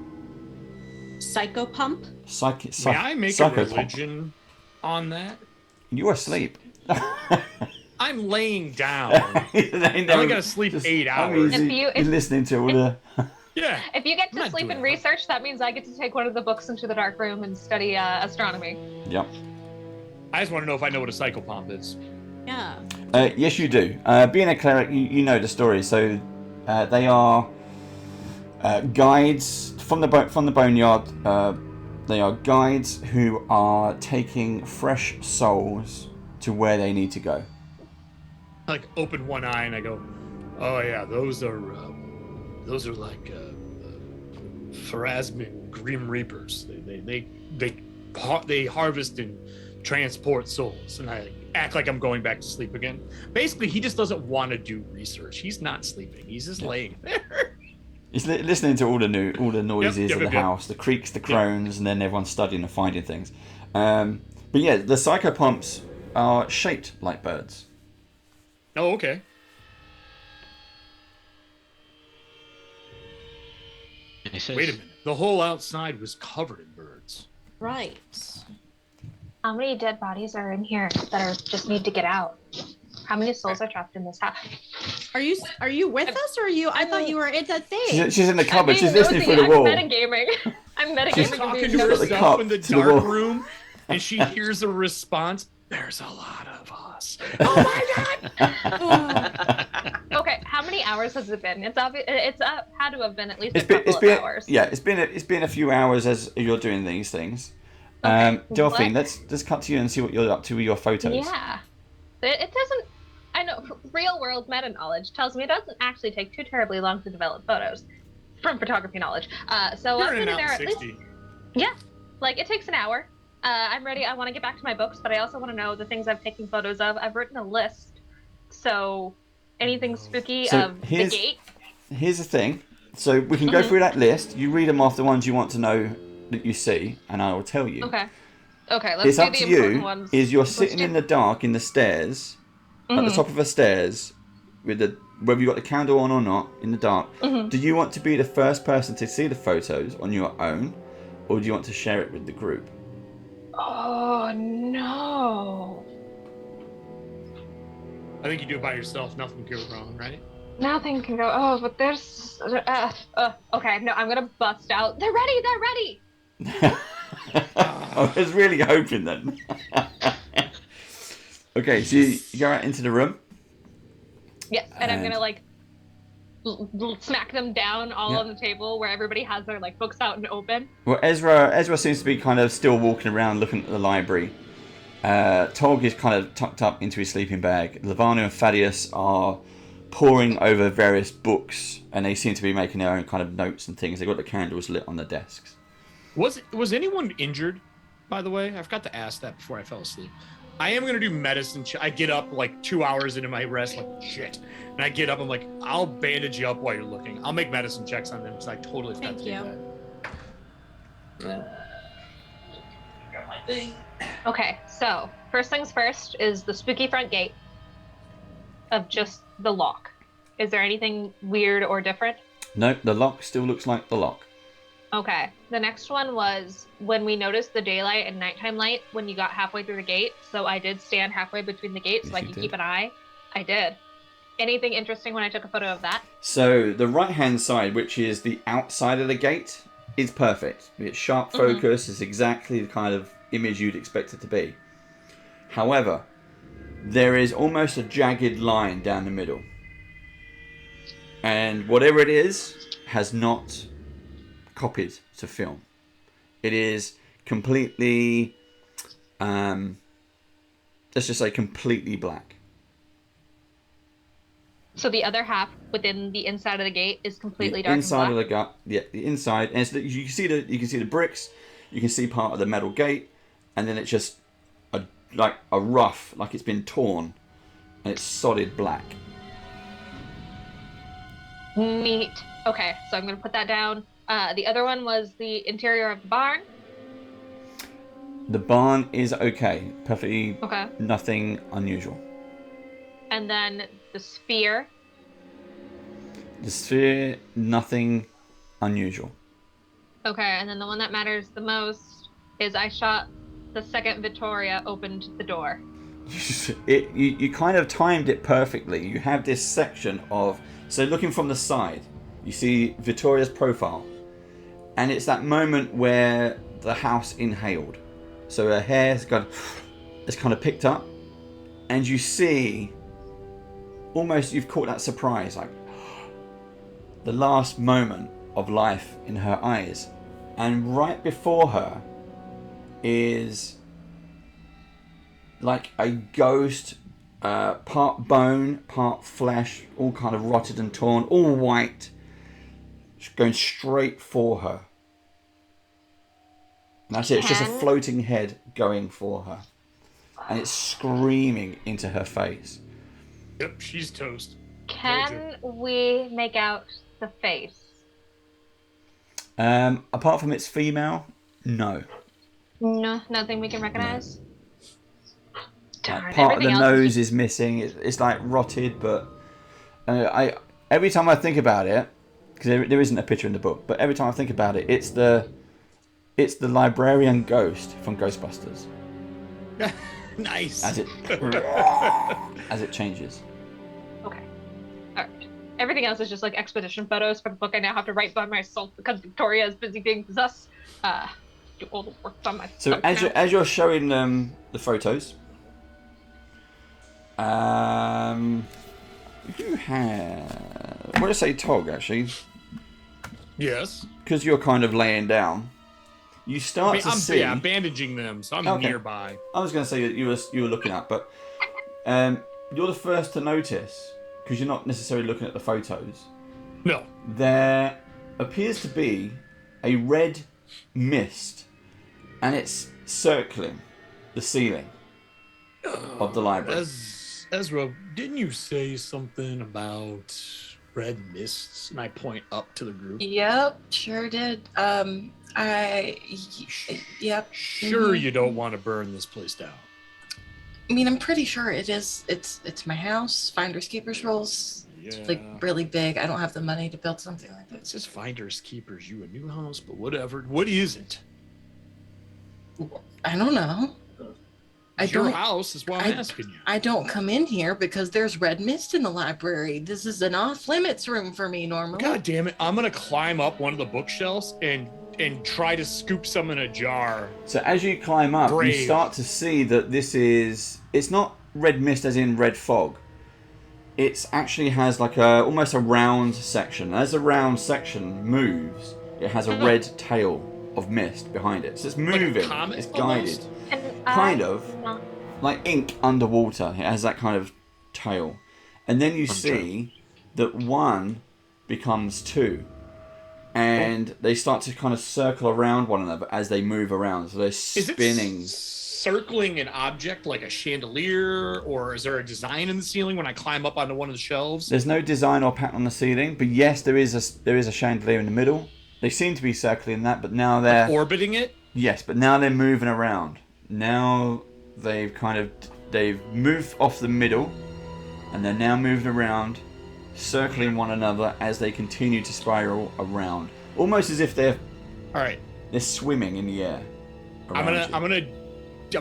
Psychopomp? May I make a religion on that? You're asleep. I'm laying down. I only gotta sleep 8 hours. You're listening to all the... Yeah. If you get to sleep and research, that means I get to take one of the books into the dark room and study astronomy. Yep. I just want to know if I know what a psychopomp is. Yeah. Yes, you do. Being a cleric, you know the story. So they are guides from the boneyard. They are guides who are taking fresh souls to where they need to go. I like open one eye and I go, "Oh yeah, those are like Pharasman Grim Reapers. They harvest and transport souls." And I act like I'm going back to sleep again. Basically, he just doesn't want to do research. He's not sleeping. He's just laying there. He's listening to all the noises of the house, the creaks, the groans, and then everyone's studying and finding things. But yeah, the psychopomps are shaped like birds. Oh, okay. Wait a minute. The whole outside was covered in birds. Right. How many dead bodies are in here that just need to get out? How many souls are trapped in this house? Are you with us, or are you? I thought you were in the thing. She's in the cupboard. She's listening through the wall. I'm metagaming. I'm metagaming. She's talking to herself in the dark room, and she hears a response. There's a lot of us. Oh my god! Okay, how many hours has it been? It's had to have been at least a It's couple been of hours. yeah, it's been a few hours as you're doing these things. Okay, Delphine, what- let's cut to you and see what you're up to with your photos. Yeah. It doesn't. I know real world meta knowledge tells me it doesn't actually take too terribly long to develop photos from photography knowledge. So You're I'm in sitting an there hour at least. 60. Yeah, like it takes an hour. I'm ready. I want to get back to my books, but I also want to know the things I've taken photos of. I've written a list, so anything spooky So of the gate. Here's the thing. So we can go through that list. You read them off, the ones you want to know that you see, and I will tell you. Okay. Okay. Let's It's do up the to important you. ones. Is you're Let's sitting do- in the dark in the stairs, at the top of the stairs, with whether you got the candle on or not, in the dark. Do you want to be the first person to see the photos on your own, or do you want to share it with the group? Oh no. I think you do it by yourself. Nothing can go wrong, right? Nothing can go. Oh, but there's. Okay, no, I'm gonna bust out. They're ready. They're ready. I was really hoping then. Okay, so you go out into the room. Yes, and I'm And- gonna like smack them down all Yeah. on the table where everybody has their like books out and open. Well, Ezra seems to be kind of still walking around looking at the library. Tog is kind of tucked up into his sleeping bag. Lavana and Thaddeus are poring over various books, and they seem to be making their own kind of notes and things. They've got the candles lit on the desks. Was anyone injured, by the way? I forgot to ask that before I fell asleep. I am gonna do medicine. I get up like 2 hours into my rest, like shit, and I get up. I'm like, I'll bandage you up while you're looking. I'll make medicine checks on them because I totally forgot Thank to do you. that. Got my thing. Okay, so first things first is the spooky front gate of just the lock. Is there anything weird or different? No, the lock still looks like the lock. Okay. The next one was when we noticed the daylight and nighttime light when you got halfway through the gate. So I did stand halfway between the gates so I Yes, you could did. keep an eye. I did. Anything interesting when I took a photo of that? So the right-hand side, which is the outside of the gate, is perfect. It's sharp focus. It's exactly the kind of image you'd expect it to be. However, there is almost a jagged line down the middle. And whatever it is has not copied to film. It is completely, let's just say completely black. So the other half within the inside of the gate is completely The dark inside and of black? the gut, yeah, the inside, and you can see the bricks, you can see part of the metal gate, and then it's just like a rough, like it's been torn, and it's solid black. Neat. Okay, so I'm going to put that down. The other one was the interior of the barn. The barn is okay, perfectly, Okay. nothing unusual. And then the sphere. The sphere, nothing unusual. Okay, and then the one that matters the most is I shot the second Victoria opened the door. You kind of timed it perfectly. You have this section of, so looking from the side, you see Victoria's profile, and it's that moment where the house inhaled. So her hair has kind of picked up, and you see, almost you've caught that surprise, like the last moment of life in her eyes, and right before her is like a ghost, part bone, part flesh, all kind of rotted and torn, all white, just going straight for her. And that's it, it's just a Can- floating head going for her. And it's screaming into her face. Yep, she's toast. Can we make out the face? Apart from it's female, no. No, nothing we can recognize. Darn, Like, part of the everything else nose is missing. It's like rotted, but every time I think about it, because there isn't a picture in the book, but every time I think about it, it's the librarian ghost from Ghostbusters Nice. as it changes. Okay. Alright. Everything else is just like expedition photos for the book I now have to write by myself because Victoria is busy being possessed. Do all the work by myself. So as you're showing them the photos, You have... What did I say, Tog, actually? Yes. Because you're kind of laying down. You start to see... Yeah, I'm bandaging them, so I'm nearby. I was going to say that you were looking up, but you're the first to notice, because you're not necessarily looking at the photos. No. There appears to be a red mist, and it's circling the ceiling of the library. Ezra, didn't you say something about red mists? And I point up to the group. Yep, sure did. Yep. Sure, you don't want to burn this place down. I mean, I'm pretty sure it is. It's my house. Finders keepers rules. Yeah. It's like really big. I don't have the money to build something like It's this. just finders keepers. You a new house, but whatever. What is it? I don't know. It's your house is why I'm asking you. I don't come in here because there's red mist in the library. This is an off-limits room for me normally. God damn it! I'm gonna climb up one of the bookshelves and try to scoop some in a jar. So as you climb up, you start to see that it's not red mist as in red fog. It actually has like almost a round section. As the round section moves, it has a red tail of mist behind it. So it's moving, like a comet, it's guided. almost? Kind of like ink underwater. It has that kind of tail. And then you see that one becomes two. And they start to kind of circle around one another as they move around. So they're spinning. Is it circling an object like a chandelier, or is there a design in the ceiling when I climb up onto one of the shelves? There's no design or pattern on the ceiling, but yes, there is a chandelier in the middle. They seem to be circling that, but now they're like orbiting it. Yes, but now they're moving around. Now they've moved off the middle, and they're now moving around, circling one another as they continue to spiral around, almost as if they're swimming in the air. I'm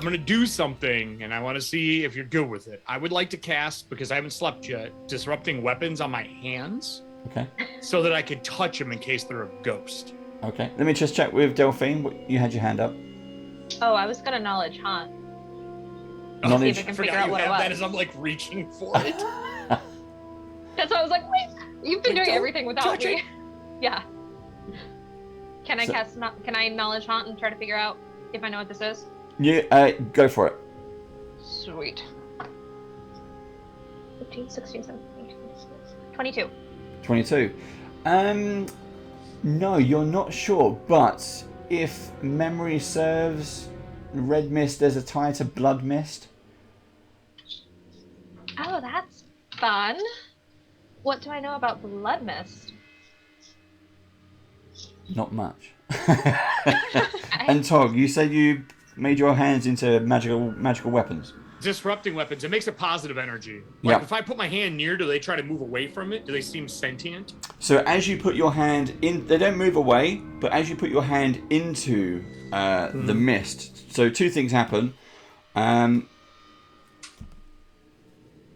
gonna do something, and I want to see if you're good with it. I would like to cast, because I haven't slept yet, disrupting weapons on my hands. Okay. So that I could touch them in case they're a ghost. Okay. Let me just check with Delphine. You had your hand up. Oh, I was gonna knowledge hunt. Knowledge. See if I can I figure forgot out you what it have was. that as I'm like reaching for it. That's why I was like, wait, you've been doing don't everything without touch me. it. Yeah. Can I knowledge hunt and try to figure out if I know what this is? Yeah, go for it. Sweet. 15, 16, 17, 18, 22. 22. No, you're not sure, but if memory serves, red mist, there's a tie to blood mist. Oh, that's fun. What do I know about blood mist? Not much. And Tog, you said you made your hands into magical weapons. Disrupting weapons. It makes a positive energy. Like Yeah. if I put my hand near, do they try to move away from it? Do they seem sentient? So as you put your hand in, they don't move away, but as you put your hand into the mist, so two things happen.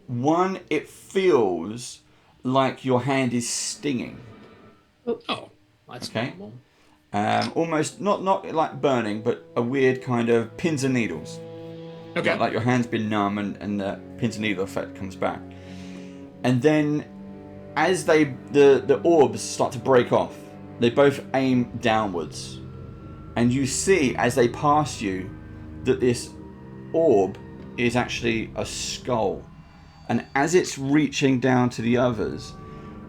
One, it feels like your hand is stinging. Oh, that's Okay. normal. Almost not like burning, but a weird kind of pins and needles. Okay. Like your hand's been numb and the pins and needle effect comes back. And then as the orbs start to break off, they both aim downwards. And you see as they pass you that this orb is actually a skull. And as it's reaching down to the others,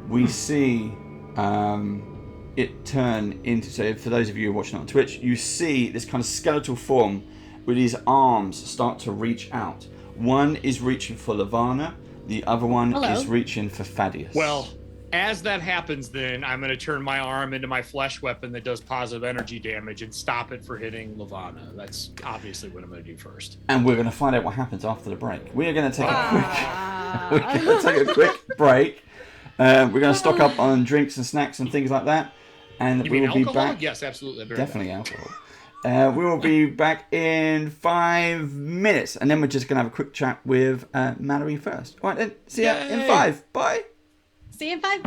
we see it turn into, so for those of you watching on Twitch, you see this kind of skeletal form with his arms start to reach out. One is reaching for Lavana, the other one is reaching for Thaddeus. Well, as that happens, then I'm going to turn my arm into my flesh weapon that does positive energy damage and stop it for hitting Lavana. That's obviously what I'm going to do first. And we're going to find out what happens after the break. We are going to take a quick break. We're going to stock up on drinks and snacks and things like that. And You we mean will be alcohol? back. Yes, absolutely. Definitely alcohol. We will be back in 5 minutes, and then we're just going to have a quick chat with Mallory first. All right, then. See ya in 5. Bye. See you in 5.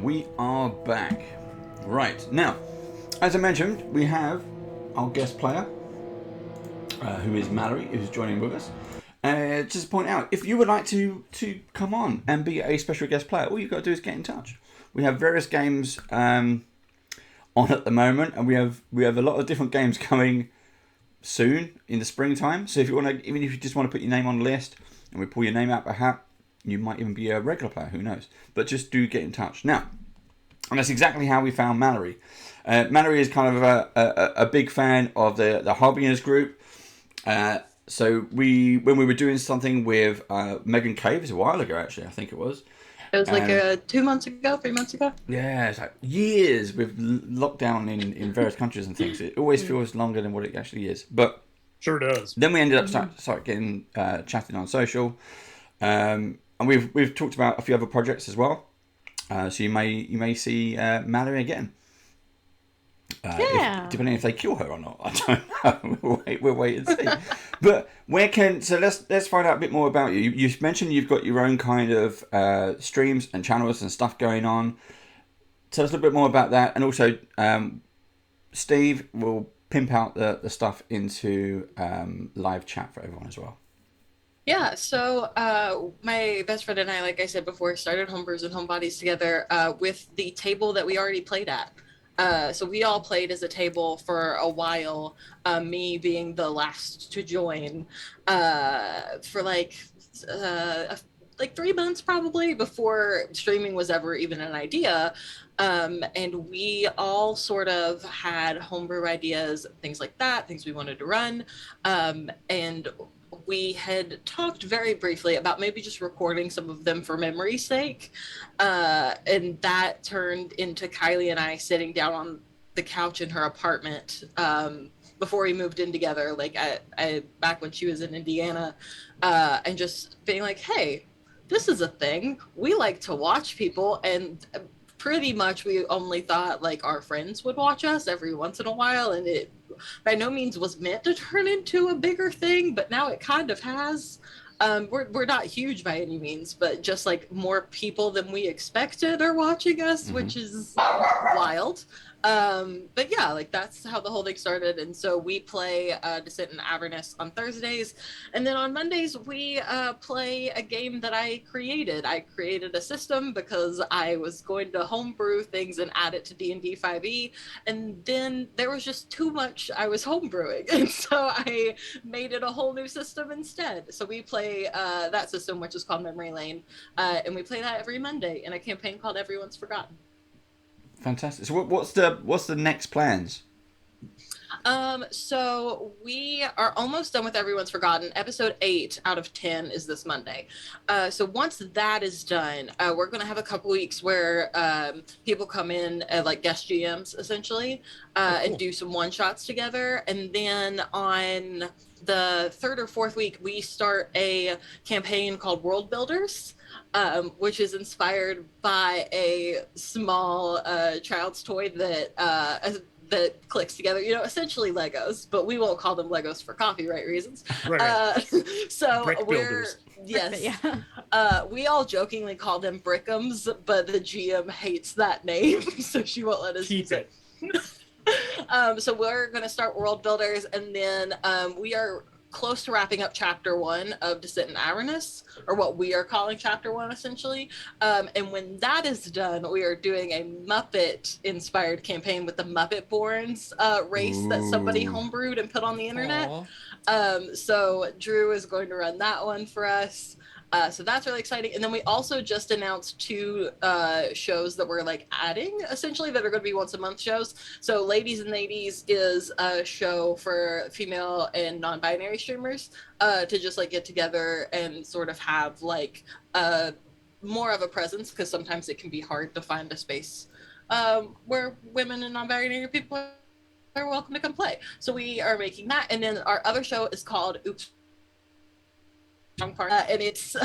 we are back. Right, now, as I mentioned, we have our guest player, who is Mallory, who's joining with us. Just to point out, if you would like to come on and be a special guest player, all you've got to do is get in touch. We have various games on at the moment, and we have a lot of different games coming soon in the springtime. So if you want to, even if you just want to put your name on the list, and we pull your name out of a hat, you might even be a regular player. Who knows? But just do get in touch now. And that's exactly how we found Mallory. Mallory is kind of a big fan of the Harbingers group. So when we were doing something with Megan Caves a while ago, actually, I think it was. It was like 2 months ago, 3 months ago. Yeah, it's like years with lockdown in various countries and things. It always feels longer than what it actually is. But sure does. Then we ended up start getting chatting on social, and we've talked about a few other projects as well. So you may see Mallory again. Depending if they kill her or not, I don't know. We'll wait and see. But let's find out a bit more about you. You mentioned you've got your own kind of streams and channels and stuff going on. Tell us a little bit more about that, and also Steve will pimp out the stuff into live chat for everyone as well. Yeah, so my best friend and I, like I said before, started Homebrews and Homebodies together with the table that we already played at. So we all played as a table for a while, me being the last to join for like 3 months probably before streaming was ever even an idea. And we all sort of had homebrew ideas, things like that, things we wanted to run. And we had talked very briefly about maybe just recording some of them for memory's sake. And that turned into Kylie and I sitting down on the couch in her apartment before we moved in together, like back when she was in Indiana, and just being like, hey, this is a thing. We like to watch people, and pretty much we only thought like our friends would watch us every once in a while, and it by no means was meant to turn into a bigger thing, but now it kind of has. We're not huge by any means, but just like more people than we expected are watching us, which is wild. But yeah, like that's how the whole thing started. And so we play Descent in Avernus on Thursdays, and then on Mondays we play a game that I created. I created a system because I was going to homebrew things and add it to D&D 5e, and then there was just too much I was homebrewing, and so I made it a whole new system instead. So we play that system, which is called Memory Lane, and we play that every Monday in a campaign called Everyone's Forgotten. Fantastic. So what's the next plans? So we are almost done with Everyone's Forgotten. Episode 8 out of 10 is this Monday. So once that is done, we're going to have a couple weeks where people come in like guest GMs essentially, and do some one-shots together. And then on the third or fourth week, we start a campaign called World Builders, which is inspired by a small child's toy that clicks together, essentially Legos, but we won't call them Legos for copyright reasons. Right. So Brick builders. Yes. Yeah. We all jokingly call them Brickums, but the GM hates that name, so she won't let us Keep use it. So we're going to start World Builders, and then we are close to wrapping up chapter 1 of Descent in Avernus, or what we are calling chapter 1 essentially. And when that is done, we are doing a Muppet inspired campaign with the Muppet Borns race that somebody homebrewed and put on the internet. So Drew is going to run that one for us. So that's really exciting. And then we also just announced 2 shows that we're like adding essentially that are going to be once a month shows. So Ladies and Ladies is a show for female and non-binary streamers to just like get together and sort of have like more of a presence, because sometimes it can be hard to find a space where women and non-binary people are welcome to come play. So we are making that. And then our other show is called Oops. And it's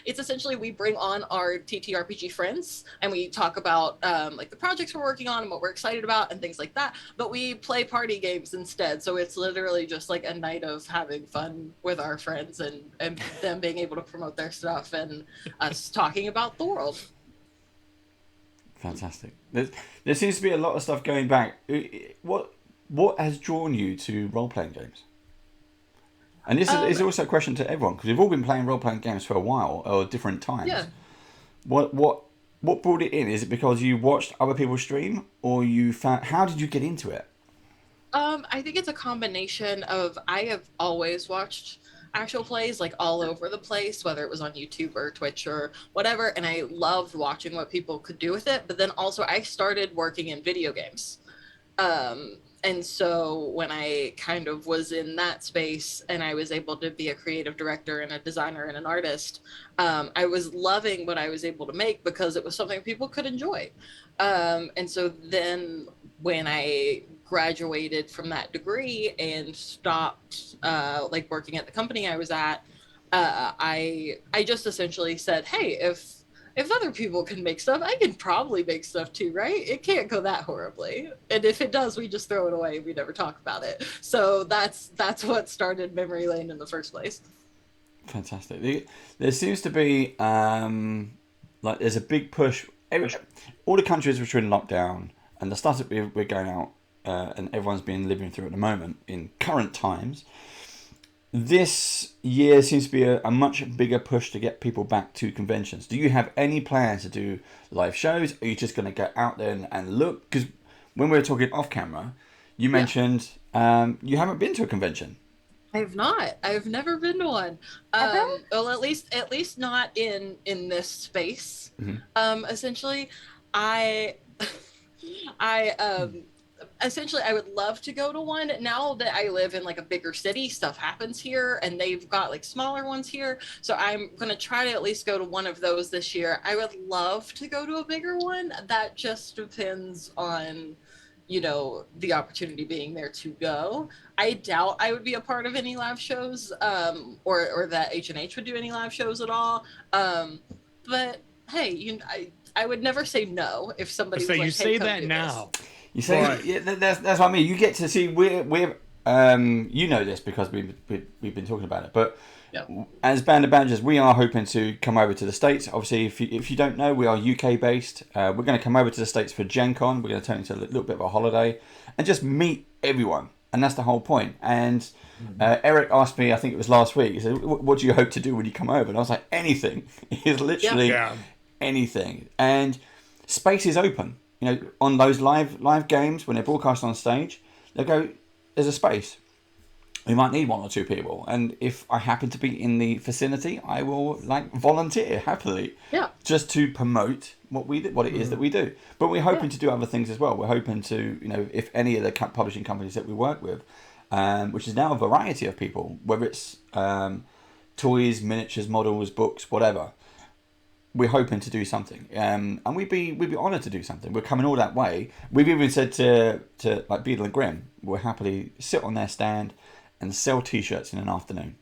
essentially we bring on our TTRPG friends and we talk about like the projects we're working on and what we're excited about and things like that, but we play party games instead. So it's literally just like a night of having fun with our friends and them being able to promote their stuff and us talking about the world. Fantastic. There seems to be a lot of stuff going back. What has drawn you to role-playing games? And this is also a question to everyone, because we've all been playing role-playing games for a while, or different times. Yeah. What brought it in? Is it because you watched other people stream, or you found? How did you get into it? I think it's a combination of, I have always watched actual plays like all over the place, whether it was on YouTube or Twitch or whatever, and I loved watching what people could do with it. But then also I started working in video games. And so when I kind of was in that space and I was able to be a creative director and a designer and an artist, I was loving what I was able to make because it was something people could enjoy. And so then when I graduated from that degree and stopped like working at the company I was at, I just essentially said, hey, if other people can make stuff, I can probably make stuff too, right? It can't go that horribly. And if it does, we just throw it away. We never talk about it. So that's what started Memory Lane in the first place. Fantastic. There seems to be like there's a big push. All the countries which are in lockdown and the stuff that we're going out and everyone's been living through at the moment in current times. This year seems to be a much bigger push to get people back to conventions. Do you have any plans to do live shows? Are you just going to go out there and look? Because when we were talking off camera, you mentioned you haven't been to a convention. I have not. I've never been to one. Well, at least not in this space. Mm-hmm. Essentially, essentially I would love to go to one. Now that I live in like a bigger city, stuff happens here and they've got like smaller ones here, so I'm gonna try to at least go to one of those this year. I would love to go to a bigger one. That just depends on, you know, the opportunity being there to go. I doubt I would be a part of any live shows, or that H&H would do any live shows at all. But hey, I would never say no if somebody was like, you hey, say come that do now. this. You say, right. Yeah, that's what I mean. You get to see we're you know this because we've been talking about it. But as Band of Badgers, we are hoping to come over to the States. Obviously, if you don't know, we are UK based. We're going to come over to the States for Gen Con. We're going to turn it into a little bit of a holiday and just meet everyone. And that's the whole point. And Eric asked me, I think it was last week, he said, what do you hope to do when you come over? And I was like, anything. It's literally anything. And space is open. You know, on those live games, when they're broadcast on stage, they go, there's a space. We might need 1 or 2 people. And if I happen to be in the vicinity, I will volunteer happily. Yeah. Just to promote what it is that we do. But we're hoping to do other things as well. We're hoping to, you know, if any of the publishing companies that we work with, which is now a variety of people, whether it's toys, miniatures, models, books, whatever. We're hoping to do something, and we'd be honoured to do something. We're coming all that way. We've even said to like Beadle and Grimm, we'll happily sit on their stand and sell T-shirts in an afternoon,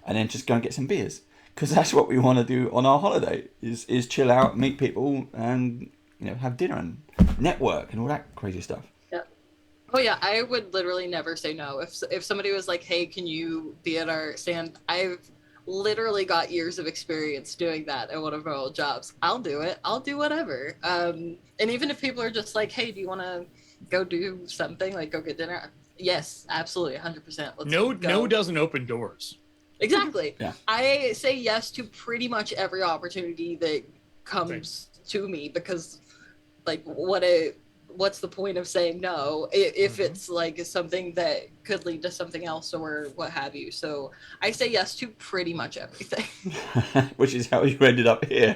and then just go and get some beers, because that's what we want to do on our holiday: is chill out, meet people, and have dinner and network and all that crazy stuff. Yeah. Oh yeah, I would literally never say no. If somebody was like, "Hey, can you be at our stand?" I've literally got years of experience doing that at one of my old jobs. I'll do it. I'll do whatever. And even if people are just like, hey, do you want to go do something, like go get dinner? Yes, absolutely, 100%. No doesn't open doors. Exactly. Yeah. I say yes to pretty much every opportunity that comes to me, because like what's the point of saying no if it's like something that could lead to something else or what have you. So I say yes to pretty much everything. Which is how you ended up here.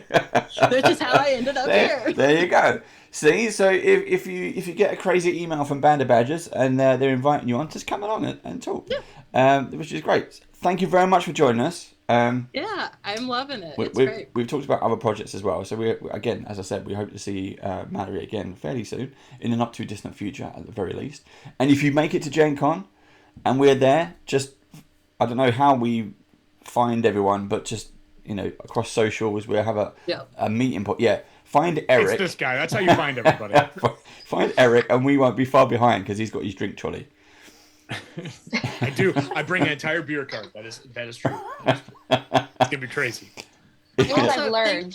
Which is how I ended up here. There you go. See, so if you get a crazy email from Band of Badgers and they're inviting you on, just come along and talk. Yeah. Which is great. Thank you very much for joining us. Yeah, I'm loving it. It's great. We've talked about other projects as well. So we again, as I said, we hope to see Mallory again fairly soon, in a not too distant future at the very least. And if you make it to Gen Con and we're there, just, I don't know how we find everyone, but just, across socials, we'll have a meeting point. Yeah, find Eric. It's this guy. That's how you find everybody. Find Eric, and we won't be far behind because he's got his drink trolley. I do. I bring an entire beer cart. That is true. It's gonna be crazy. What I've Also, learned.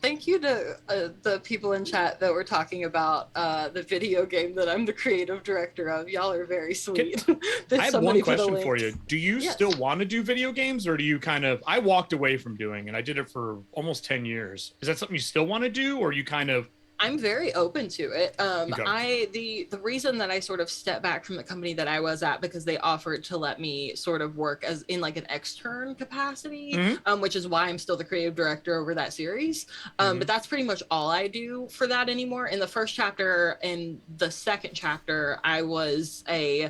thank you to the people in chat that were talking about the video game that I'm the creative director of. Y'all are very sweet. I have one question for link. you. Do you Yes. still want to do video games, or do you kind of? I walked away from doing, and I did it for almost 10 years. Is that something you still want to do, or you kind of? I'm very open to it. Okay. The reason that I sort of stepped back from the company that I was at, because they offered to let me sort of work as in like an extern capacity, which is why I'm still the creative director over that series. But that's pretty much all I do for that anymore. In the first chapter and the second chapter, I was a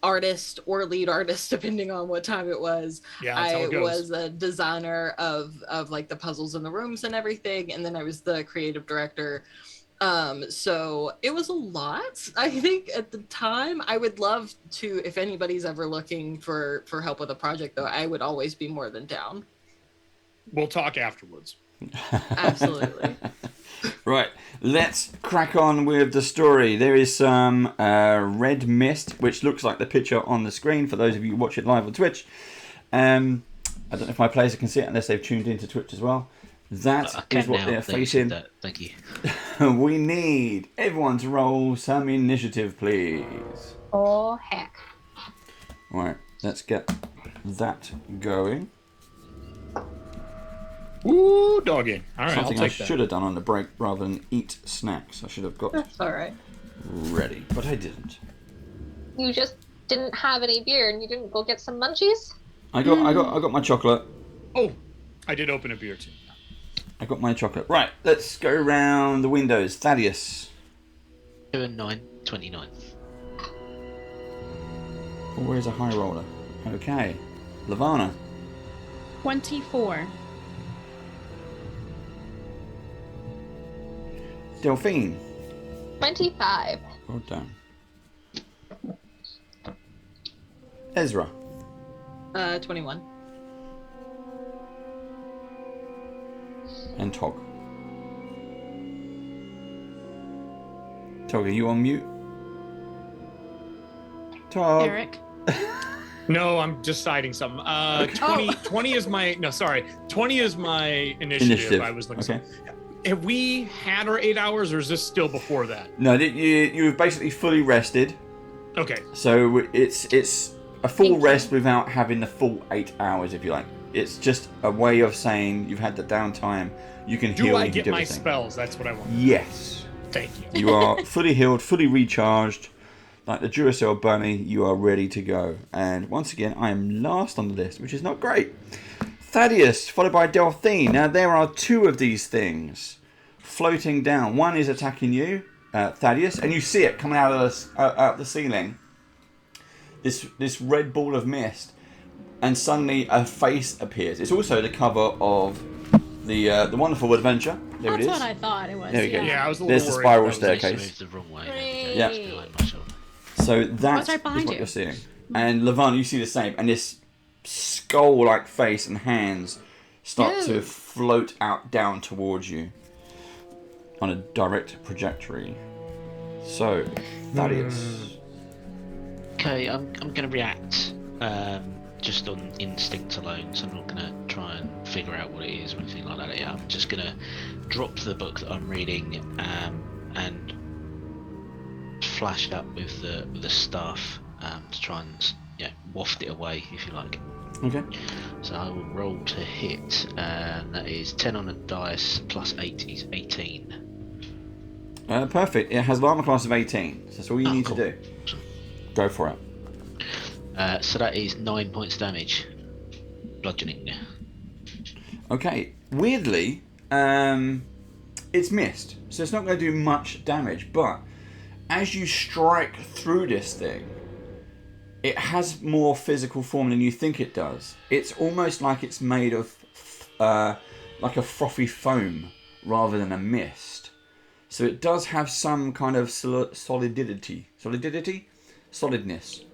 artist or lead artist, depending on what time it was. Yeah, that's how I it goes. was a designer of like the puzzles in the rooms and everything, and then I was the creative director. So it was a lot. I think at the time, I would love to, if anybody's ever looking for help with a project, though, I would always be more than down. We'll talk afterwards. Absolutely. Right, let's crack on with the story. There is some red mist, which looks like the picture on the screen for those of you who watch it live on Twitch. I don't know if my players can see it unless they've tuned into Twitch as well. That is what they're facing. Thank you. We need everyone to roll some initiative, please. Oh, heck. Right, let's get that going. Ooh, doggy. All right, Something I'll I take that. should have done on the break rather than eat snacks. I should have got That's all right. ready, but I didn't. You just didn't have any beer and you didn't go get some munchies? I got my chocolate. Oh, I did open a beer too. I got my chocolate. Right, let's go around the windows. Thaddeus. 2 and 9, 29. Oh, where's a high roller? Okay. Lavana. 24. Delphine. 25. Well done. Ezra. 21. And Tog. Tog, are you on mute? Tog. Eric. No, I'm deciding something. 20 is my 20 is my initiative. I was looking. Okay. Have we had our 8 hours, or is this still before that? No, you've basically fully rested. Okay. So it's a full rest without having the full 8 hours, if you like. It's just a way of saying you've had the downtime. You can heal. Do I you can get do my everything. spells? That's what I want. Yes. Thank you. You are fully healed, fully recharged. Like the Duracell bunny, you are ready to go. And once again, I am last on the list, which is not great. Thaddeus, followed by Delphine. Now, there are two of these things floating down. One is attacking you, Thaddeus, and you see it coming out of the ceiling. This red ball of mist. And suddenly a face appears. It's also the cover of the Wonderful Adventure. There That's it is. what I thought it was. There we go. Yeah, I was a little There's the worried. spiral That was staircase. Moved the wrong way. Great. Yeah. Behind my shoulder. So that What's right is behind what you? you're seeing. And Lavana, you see the same. And this skull-like face and hands start to float out down towards you on a direct trajectory. So, Thaddeus. Okay, I'm going to react just on instinct alone, so I'm not going to try and figure out what it is or anything like that. Yeah, I'm just going to drop the book that I'm reading and flash up with the staff to try and waft it away, if you like. Okay. So I will roll to hit, and that is 10 on a dice plus 8 is 18. Perfect. It has armor class of 18. So that's all you need cool. to do. Go for it. So that is 9 points damage. Bludgeoning. Okay. Weirdly, it's missed, so it's not going to do much damage. But as you strike through this thing, it has more physical form than you think it does. It's almost like it's made of like a frothy foam rather than a mist. So it does have some kind of solidness.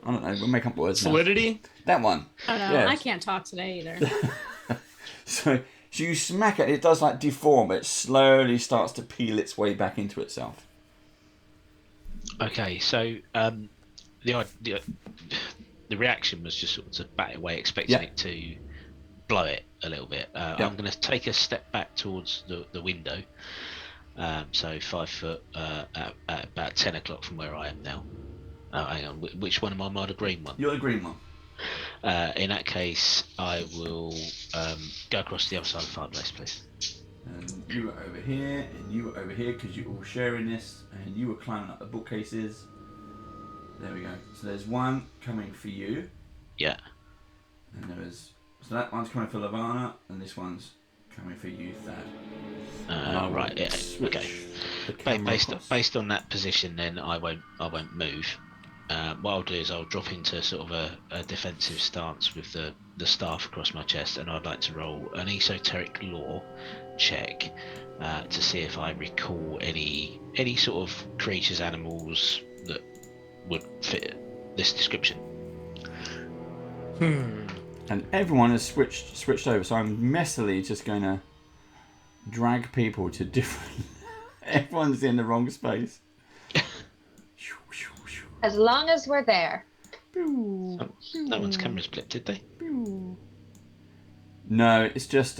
I don't know. We'll make up words now. Solidity? That one. Oh no, Yes. I can't talk today either. So you smack it, it does like deform, it slowly starts to peel its way back into itself. Okay, so the reaction was just sort of to bat it away, expecting it to blow it a little bit. I'm going to take a step back towards the window. So 5 foot at about 10 o'clock from where I am now. Hang on, which one am I? Am I the green one? You're the green one. In that case, I will go across the other side of the fireplace, please. And you were over here, and you were over here because you're all sharing this, and you were climbing up the bookcases. There we go. So there's one coming for you. Yeah. And so that one's coming for Lavana, and this one's coming for you, Thad. Right. Yeah. Okay. Based on that position, then I won't move. What I'll do is I'll drop into sort of a defensive stance with the staff across my chest, and I'd like to roll an esoteric lore check to see if I recall any sort of creatures, animals that would fit this description. And everyone has switched over, so I'm messily just going to drag people to different... Everyone's in the wrong space. As long as we're there. No one's cameras blipped, did they? No, it's just...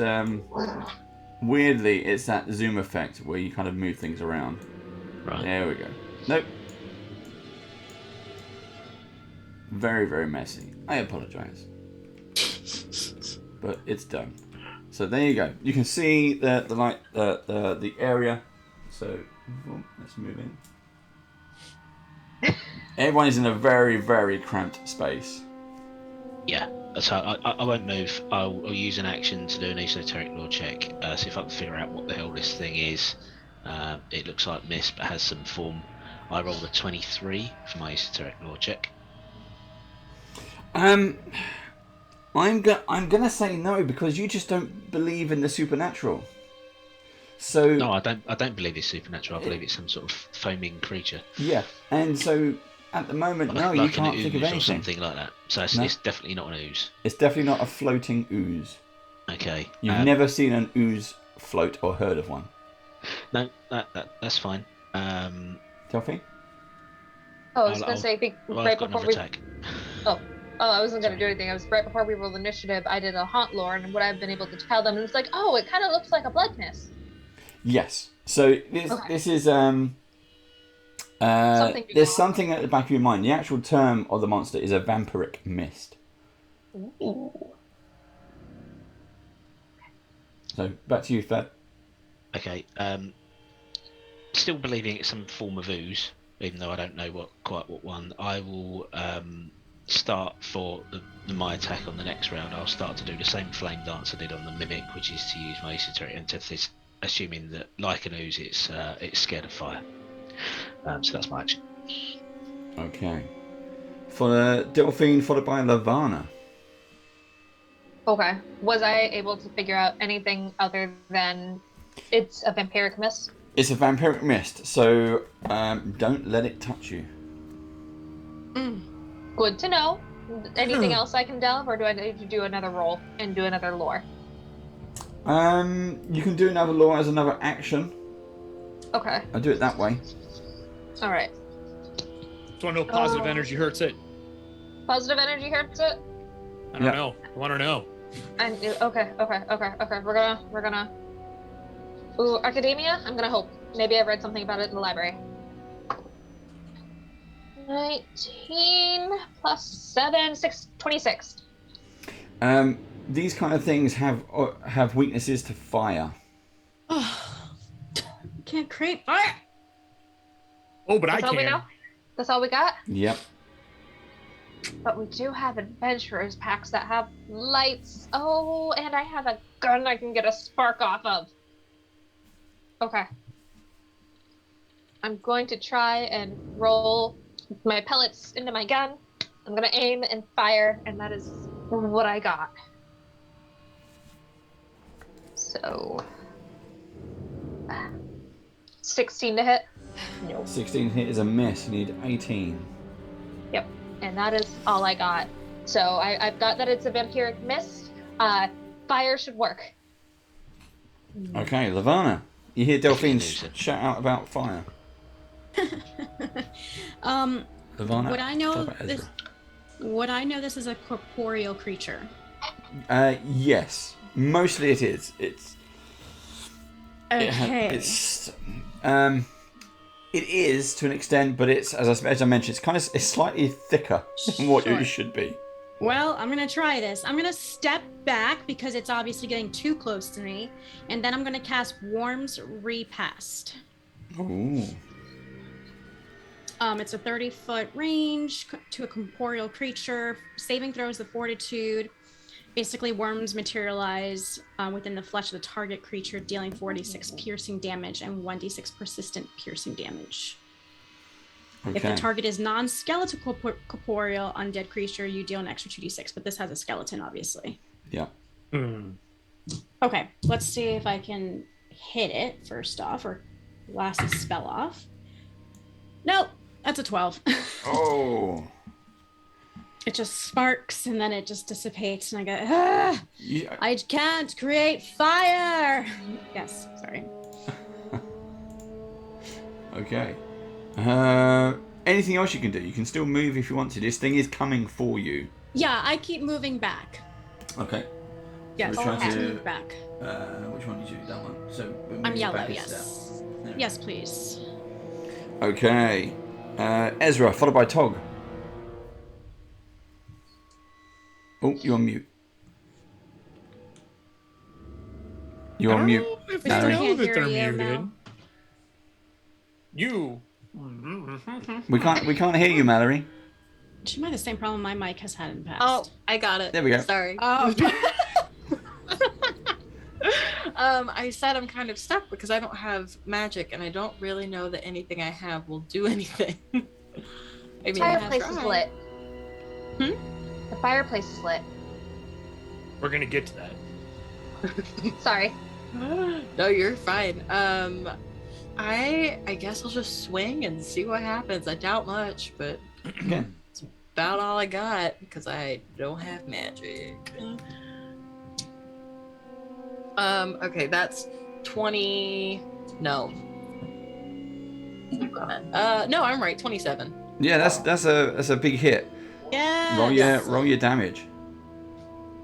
weirdly, it's that zoom effect where you kind of move things around. Right. There we go. Nope. Very, very messy. I apologise. But it's done. So there you go. You can see the light, the area. So let's move in. Everyone is in a very, very cramped space. Yeah. So I won't move. I'll use an action to do an esoteric lore check. See if I can figure out what the hell this thing is. It looks like mist, but has some form. I rolled a 23 for my esoteric lore check. I'm gonna say no because you just don't believe in the supernatural. So no, I don't believe it's supernatural. I believe it's some sort of foaming creature. Yeah, and so at the moment, no, you can't think of anything. Or something like that. So it's definitely not an ooze. It's definitely not a floating ooze. Okay. You've never seen an ooze float or heard of one. No, that's fine. Delphine? Oh, I was going to say, I think right before we... Attack. Oh, I wasn't going to do anything. I was right before we rolled initiative, I did a haunt lore, and what I've been able to tell them, and it's like, oh, it kind of looks like a blood mist. Yes. So this is there's something at the back of your mind. The actual term of the monster is a vampiric mist. Ooh. So back to you, Thad. Okay. Still believing it's some form of ooze, even though I don't know quite what one. I will start for my attack on the next round. I'll start to do the same flame dance I did on the mimic, which is to use my esoteric antithesis, assuming that, like an ooze, it's scared of fire. So that's my action. Okay. For Delphine, followed by Lavana. Okay. Was I able to figure out anything other than it's a vampiric mist? It's a vampiric mist, so don't let it touch you. Good to know. Anything else I can delve, or do I need to do another roll and do another lore? You can do another lore as another action. Okay. I'll do it that way. All right. Do I know positive energy hurts it? Positive energy hurts it? I don't know. I want to know. Okay. We're gonna. Ooh, academia? I'm gonna hope. Maybe I've read something about it in the library. 19 plus 7, 26. These kind of things have weaknesses to fire. Can't create fire. Oh, but That's I all can. we know? That's all we got? Yep. But we do have adventurers packs that have lights. Oh, and I have a gun I can get a spark off of. Okay. I'm going to try and roll my pellets into my gun. I'm going to aim and fire, and that is what I got. So... 16 to hit? No. 16 hit is a miss. You need 18. Yep. And that is all I got. So I've got that it's a vampiric mist. Fire should work. Okay, Lavana. You hear Delphine shout out about fire. Lavana, Lavana, would I know this is a corporeal creature? Yes. Mostly it is. Okay. It is to an extent, but it's as I mentioned, it's slightly thicker than what Sure. it should be. Well, I'm gonna try this. I'm gonna step back because it's obviously getting too close to me, and then I'm gonna cast Worm's Repast. Ooh. It's a 30-foot range to a corporeal creature. Saving throws the fortitude. Basically, worms materialize within the flesh of the target creature, dealing 4d6 piercing damage and 1d6 persistent piercing damage. Okay. If the target is non-skeletal corporeal undead creature, you deal an extra 2d6, but this has a skeleton, obviously. Yeah. Okay, let's see if I can hit it first off, or blast the spell off. Nope, that's a 12. Oh. It just sparks and then it just dissipates, and I go, ah, Yeah. I can't create fire. Yes, sorry. Okay. Anything else you can do? You can still move if you want to. This thing is coming for you. Yeah, I keep moving back. Okay. Yes, we're I trying have to to- move back. Which one did you do? That one. So we're I'm moving yellow, back a yes. step. Yeah. Yes, please. Okay. Ezra, followed by Tog. Oh, you're on mute. You're on mute. If We they still know can't that hear they're you muted. now. You. We can't hear you, Mallory. She might have the same problem my mic has had in the past. Oh, I got it. There we go. Sorry. Oh. I said I'm kind of stuck because I don't have magic, and I don't really know that anything I have will do anything. I mean, Fireplace I is tried. lit. Hmm? The fireplace is lit. We're gonna get to that. Sorry. No, you're fine. I guess I'll just swing and see what happens. I doubt much, but Okay. it's about all I got because I don't have magic. Okay, that's 20. No. No, I'm right. 27. Yeah, that's a big hit. Yeah. Roll your damage.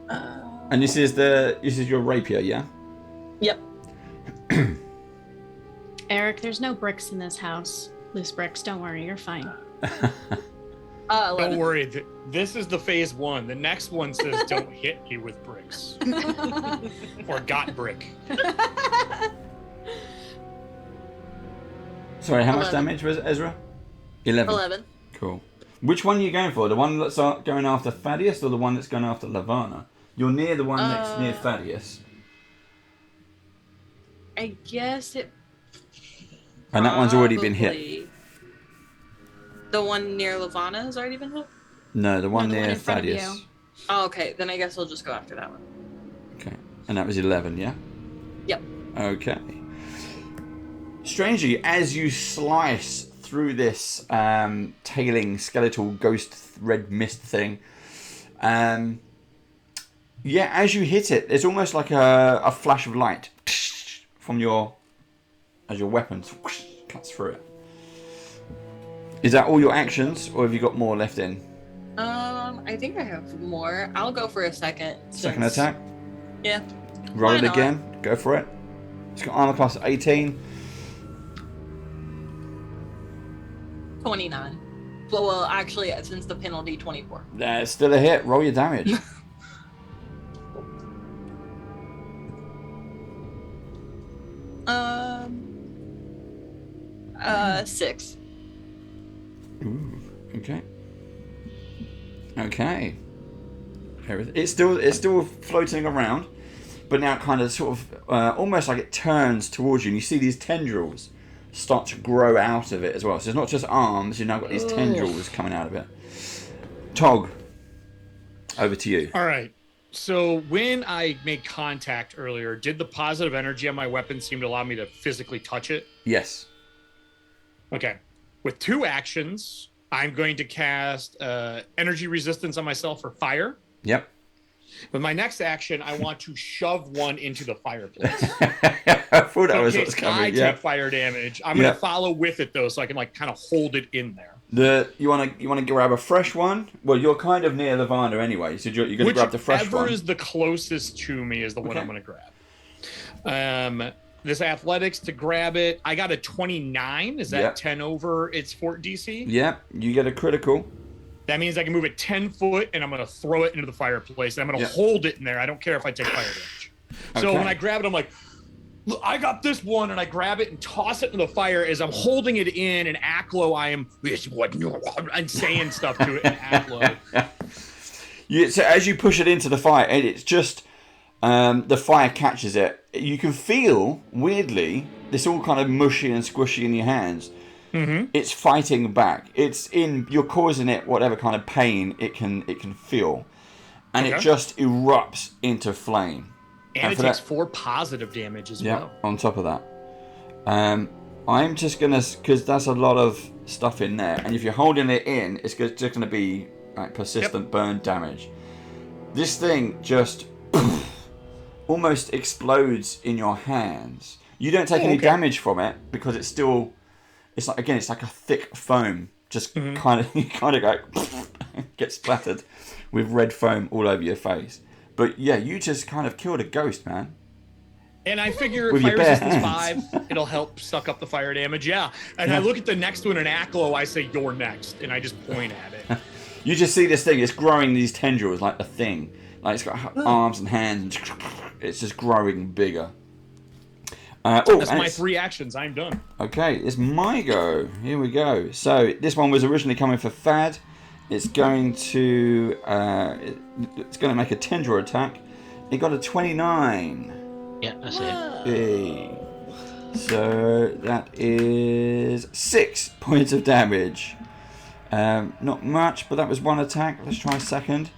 And this is your rapier, yeah? Yep. Eric, there's no bricks in this house. Loose bricks. Don't worry, you're fine. Don't 11. worry. This is the phase one. The next one says don't hit me with bricks. Or got brick. Sorry, how much 11. damage was it, Ezra? 11. 11. Cool. Which one are you going for? The one that's going after Thaddeus or the one that's going after Lavana? You're near the one next near Thaddeus. I guess it. And that one's already been hit. probably- The one near Lavana has already been hit? No, the one No, the one near in front of you. Thaddeus. Oh, okay. Then I guess I'll just go after that one. Okay. And that was 11, yeah? Yep. Okay. Strangely, as you slice through this tailing skeletal ghost red mist thing, as you hit it, there's almost like a flash of light from as your weapon cuts through it. Is that all your actions, or have you got more left in? I think I have more. I'll go for a second. Second since- attack? Yeah. Roll Why it not? again. Go for it. It's got armor class 18. 29. Well, actually, since the penalty, 24. That's still a hit. Roll your damage. 6. Ooh, okay. Okay. It's still floating around, but now it kind of sort of almost like it turns towards you, and you see these tendrils start to grow out of it as well. So it's not just arms; you've now got these tendrils coming out of it. Tog, over to you. All right. So when I made contact earlier, did the positive energy on my weapon seem to allow me to physically touch it? Yes. Okay. With 2 actions, I'm going to cast energy resistance on myself for fire. Yep. With my next action, I want to shove one into the fireplace. I thought that So in was case what's I coming. take Yeah. fire damage, I'm going Yeah. to follow with it though, so I can like kind of hold it in there. You want to grab a fresh one? Well, you're kind of near the Varna anyway, so you're going to grab the fresh one. Whichever is the closest to me is the one I'm going to grab. This athletics to grab it. I got a 29. Is that 10 over its fort DC? Yep, you get a critical. That means I can move it 10 foot, and I'm going to throw it into the fireplace. And I'm going to hold it in there. I don't care if I take fire damage. So when I grab it, I'm like, look, I got this one, and I grab it and toss it in the fire. As I'm holding it in Aklo, I'm saying stuff to it in Aklo. So as you push it into the fire, and it's just the fire catches it. You can feel weirdly this all kind of mushy and squishy in your hands. Mm-hmm. It's fighting back. You're causing it whatever kind of pain it can feel, and it just erupts into flame. And it takes 4 positive damage as well. On top of that. I'm just going to... Because that's a lot of stuff in there. And if you're holding it in, it's just going to be like persistent burn damage. This thing just almost explodes in your hands. You don't take any damage from it because it's still... It's like a thick foam. Just kind of go... get splattered with red foam all over your face. But yeah, you just kind of killed a ghost, man. And I figure fire resistance 5, it'll help suck up the fire damage. Yeah. And I look at the next one in Aklo, I say, you're next. And I just point at it. You just see this thing, it's growing these tendrils like a thing. Like it's got arms and hands. And it's just growing bigger. That's my 3 actions. I'm done. Okay, it's my go. Here we go. So this one was originally coming for Fad. It's going to make a tendril attack. It got a 29. Yeah, that's it. Hey. So that is 6 points of damage. Not much, but that was one attack. Let's try a second.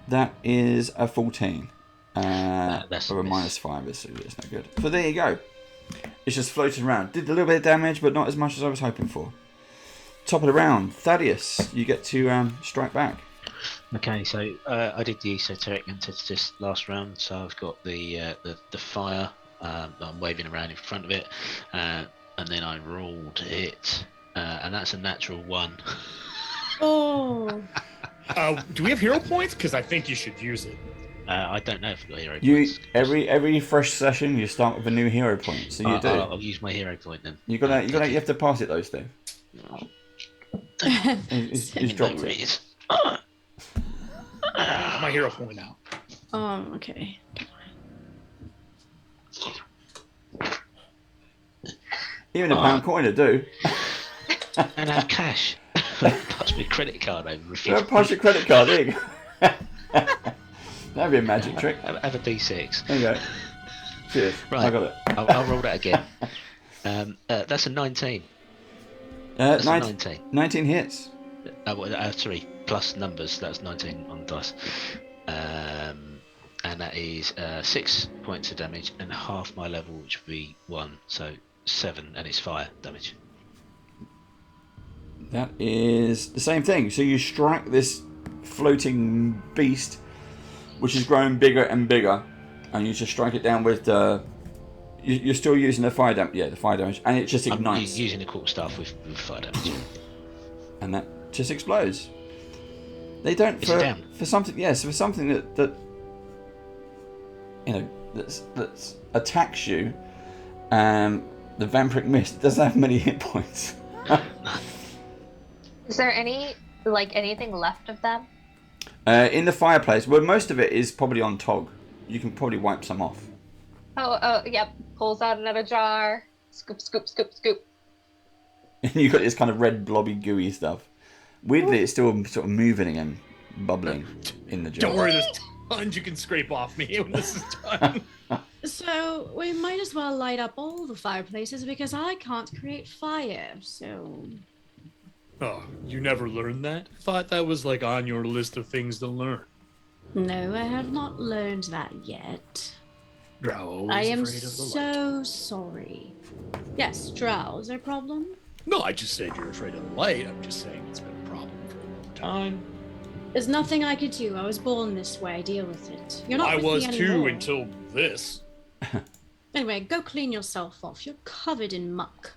That is a 14. That's or a -5. It's no good. So there you go. It's just floating around. Did a little bit of damage, but not as much as I was hoping for. Top of the round, Thaddeus, you get to strike back. Okay, so I did the esoteric antithesis last round, so I've got the fire that I'm waving around in front of it, and then I rolled it, and that's a natural 1. Oh. Do we have hero points? Because I think you should use it. I don't know if I've got hero points. Every fresh session you start with a new hero point, so you do. I'll use my hero point then. You have to pass it though, Steve. He's dropped it. My hero point now. Okay. Even a pound coin to do. And have cash. Pass me a credit card over. Don't pass your credit card, there you go. That'd be a magic trick. Have a D6. There you go. Cheers. Right. I got it. I'll roll that again. That's a 19. That's a 19. 19 hits. Sorry, plus numbers. That's 19 on the dice. And that is 6 points of damage and half my level, which would be 1, so 7, and it's fire damage. That is the same thing. So you strike this floating beast, which is growing bigger and bigger, and you just strike it down with the... You're still using the fire damage. Yeah, the fire damage, and it just ignites. I'm using the quarterstaff with fire damage. And that just explodes. They don't for something. Yes, for something that you know that's attacks you. The vampiric mist doesn't have many hit points. Is there anything left of them? In the fireplace, well, most of it is probably on Tog. You can probably wipe some off. Oh, yep. Pulls out another jar. Scoop, scoop, scoop, scoop. And you've got this kind of red, blobby, gooey stuff. Weirdly, it's still sort of moving and bubbling in the jar. Don't worry, there's tons you can scrape off me when this is done. So we might as well light up all the fireplaces because I can't create fire, so... Oh, you never learned that? Thought that was like on your list of things to learn. No, I have not learned that yet. Drow I am afraid of the so light. sorry. Yes, Drow, is there a problem? No, I just said you're afraid of the light. I'm just saying it's been a problem for a long time. There's nothing I could do. I was born this way. Deal with it. You're not I with was me too anymore. until this. Anyway, go clean yourself off. You're covered in muck.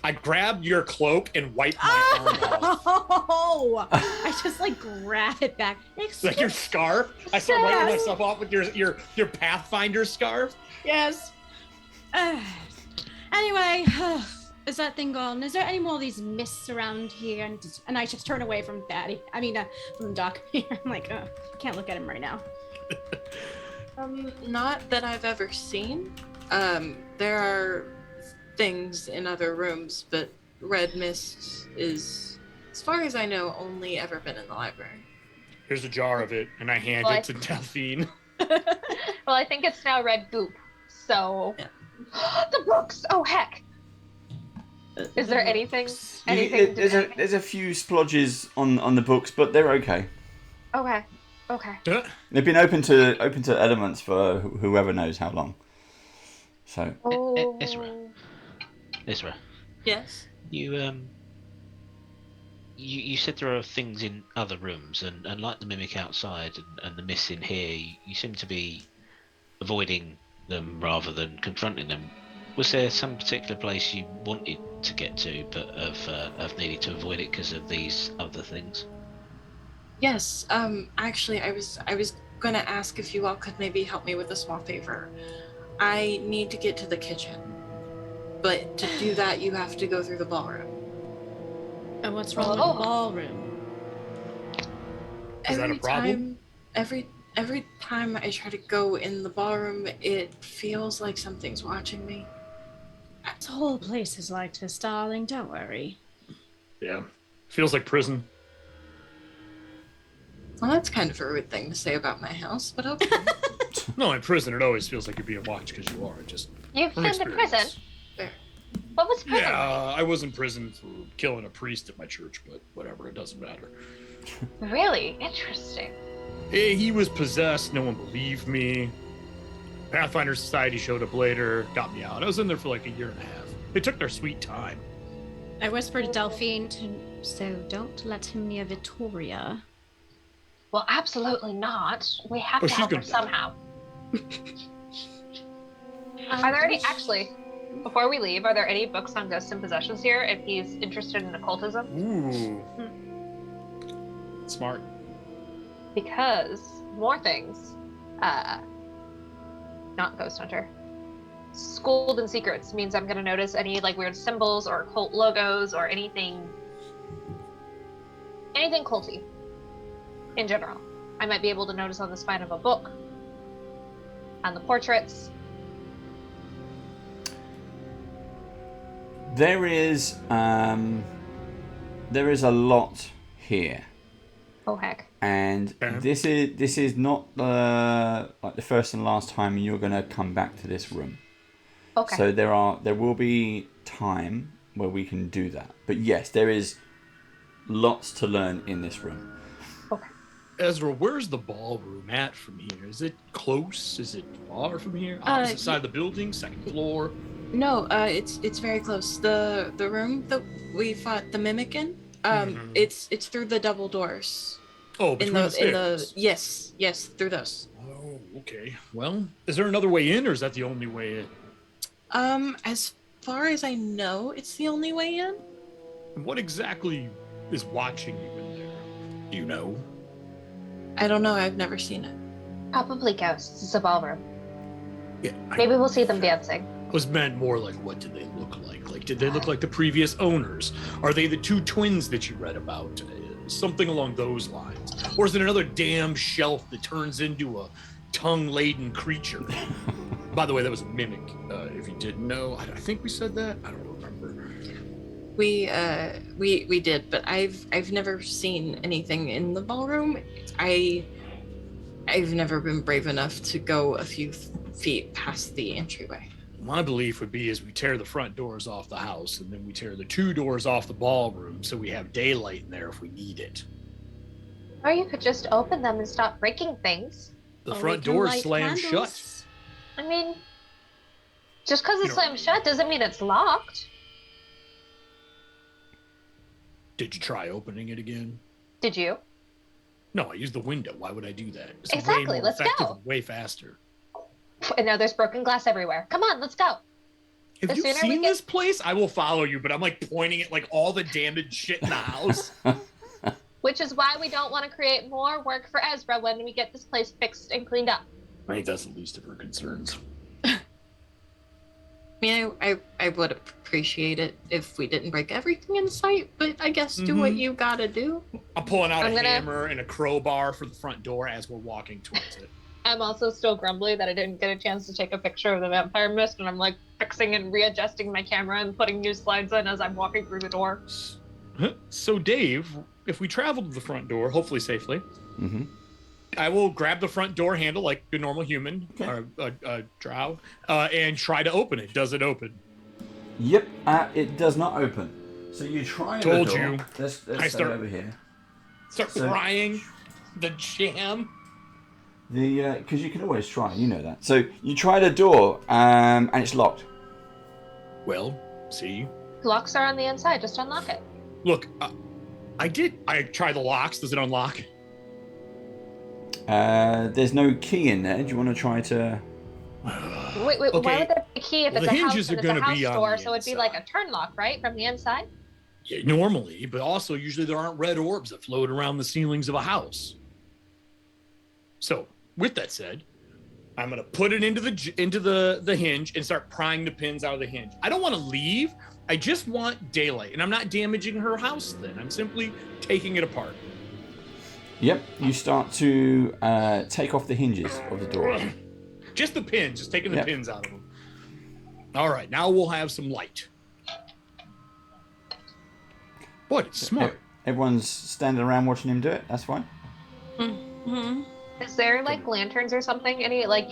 I grabbed your cloak and wiped my arm off. Oh! I just like grab it back. It's like your scarf. I start wiping myself off with your Pathfinder scarf. Yes. Anyway, is that thing gone? Is there any more of these mists around here? And I just turn away from Daddy. I mean, from Doc. I'm like, I can't look at him right now. Not that I've ever seen. There are things in other rooms, but red mist is, as far as I know, only ever been in the library. Here's a jar of it, and I hand it to Delphine. Well, I think it's now red goop. So, Yeah. The books. Oh heck! Is there anything? Anything? There's a few splodges on the books, but they're okay. Okay. They've been open to elements for whoever knows how long. So. Oh. Ezra. Yes. You said there are things in other rooms, and like the mimic outside and the mists in here, you seem to be avoiding them rather than confronting them. Was there some particular place you wanted to get to, but have needed to avoid it because of these other things? Yes. Actually, I was gonna ask if you all could maybe help me with a small favor. I need to get to the kitchen, but to do that, you have to go through the ballroom. And what's wrong with the ballroom? Is that a problem? Every time I try to go in the ballroom, it feels like something's watching me. The whole place is like this, darling. Don't worry. Yeah. Feels like prison. Well, that's kind of a rude thing to say about my house, but okay. No, in prison, it always feels like you're being watched because you are. Just You've from been to experience. prison? There. What was prison? Yeah, I was in prison for killing a priest at my church, but whatever, it doesn't matter. Really interesting. He was possessed. No one believed me. Pathfinder Society showed up later, got me out. I was in there for like a year and a half. They took their sweet time. I whispered to Delphine, so don't let him near Victoria. Well, absolutely not. We have Oh, to she's help her gonna die. somehow. Are there any, actually, before we leave, are there any books on ghosts and possessions here if he's interested in occultism? Ooh. Smart. Because more things. Not Ghost Hunter. Schooled in Secrets means I'm going to notice any like weird symbols or occult logos or anything culty in general. I might be able to notice on the spine of a book, on the portraits. There is a lot here. Oh heck. And this is not like the first and last time you're going to come back to this room. Okay. So there will be time where we can do that. But yes, there is lots to learn in this room. Okay. Ezra, where's the ballroom at from here? Is it close? Is it far from here? Opposite side of the building? Second floor? No, it's very close. The room that we fought the mimic in, it's through the double doors. Oh, between the stairs. Yes, through those. Oh, okay. Well, is there another way in, or is that the only way in? As far as I know, it's the only way in. What exactly is watching you in there? Do you know? I don't know. I've never seen it. Probably ghosts. It's a ballroom. Yeah. Maybe we'll see them dancing. I was meant more like, what did they look like? Like, did they look like the previous owners? Are they the two twins that you read about? Something along those lines. Or is it another damn shelf that turns into a tongue-laden creature? By the way, that was a mimic. If you didn't know, I think we said that. I don't remember. We did, but I've never seen anything in the ballroom. I've never been brave enough to go a few feet past the entryway. My belief would be is we tear the front doors off the house, and then we tear the two doors off the ballroom so we have daylight in there if we need it. Or you could just open them and stop breaking things. The Or front we can door light slammed candles. shut. I mean, just because it's You know- slammed shut doesn't mean it's locked. Did you try opening it again? Did you? No, I used the window. Why would I do that? It's Exactly, way more let's effective go. and way faster. And now there's broken glass everywhere. Come on, let's go. Have The you sooner we seen get- this place? I will follow you, but I'm like pointing at like all the damaged shit in the house. Which is why we don't want to create more work for Ezra when we get this place fixed and cleaned up. I think that's the least of her concerns. I mean, I would appreciate it if we didn't break everything in sight, but I guess do what you gotta do. I'm pulling out I'm a gonna- hammer and a crowbar for the front door as we're walking towards it. I'm also still grumbly that I didn't get a chance to take a picture of the vampire mist, and I'm like fixing and readjusting my camera and putting new slides in as I'm walking through the door. So, Dave, if we travel to the front door, hopefully safely, Mm-hmm. I will grab the front door handle like a normal human or a drow and try to open it. Does it open? Yep, it does not open. So you try Told the door. you. Let's I start start- over here. Start So- frying the jam. Because you can always try, you know that. So you try the door, and it's locked. Well, see. Locks are on the inside. Just unlock it. Look, I tried the locks. Does it unlock? There's no key in there. Do you want to try to? Wait, why Okay. would there be a key if Well, it's the a house hinges and are it's a gonna house be on door? the So it'd be like a inside. turn lock, right, from the inside? Yeah, normally, but also usually there aren't red orbs that float around the ceilings of a house. So, with that said, I'm gonna put it into the hinge and start prying the pins out of the hinge. I don't want to leave. I just want daylight, and I'm not damaging her house. Then I'm simply taking it apart. Yep. You start to take off the hinges of the door. Just the pins, just taking the Yep. pins out of them. All right, now we'll have some light. Boy, it's smart. Everyone's standing around watching him do it. That's fine. Mm-hmm. Is there like lanterns or something? Any like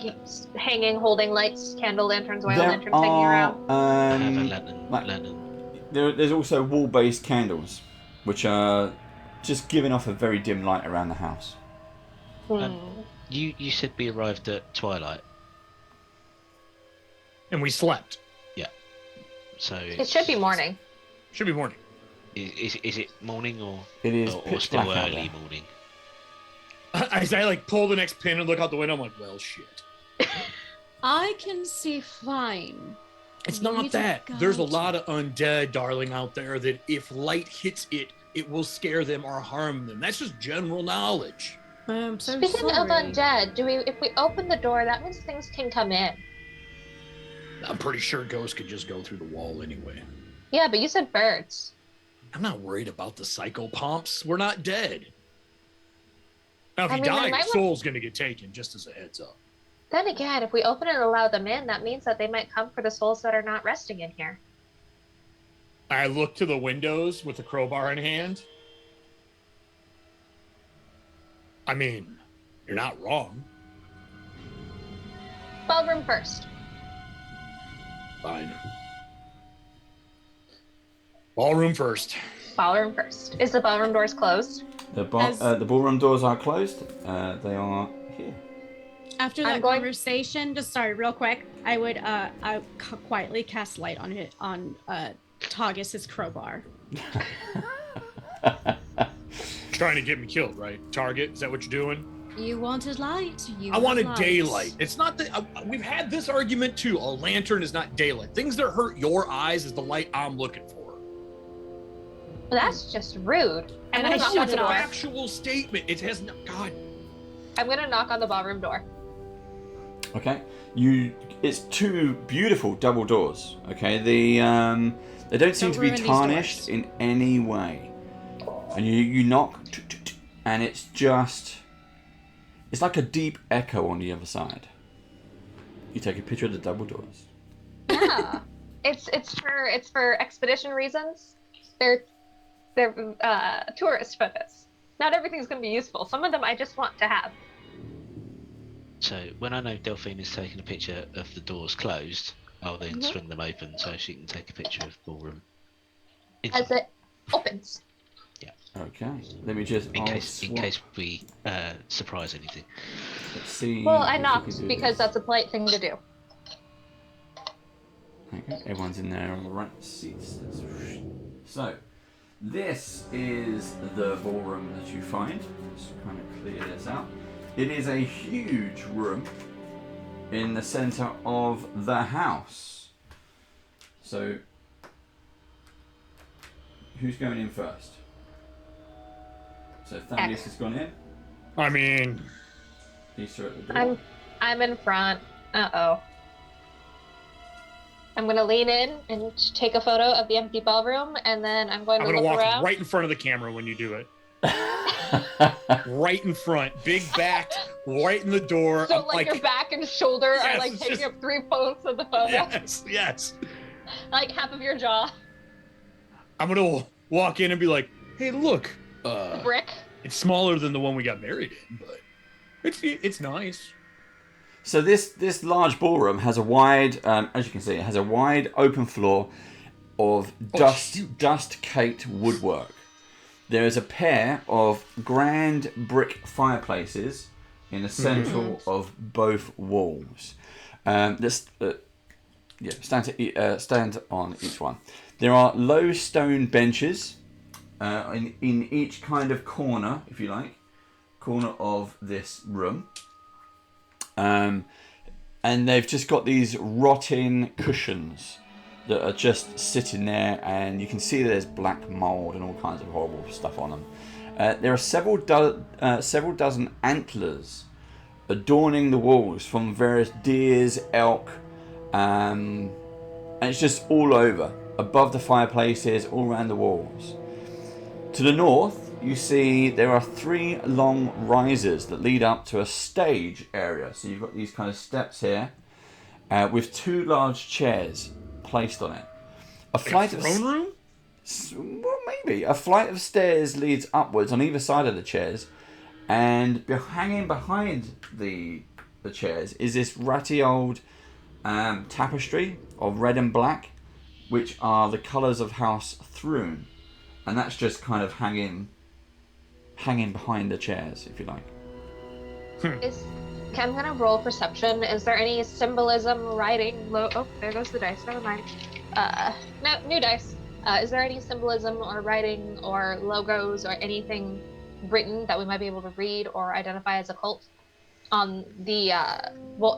hanging, holding lights, candle lanterns, oil There lanterns hanging around? I have a like- lantern. there's also wall-based candles, which are just giving off a very dim light around the house. You said we arrived at twilight, And we slept. so It should be morning. Should be morning. Is it morning or It is or pitch still black out early there. morning? As I like pull the next pin and look out the window, I'm like, well, shit. I can see fine. It's You not need to that. guide There's a it. lot of undead, darling, out there that if light hits it, it will scare them or harm them. That's just general knowledge. I'm so Speaking of sorry. undead, if we open the door, that means things can come in. I'm pretty sure ghosts could just go through the wall anyway. Yeah, but you said birds. I'm not worried about the psychopomps. We're not dead. Now, if I you mean, they die, your might soul's going to get taken, just as a heads up. Then again, if we open and allow them in, that means that they might come for the souls that are not resting in here. I look to the windows with the crowbar in hand. I mean, you're not wrong. Ballroom first. Fine. Ballroom first. Ballroom first. Is the ballroom doors closed? The As- ballroom doors are closed. They are here. After I'm that going- conversation, just sorry, real quick, I would quietly cast light on it on Togus's crowbar. Trying to get me killed, right? Target, is that what you're doing? You wanted light. I wanted daylight. It's not that we've had this argument too. A lantern is not daylight. Things that hurt your eyes is the light I'm looking for. Well, that's just rude. I'm And gonna I knock should on the It's an door. actual statement. It has no God. I'm gonna knock on the ballroom door. Okay. It's two beautiful double doors. Okay. They don't seem Don't to be ruin these tarnished doors. in any way. And you knock, and it's like a deep echo on the other side. You take a picture of the double doors. Yeah. it's for expedition reasons. They're tourist photos. Not everything's gonna be useful. Some of them I just want to have. So when I know Delphine is taking a picture of the doors closed, I'll then swing them open so she can take a picture of the ballroom. As it opens. Okay. Let me just. in I'll case swap. we surprise anything. Let's see. Well, I if we can knocked do because this. that's a polite thing to do. Okay, everyone's in their right seats. So, this is the ballroom that you find. Just kind of clear this out. It is a huge room in the center of the house. So, who's going in first? So Thaddeus has gone in. I mean, Lisa at the door. I'm in front. Uh-oh. I'm gonna lean in and take a photo of the empty ballroom, and then I'm going to gonna look walk around. right in front of the camera when you do it. Right in front, big back, right in the door. So like your back and shoulder are like taking up 3 posts of the photo. Yes. Like half of your jaw. I'm gonna walk in and be like, "Hey, look, The brick. it's smaller than the one we got married in, but it's nice." So this large ballroom has a wide, as you can see, it has a wide open floor of dust-caked woodwork. There is a pair of grand brick fireplaces in the centre of both walls. Stand on each one. There are low stone benches in each kind of corner, if you like, corner of this room. And they've just got these rotting cushions that are just sitting there, and you can see there's black mold and all kinds of horrible stuff on them. There are several dozen antlers adorning the walls from various deers, elk, and it's just all over, above the fireplaces, all around the walls. To the north, you see there are 3 long risers that lead up to a stage area. So you've got these kind of steps here with 2 large chairs placed on it. A flight of throne room? Well, maybe. A flight of stairs leads upwards on either side of the chairs, and hanging behind the chairs is this ratty old tapestry of red and black, which are the colours of House Thrune, and that's just kind of hanging behind the chairs, if you like. I'm gonna roll perception. Is there any symbolism writing? Oh, there goes the dice. Never mind. No, new dice. Is there any symbolism or writing or logos or anything written that we might be able to read or identify as a cult on the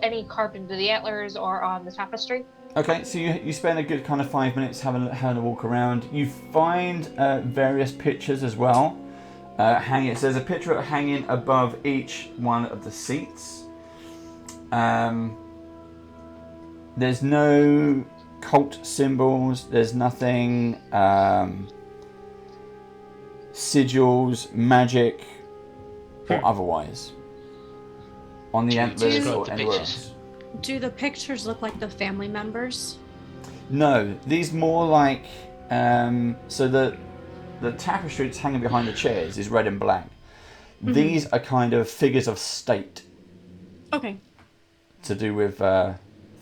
any carved into the antlers or on the tapestry? Okay, so you spend a good kind of 5 minutes having a walk around. You find various pictures as well. Hanging. So there's a picture hanging above each one of the seats. There's no cult symbols. There's nothing sigils, magic, or otherwise on the antlers or anywhere else. Do the pictures look like the family members? No, these more like so the tapestry that's hanging behind the chairs is red and black. These are kind of figures of state. Okay. To do with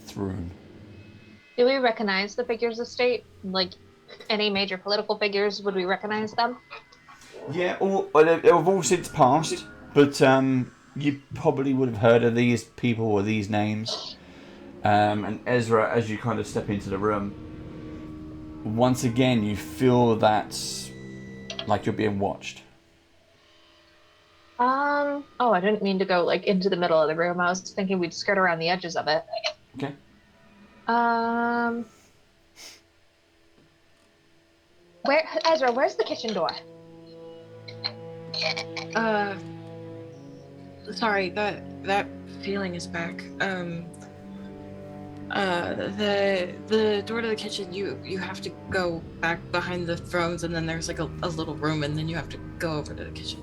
Thrune. Do we recognize the figures of state? Like any major political figures, would we recognize them? Yeah, they've all since passed, but you probably would have heard of these people or these names. And Ezra, as you kind of step into the room, once again you feel that like you're being watched. Oh, I didn't mean to go like into the middle of the room. I was thinking we'd skirt around the edges of it. Okay. Ezra, where's the kitchen door? Sorry, that feeling is back. The door to the kitchen, you have to go back behind the thrones, and then there's like a little room, and then you have to go over to the kitchen.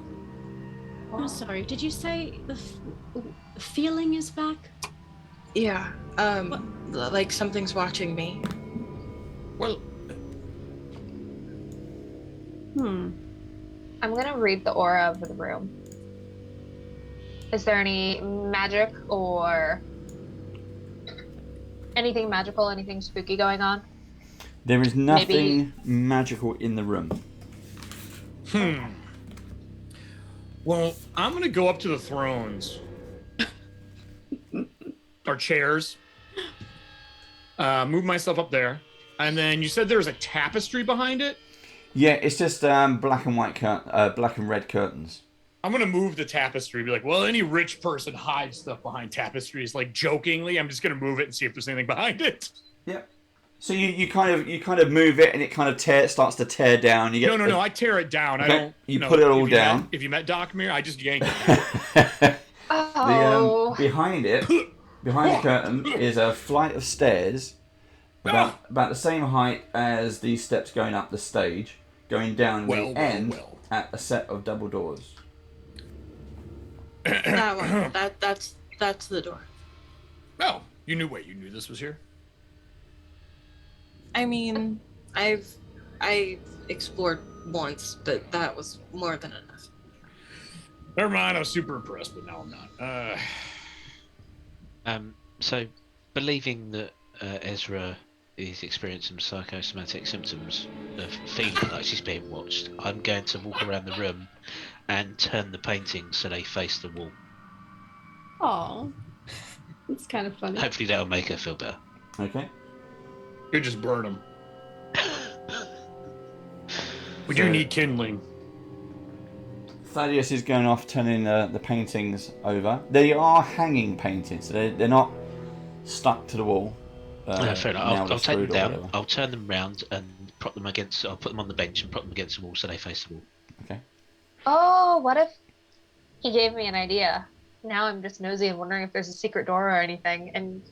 I'm sorry, did you say the feeling is back? Yeah, like something's watching me. Well, I'm gonna read the aura of the room. Is there any magic or anything magical, anything spooky going on? There is nothing magical in the room. Well, I'm gonna go up to the thrones or chairs, move myself up there, and then you said there was a tapestry behind it. Yeah, it's just black and red curtains. I'm gonna move the tapestry. Be like, well, any rich person hides stuff behind tapestries. Like jokingly, I'm just gonna move it and see if there's anything behind it. Yep. So you kind of move it, and it kind of starts to tear down. You get No. I tear it down. Okay. I don't. You put it all down. If you met Dockmere, I just yank it. Oh. Behind the curtain, is a flight of stairs, about the same height as the steps going up the stage, going down at a set of double doors. That one. That's the door. Oh, you knew this was here? I mean, I explored once, but that was more than enough. Never mind, I was super impressed, but now I'm not. So, believing that Ezra is experiencing psychosomatic symptoms of feeling like she's being watched, I'm going to walk around the room and turn the paintings so they face the wall. Oh, it's kind of funny. Hopefully that'll make her feel better. Okay. You just burn them. We do need kindling. Thaddeus is going off turning the paintings over. They are hanging paintings, so they're not stuck to the wall. Fair enough. I'll take them down. Whatever. I'll turn them round and prop them against. I'll put them on the bench and prop them against the wall so they face the wall. Okay. Oh, what if he gave me an idea? Now I'm just nosy and wondering if there's a secret door or anything. And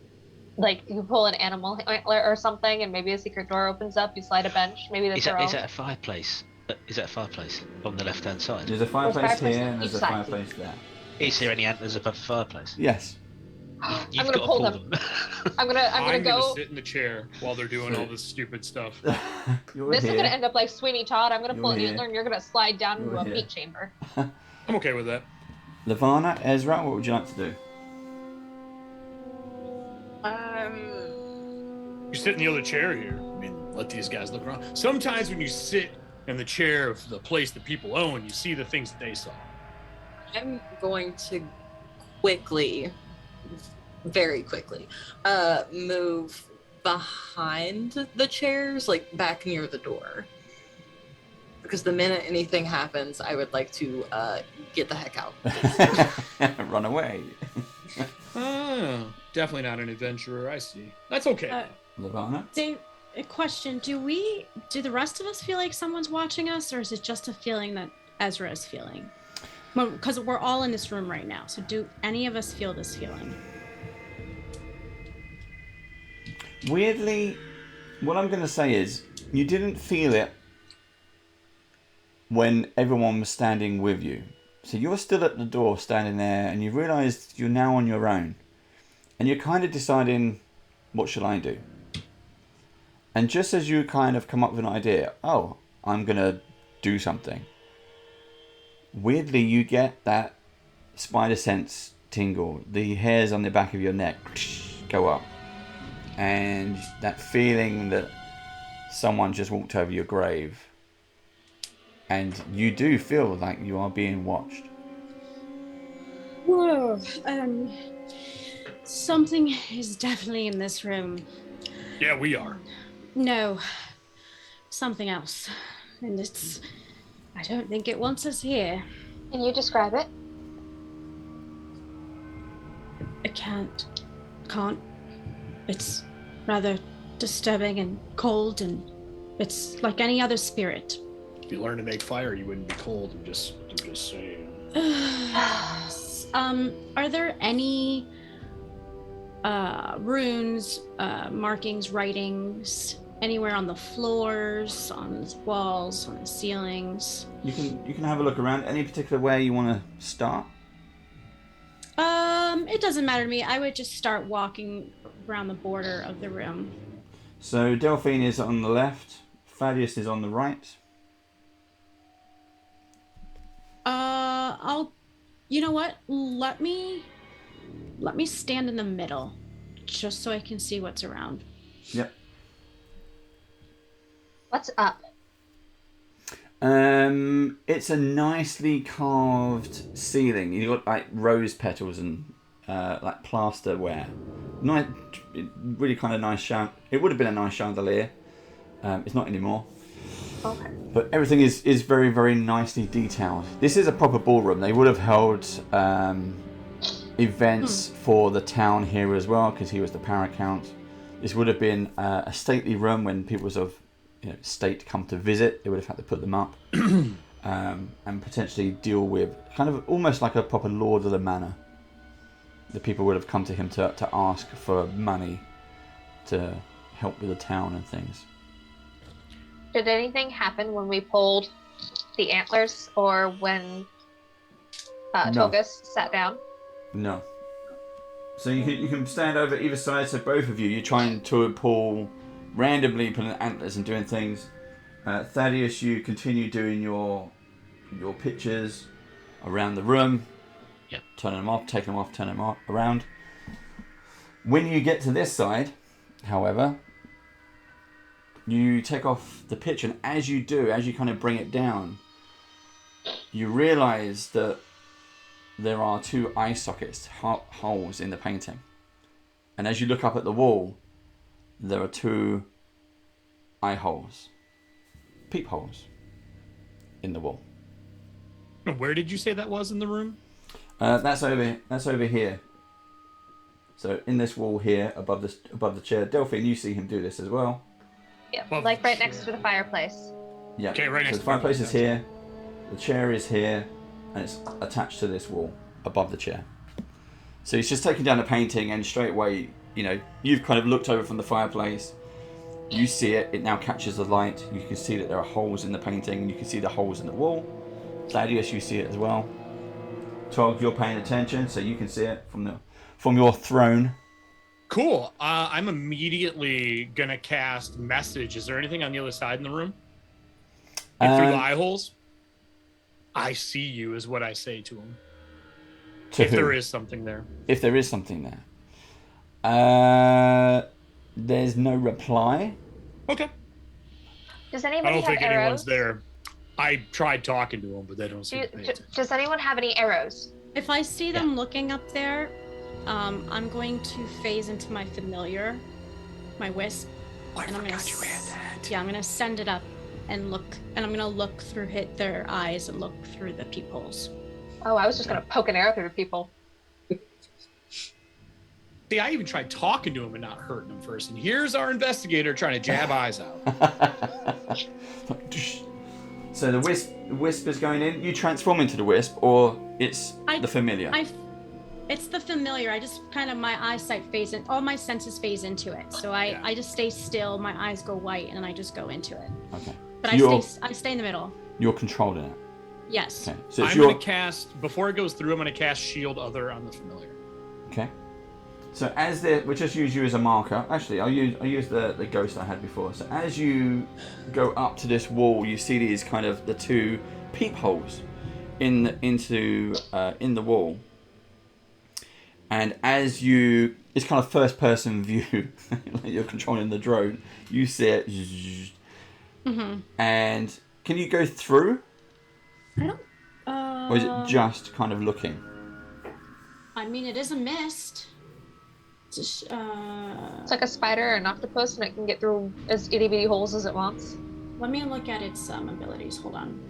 like you pull an animal antler or something, and maybe a secret door opens up. You slide a bench. Maybe Is that a fireplace? Is that a fireplace on the left-hand side? There's a fireplace fireplace here on and there's each a side. fireplace there. Is there any antlers above the fireplace? Yes. You've I'm gonna got to pull pull them. them. I'm gonna go. Sit in the chair while they're doing all this stupid stuff. This is gonna end up like Sweeney Todd. I'm gonna pull an You're antler, and you're gonna slide down into You're a here. meat chamber. I'm okay with that. Lavana, Ezra, what would you like to do? You sit in the other chair here. I mean, let these guys look around. Sometimes when you sit in the chair of the place that people own, you see the things that they saw. I'm going to very quickly, move behind the chairs, like back near the door. Because the minute anything happens, I would like to get the heck out. Run away. Oh, definitely not an adventurer. I see. That's okay. Lavana? Dave, a question: do the rest of us feel like someone's watching us, or is it just a feeling that Ezra is feeling? Because we're all in this room right now. So do any of us feel this feeling? Weirdly, what I'm going to say is, you didn't feel it when everyone was standing with you. So you're still at the door standing there, and you realise you're now on your own. And you're kind of deciding, what shall I do? And just as you kind of come up with an idea, oh, I'm going to do something. Weirdly, you get that spider sense tingle. The hairs on the back of your neck go up. And that feeling that someone just walked over your grave. And you do feel like you are being watched. Whoa. Something is definitely in this room. Yeah, we are. No, something else. And I don't think it wants us here. Can you describe it? I can't. It's rather disturbing and cold, and it's like any other spirit. If you learn to make fire, you wouldn't be cold. I'm just saying. Are there any runes, markings, writings anywhere on the floors, on the walls, on the ceilings? You can have a look around. Any particular way you want to start? It doesn't matter to me. I would just start walking around the border of the room. So Delphine is on the left. Thaddeus is on the right. You know what? Let me stand in the middle, just so I can see what's around. Yep. What's up? It's a nicely carved ceiling. You got like rose petals and like plasterware. Nice, really kind of nice It would have been a nice chandelier. It's not anymore. Okay. But everything is very, very nicely detailed. This is a proper ballroom. They would have held events for the town here as well, because he was the Paracount. This would have been a stately room when people of state come to visit. They would have had to put them up and potentially deal with kind of almost like a proper lord of the manor. The people would have come to him to ask for money to help with the town and things. Did anything happen when we pulled the antlers or when Togus sat down? No. So you can stand over either side. So both of you, you're trying to pull randomly, pulling antlers and doing things. Thaddeus, you continue doing your pictures around the room. Yep. Turning them off, taking them off, turning them around. When you get to this side, however, you take off the picture, and as you kind of bring it down, you realise that there are 2 eye sockets, holes in the painting. And as you look up at the wall, there are 2 eye holes, peepholes, in the wall. Where did you say that was in the room? That's over here. So in this wall here, above the chair. Delphine, you see him do this as well. Yeah, Well, like right next to the fireplace. Yeah. Okay, right next So the to fireplace the is here, the chair is here, and it's attached to this wall above the chair. So he's just taking down the painting, and straight away, you've kind of looked over from the fireplace. You see it. It now catches the light. You can see that there are holes in the painting, and you can see the holes in the wall. Thaddeus, you see it as well. Tog, you're paying attention, so you can see it from your throne. Cool. I'm immediately gonna cast message. Is there anything on the other side in the room? And through the eye holes? I see you is what I say to him. If there is something there. If there is something there. There's no reply. Okay. Does I anybody don't have think arrows? anyone's there. I tried talking to him, but they don't seem to pay attention. Does anyone have any arrows? If I see them looking up there, I'm going to phase into my familiar, my wisp, and I'm gonna I'm gonna send it up and look, and I'm gonna look through their eyes and look through the peepholes. Oh, I was just gonna poke an arrow through people. See, I even tried talking to him and not hurting him first. And here's our investigator trying to jab eyes out. So the wisp is going in. You transform into the wisp, or it's the familiar? It's the familiar. I just kind of, my eyesight phase in, all my senses phase into it. So I just stay still, my eyes go white, and then I just go into it. Okay. But I stay in the middle. You're controlling it. Yes. Okay. So I'm going to cast, before it goes through, I'm going to cast Shield Other on the familiar. Okay. So we'll just use you as a marker. Actually, I'll use the ghost I had before. So as you go up to this wall, you see these kind of the 2 peepholes in the wall. And as it's kind of first person view, like you're controlling the drone. You see it, Mm-hmm. and can you go through? I don't. Or is it just kind of looking? I mean, it is a mist. It's like a spider or an octopus, and it can get through as itty bitty holes as it wants. Let me look at its abilities. Hold on.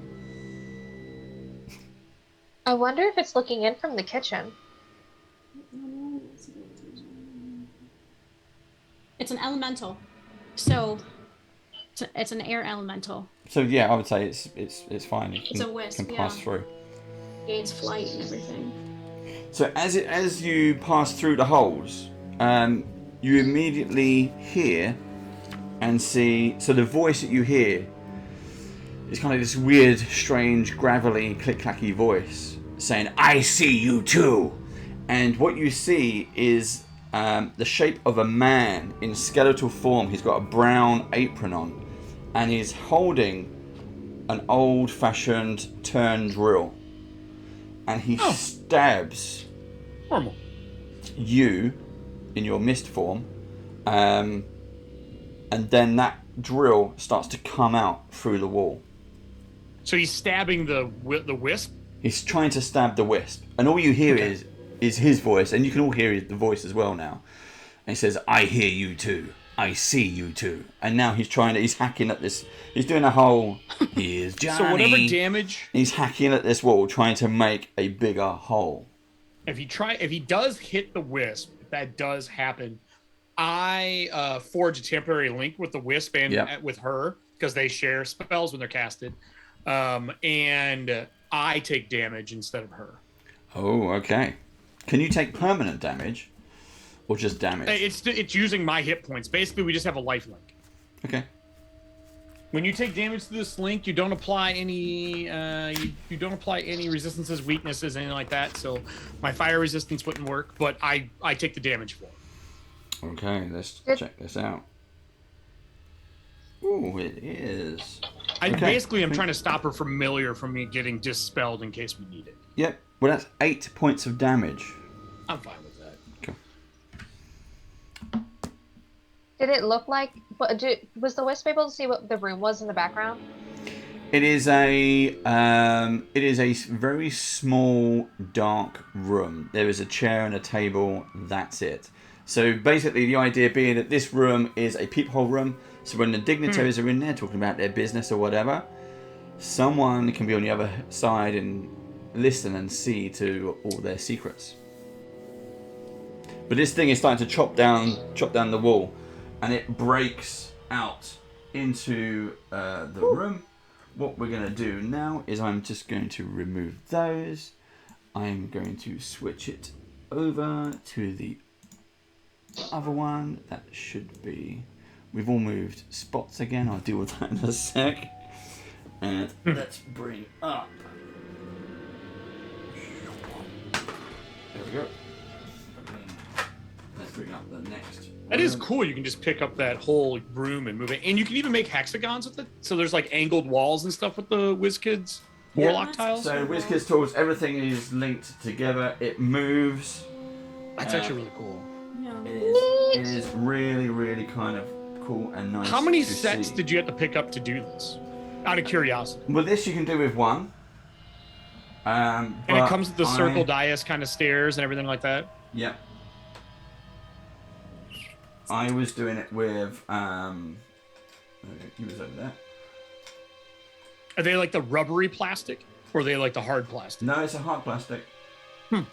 I wonder if it's looking in from the kitchen. It's an elemental, so it's an air elemental. So yeah, I would say it's fine. It's a wisp. Can pass through. Gains flight and everything. So as you pass through the holes, you immediately hear and see. So the voice that you hear is kind of this weird, strange, gravelly, click-clacky voice saying, "I see you too." And what you see is the shape of a man in skeletal form. He's got a brown apron on, and he's holding an old-fashioned turn drill, and he stabs Normal. you in your mist form, and then that drill starts to come out through the wall. So he's stabbing the wisp? He's trying to stab the wisp, and all you hear is his voice, and you can all hear the voice as well now. And he says, "I hear you too. I see you too." And now he's hacking at this. He's doing a whole. Here's Johnny. So whatever damage. He's hacking at this wall, trying to make a bigger hole. If he does hit the wisp, if that does happen, I forge a temporary link with the wisp and with her because they share spells when they're casted, and I take damage instead of her. Oh, okay. Can you take permanent damage, or just damage? It's using my hit points. Basically, we just have a life link. Okay. When you take damage to this link, you don't apply any you don't apply any resistances, weaknesses, anything like that. So my fire resistance wouldn't work, but I take the damage for it. Okay, let's check this out. Ooh, it is. Basically, I'm trying to stop her familiar from me getting dispelled in case we need it. Yep. Well, that's 8 points of damage. I'm fine with that. Okay. Did it look like? Was the wisp able to see what the room was in the background? It is a very small, dark room. There is a chair and a table. That's it. So basically, the idea being that this room is a peephole room. So when the dignitaries are in there talking about their business or whatever, someone can be on the other side and listen and see to all their secrets. But this thing is starting to chop down the wall, and it breaks out into the room. What we're going to do now is I'm just going to remove those. I'm going to switch it over to the other one. That should be... We've all moved spots again. I'll deal with that in a sec. And let's bring up... There we go. Let's bring up the next. That is cool. You can just pick up that whole room and move it, and you can even make hexagons with it. So there's like angled walls and stuff with the WizKids Warlock tiles. So WizKids tools, everything is linked together. It moves. That's actually really cool. Yeah. It is really, really kind of cool and nice. How many sets did you have to pick up to do this? Out of curiosity. Well, this you can do with one. And it comes with the circle dais kind of stairs and everything like that? Yep. I was doing it with... he was over there. Are they like the rubbery plastic? Or are they like the hard plastic? No, it's a hard plastic.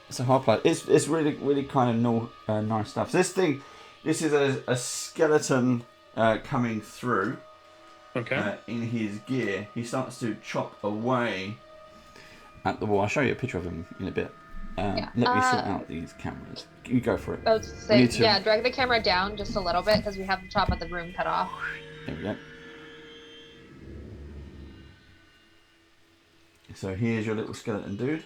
It's a hard plastic. It's really, really kind of nice stuff. So this is a skeleton coming through. Okay. In his gear. He starts to chop away at the wall. I'll show you a picture of him in a bit. Let me sort out these cameras. You go for it. I was saying, drag the camera down just a little bit because we have the top of the room cut off. There we go. So here's your little skeleton dude.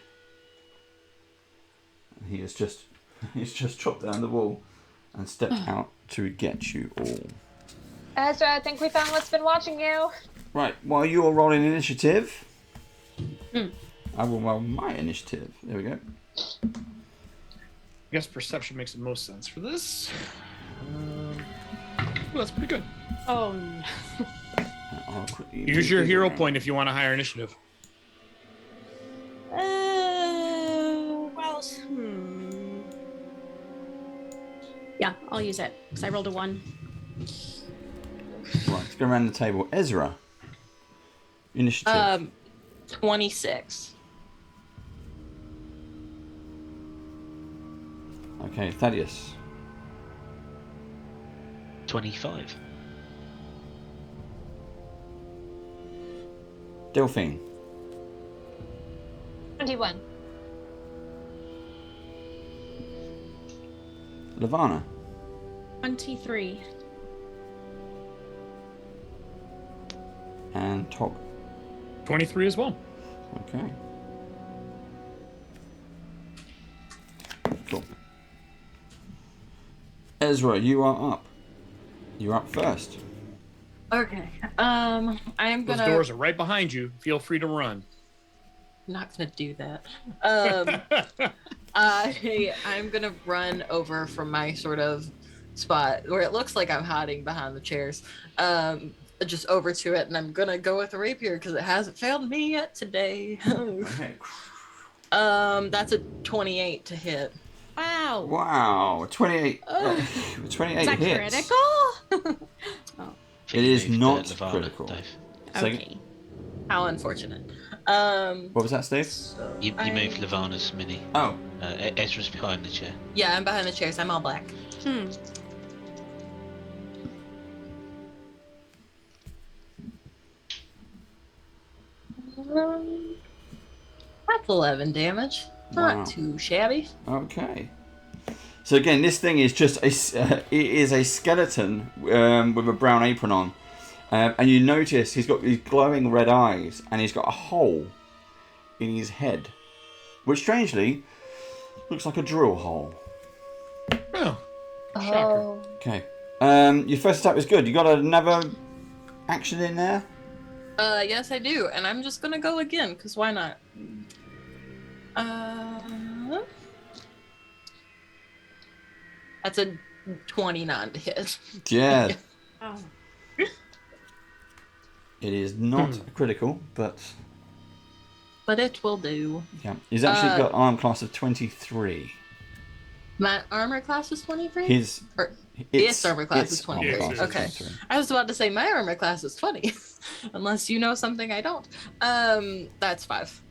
And he's just chopped down the wall and stepped out to get you all. Ezra, I think we found what's been watching you. Right, while you're rolling initiative, I will roll my initiative. There we go. I guess perception makes the most sense for this. Well, that's pretty good. Oh, no. I'll quickly Use your hero point if you want a higher initiative. Well, yeah, I'll use it because I rolled a 1. Right, let's go around the table. Ezra, initiative. 26. Okay, Thaddeus. 25. Delphine. 21. Lavana. 23. And Tog. 23 as well. Okay. Cool. Ezra, you are up. You're up first. Okay. I am Those gonna. doors are right behind you. Feel free to run. I'm not gonna do that. I'm gonna run over from my sort of spot where it looks like I'm hiding behind the chairs. Just over to it, and I'm gonna go with the rapier because it hasn't failed me yet today. Okay. That's a 28 to hit. Wow. Wow, 28. 28 Is that hits. critical? It is Moved, not Lavana, critical. Dave. Okay. How unfortunate. What was that, Steve? So You moved Lavana's mini. Oh, Ezra's behind the chair. Yeah, I'm behind the chairs. I'm all black. That's 11 damage. Wow. Not too shabby. Okay. So again, this thing is just it is a skeleton with a brown apron on, and you notice he's got these glowing red eyes, and he's got a hole in his head, which strangely looks like a drill hole. Oh. Oh. Okay. Your first attack was good. You got another action in there? Yes, I do, and I'm just gonna go again, because why not? That's a 29 to hit. Yeah. Oh. It is not critical, but But it will do. yeah. He's actually got arm class of 23. My armor class is 23? His armor class is 23. armor class is Okay. 23. I was about to say my armor class is 20. Unless you know something I don't. That's 5.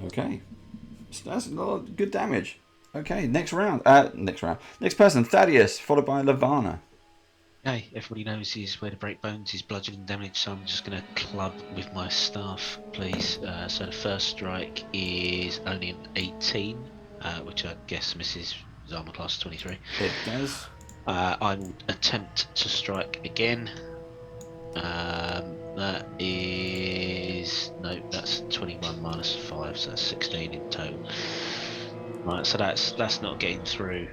Okay. So that's a lot of good damage. Okay, next round. Next person, Thaddeus, followed by Lavana. Okay, everybody knows where to break bones, he's bludgeoning damage, so I'm just going to club with my staff, please. So the first strike is only an 18, which I guess misses his armor class 23. It does. I will attempt to strike again. That is... No, that's 21 minus 5, so that's 16 in total. Right, so that's not getting through.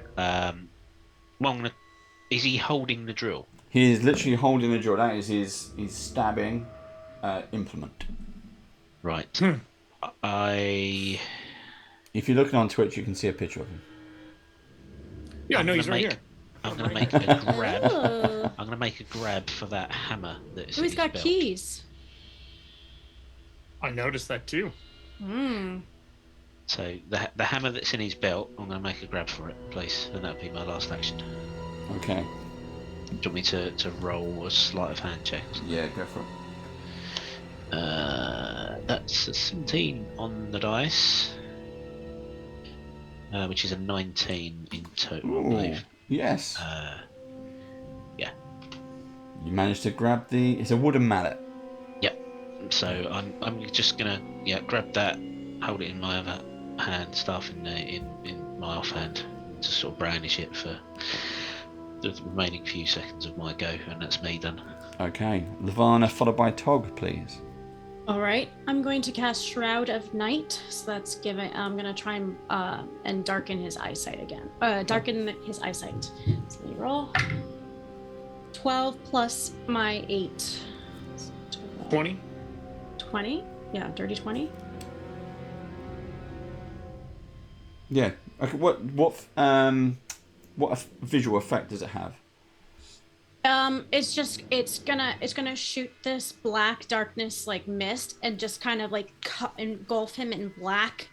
Is he holding the drill? He is literally holding the drill. That is his stabbing implement. Right. If you're looking on Twitch, you can see a picture of him. Yeah, I know he's right here. I'm going to make a grab. Oh. I'm going to make a grab for that hammer that's Oh, in he's his got belt. keys. I noticed that too. So the hammer that's in his belt, I'm going to make a grab for it, please, and that'll be my last action. Okay. Do you want me to roll a sleight of hand check? Yeah, go for it. That's a 17 on the dice, which is a 19 in total, I believe. Yes. Yeah. You managed to grab it's a wooden mallet. Yep. So I'm just gonna grab that, hold it in my other hand, staff in my offhand, to sort of brownish it for the remaining few seconds of my go, and that's me done. Okay. Lavana, followed by Tog, please. All right, I'm going to cast Shroud of Night. So that's I'm gonna try and darken his eyesight again. Darken his eyesight. So let me roll. 12 plus my 8. 20. 20. Yeah, dirty 20. Yeah. Okay. What visual effect does it have? It's gonna shoot this black darkness like mist and just kind of like engulf him in black.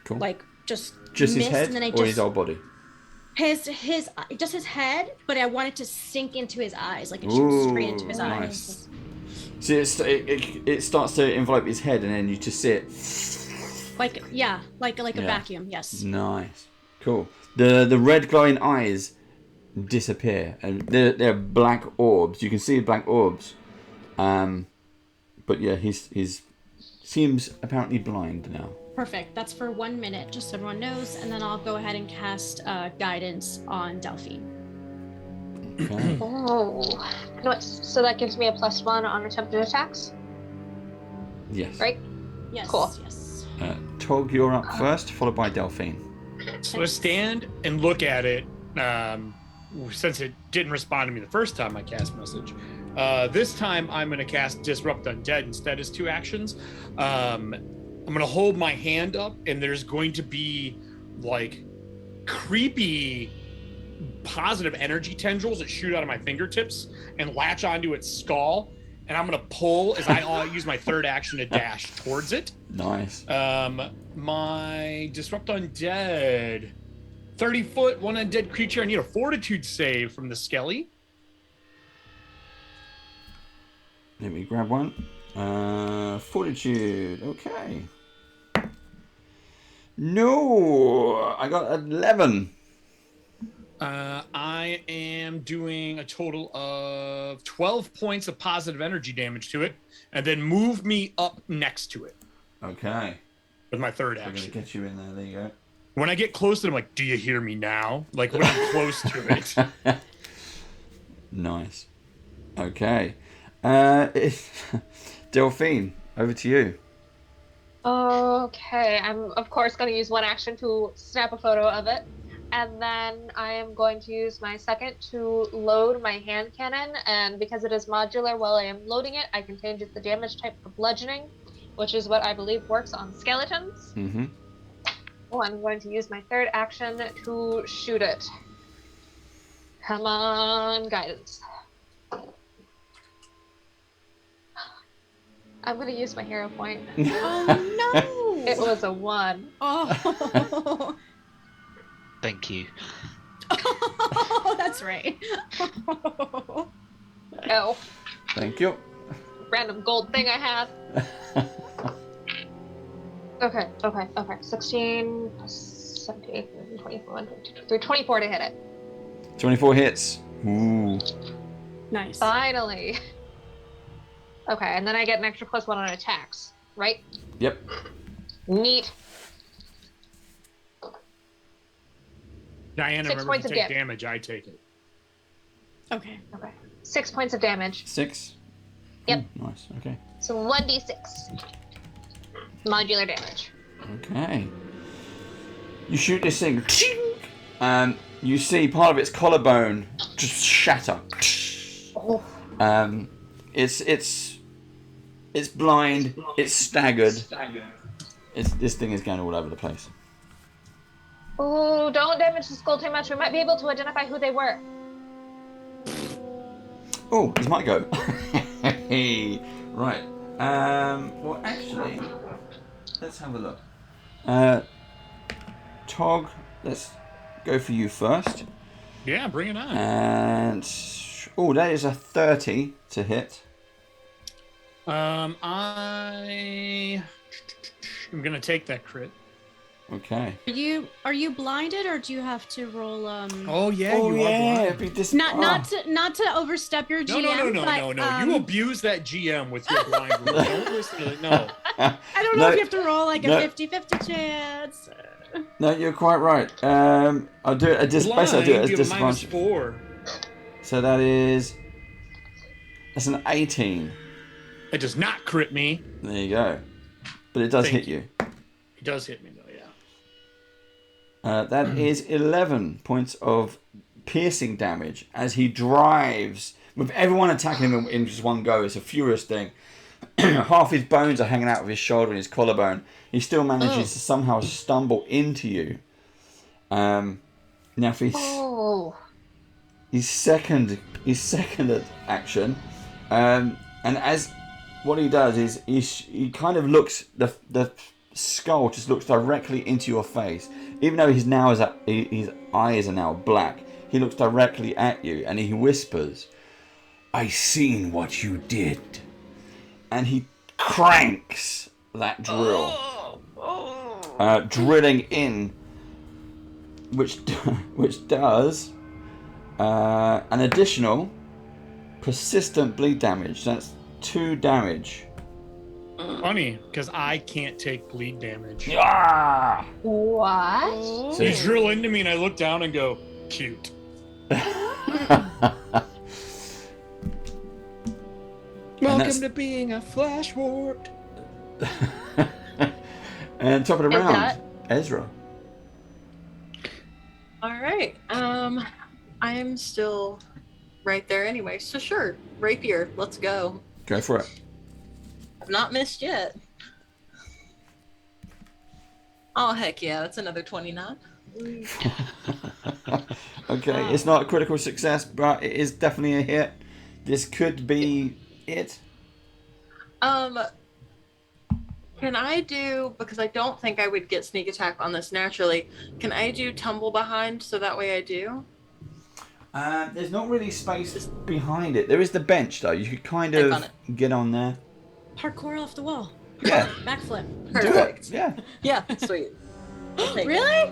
Cool. Like just his mist, head and then or his whole body? His just his head, but I want it to sink into his eyes, like it shoots straight into his nice. eyes. So it starts to envelop his head, and then you just see it. Like a vacuum. Yes. Nice. Cool. The red glowing eyes disappear, and they're black orbs. You can see black orbs. But yeah, he's seems apparently blind now. Perfect. That's for 1 minute, just so everyone knows, and then I'll go ahead and cast guidance on Delphine. Okay. Oh. So that gives me a +1 on attempted attacks, Yes. right? Yes. Cool. Yes. Tog, you're up first, followed by Delphine. So I stand and look at it. Since it didn't respond to me the first time I cast message, this time I'm going to cast Disrupt Undead instead as 2 actions. I'm going to hold my hand up, and there's going to be like creepy positive energy tendrils that shoot out of my fingertips and latch onto its skull, and I'm going to pull as I use my 3rd action to dash towards it. Nice. My Disrupt Undead, 30-foot, 1 undead creature. I need a Fortitude save from the Skelly. Let me grab one. Fortitude. Okay. No, I got 11. I am doing a total of 12 points of positive energy damage to it, and then move me up next to it. Okay. with my third I'm going to action. get you in there. There you go. When I get close to them, like, do you hear me now? Like when I'm close to it. Nice. Okay. Delphine, over to you. Okay, I'm of course going to use one action to snap a photo of it, and then I am going to use my second to load my hand cannon, and because it is modular while I am loading it, I can change the damage type for bludgeoning, which is what I believe works on skeletons. Mm-hmm. Oh, I'm going to use my third action to shoot it. Come on, guidance. I'm going to use my hero point. Oh It no! was a 1. Oh. Thank you. Oh, that's right. Oh, Thank you. random gold thing I have. Okay. 16 plus 17, 21, 22, 24 to hit it. 24 hits. Ooh. Nice. Finally. Okay, and then I get an extra +1 on attacks, right? Yep. Neat. Diana, 6 remember points to of take damage. damage. I take it. Okay. 6 points of damage. 6. Yep. Ooh, nice. Okay. So 1d6. Modular damage. Okay. You shoot this thing. You see part of its collarbone just shatter. Oh. It's blind. It's staggered. This thing is going all over the place. Ooh, don't damage the skull too much. We might be able to identify who they were. Oh, this might go. Right. Well, actually, let's have a look. Tog, let's go for you first. Yeah, bring it on. And that is a 30 to hit. I'm gonna take that crit. Okay. Are you blinded, or do you have to roll Oh yeah, you are blind. not to overstep your GM? No. You abuse that GM with your blind rule. Don't listen to it. No. I don't know if you have to roll like a 50-50 chance. No, you're quite right. I'll do it. Basically, I'll do it as you have a disadvantage. -4. So that's an 18. It does not crit me. There you go. But it does hit you. It does hit me though, yeah. That is 11 points of piercing damage as he drives with everyone attacking him in just one go. It's a furious thing. Half his bones are hanging out of his shoulder and his collarbone. He still manages to somehow stumble into you. Now for his second action, and as what he does is he kind of looks, the skull just looks directly into your face, even though his eyes are now black. He looks directly at you and he whispers, "I seen what you did," and he cranks that drill, drilling in, which does an additional persistent bleed damage. That's 2 damage. Funny, because I can't take bleed damage. Ah! What? So you drill into me and I look down and go, cute. Welcome to being a flash warped. And top of the round, Ezra. All right. I'm still right there anyway. So sure, rapier. Let's go. Go for it. I've not missed yet. Oh heck yeah! That's another 29. Okay, it's not a critical success, but it is definitely a hit. This could be it. Can I do, because I don't think I would get sneak attack on this naturally, can I do tumble behind so that way I do? There's not really space behind it. There is the bench though. You could kind of get on there. Parkour off the wall. Yeah. Backflip. Perfect. Do it. Yeah. Yeah, sweet. Really?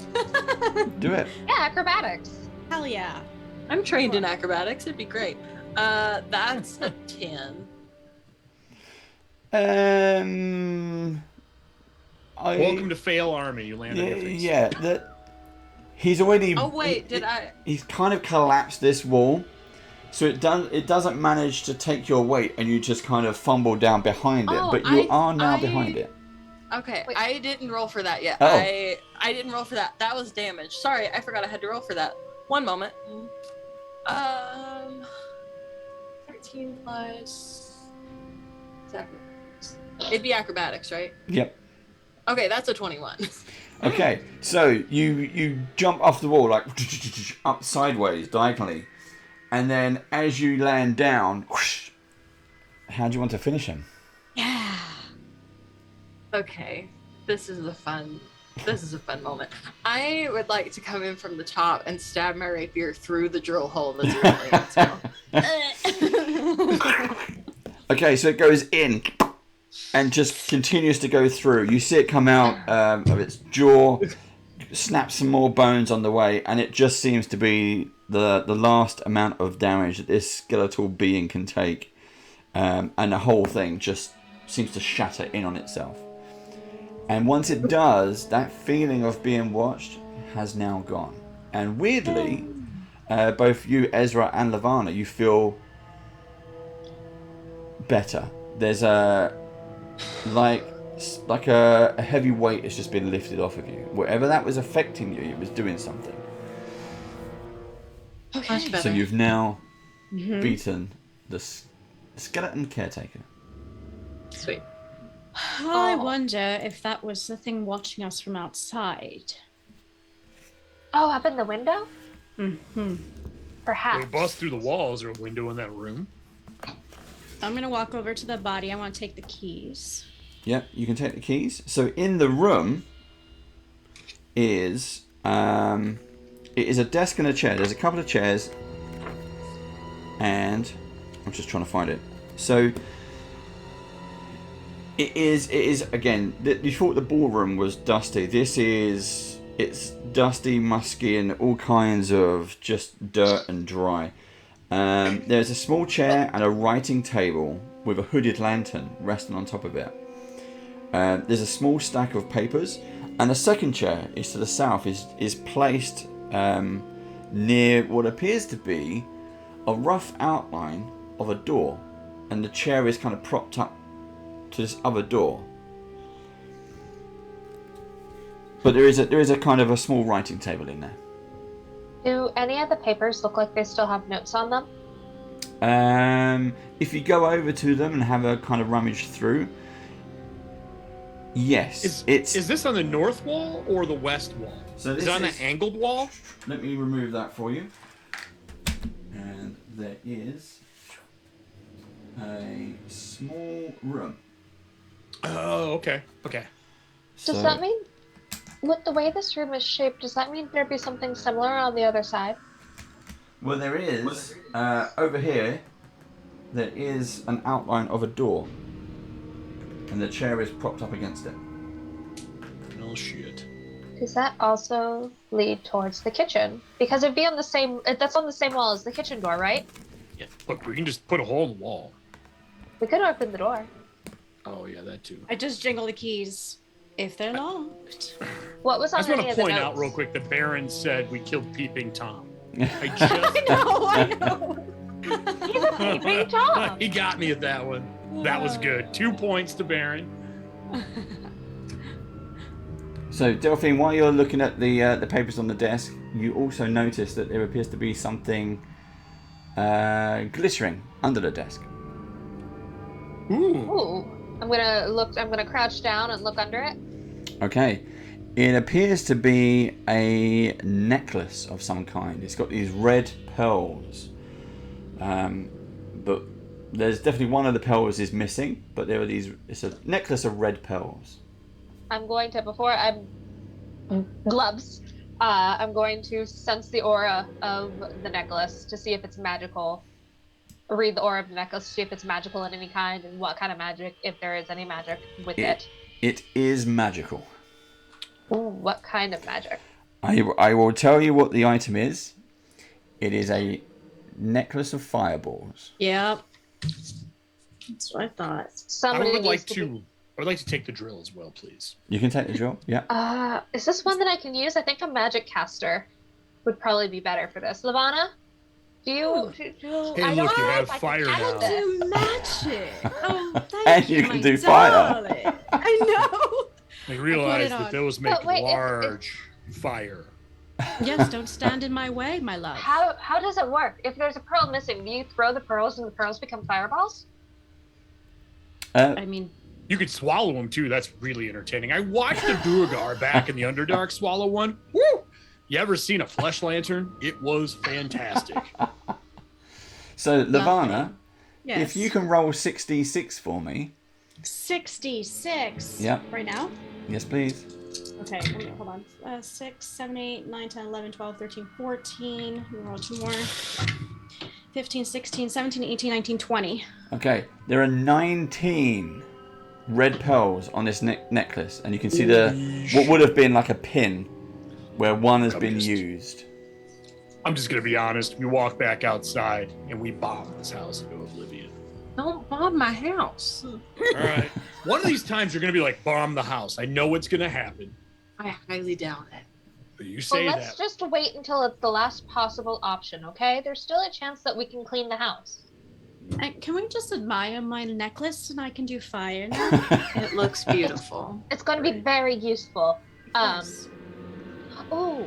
Do it. Yeah, acrobatics. Hell yeah. I'm trained in acrobatics. It'd be great. That's a 10. Welcome to Fail Army. You land on your face. Yeah, that he's already. Oh wait, He's kind of collapsed this wall, so it doesn't manage to take your weight, and you just kind of fumble down behind it. But you are now behind it. Okay, Wait. I didn't roll for that yet. Oh. I didn't roll for that. That was damage. Sorry, I forgot I had to roll for that. One moment. 13 plus. It'd be acrobatics, right? Yep. Okay, that's a 21. Okay, so you jump off the wall like up sideways diagonally, and then as you land down, whoosh, how do you want to finish him? Yeah. Okay, this is a fun moment. I would like to come in from the top and stab my rapier through the drill hole that's really Okay, so it goes in and just continues to go through. You see it come out of its jaw, snap some more bones on the way, and it just seems to be the last amount of damage that this skeletal being can take. And the whole thing just seems to shatter in on itself. And once it does, that feeling of being watched has now gone. And weirdly, both you, Ezra, and Lavana, you feel better. There's a heavy weight has just been lifted off of you. Whatever that was affecting you, it was doing something. Okay. Much better. So you've now beaten the skeleton caretaker. Sweet. I wonder if that was the thing watching us from outside. Oh, up in the window? Mm-hmm. Perhaps. We bust through the walls or a window in that room. I'm gonna walk over to the body. I want to take the keys. Yep, you can take the keys. So in the room is it is a desk and a chair. There's a couple of chairs, and I'm just trying to find it. So it is again. You thought the ballroom was dusty. It's dusty, musky, and all kinds of just dirt and dry. There's a small chair and a writing table with a hooded lantern resting on top of it. There's a small stack of papers, and the second chair is to the south. Is placed near what appears to be a rough outline of a door, and the chair is kind of propped up to this other door. But there is a kind of a small writing table in there. Do any of the papers look like they still have notes on them? If you go over to them and have a kind of rummage through, yes, Is this on the north wall or the west wall? So is it on the angled wall? Let me remove that for you. And there is a small room. Oh, okay. Okay. Does that mean, with the way this room is shaped, does that mean there'd be something similar on the other side? Well, there is, over here, there is an outline of a door. And the chair is propped up against it. Oh, shit. Does that also lead towards the kitchen? Because it'd be on the same, that's on the same wall as the kitchen door, right? Yeah. Look, we can just put a hole in the wall. We could open the door. Oh, yeah, that too. I just jingle the keys if they're locked. What was I on just want any to of the point out notes? real quick that Baron said we killed Peeping Tom. I I know. He's a peeping Tom. He got me at that one. That was good. 2 points to Baron. So, Delphine, while you're looking at the papers on the desk, you also notice that there appears to be something glittering under the desk. Ooh. I'm gonna crouch down and look under it. Okay. It appears to be a necklace of some kind. It's got these red pearls. But there's definitely one of the pearls is missing, but there are these. It's a necklace of red pearls. I'm going to, before I'm gloves, I'm going to sense the aura of the necklace to see if it's magical. Read the aura of the necklace to see if it's magical in any kind and what kind of magic, if there is any magic with it. It is magical. Ooh, what kind of magic? I will tell you what the item is. It is a necklace of fireballs. Yep. That's what I thought. Somebody I would like needs to would like to take the drill as well, please. You can take the drill. Yeah. Is this one that I can use? I think a magic caster would probably be better for this. Lavana, do you? Hey, I look, don't you know have if I can fire cast now. this. Do magic. Oh, thank And you, you can my do fire. darling. I know. I realized it that on. those But make wait, large fire. Yes, don't stand in my way, my love. How does it work? If there's a pearl missing, do you throw the pearls and the pearls become fireballs? I mean, You could swallow them too. That's really entertaining. I watched a Duergar back in the Underdark swallow one. Woo! You ever seen a flesh lantern? It was fantastic. So, Lavana, yes. if you can roll 66 for me. 66. Yep. Right now? Yes, please. Okay, hold on. 6, 7, 8, 9, 10, 11, 12, 13, 14. Let me roll 2 more. 15, 16, 17, 18, 19, 20. Okay, there are 19 red pearls on this necklace, and you can see what would have been like a pin where one has been used. I'm just gonna be honest. We walk back outside and we bomb this house into oblivion. Don't bomb my house. All right. One of these times you're gonna be like, bomb the house. I know what's gonna happen. I highly doubt it. But you say Well, let's that. just wait until it's the last possible option, okay? There's still a chance that we can clean the house. Can we just admire my necklace and I can do fire now? It looks beautiful. It's going to be very useful. Yes. Oh.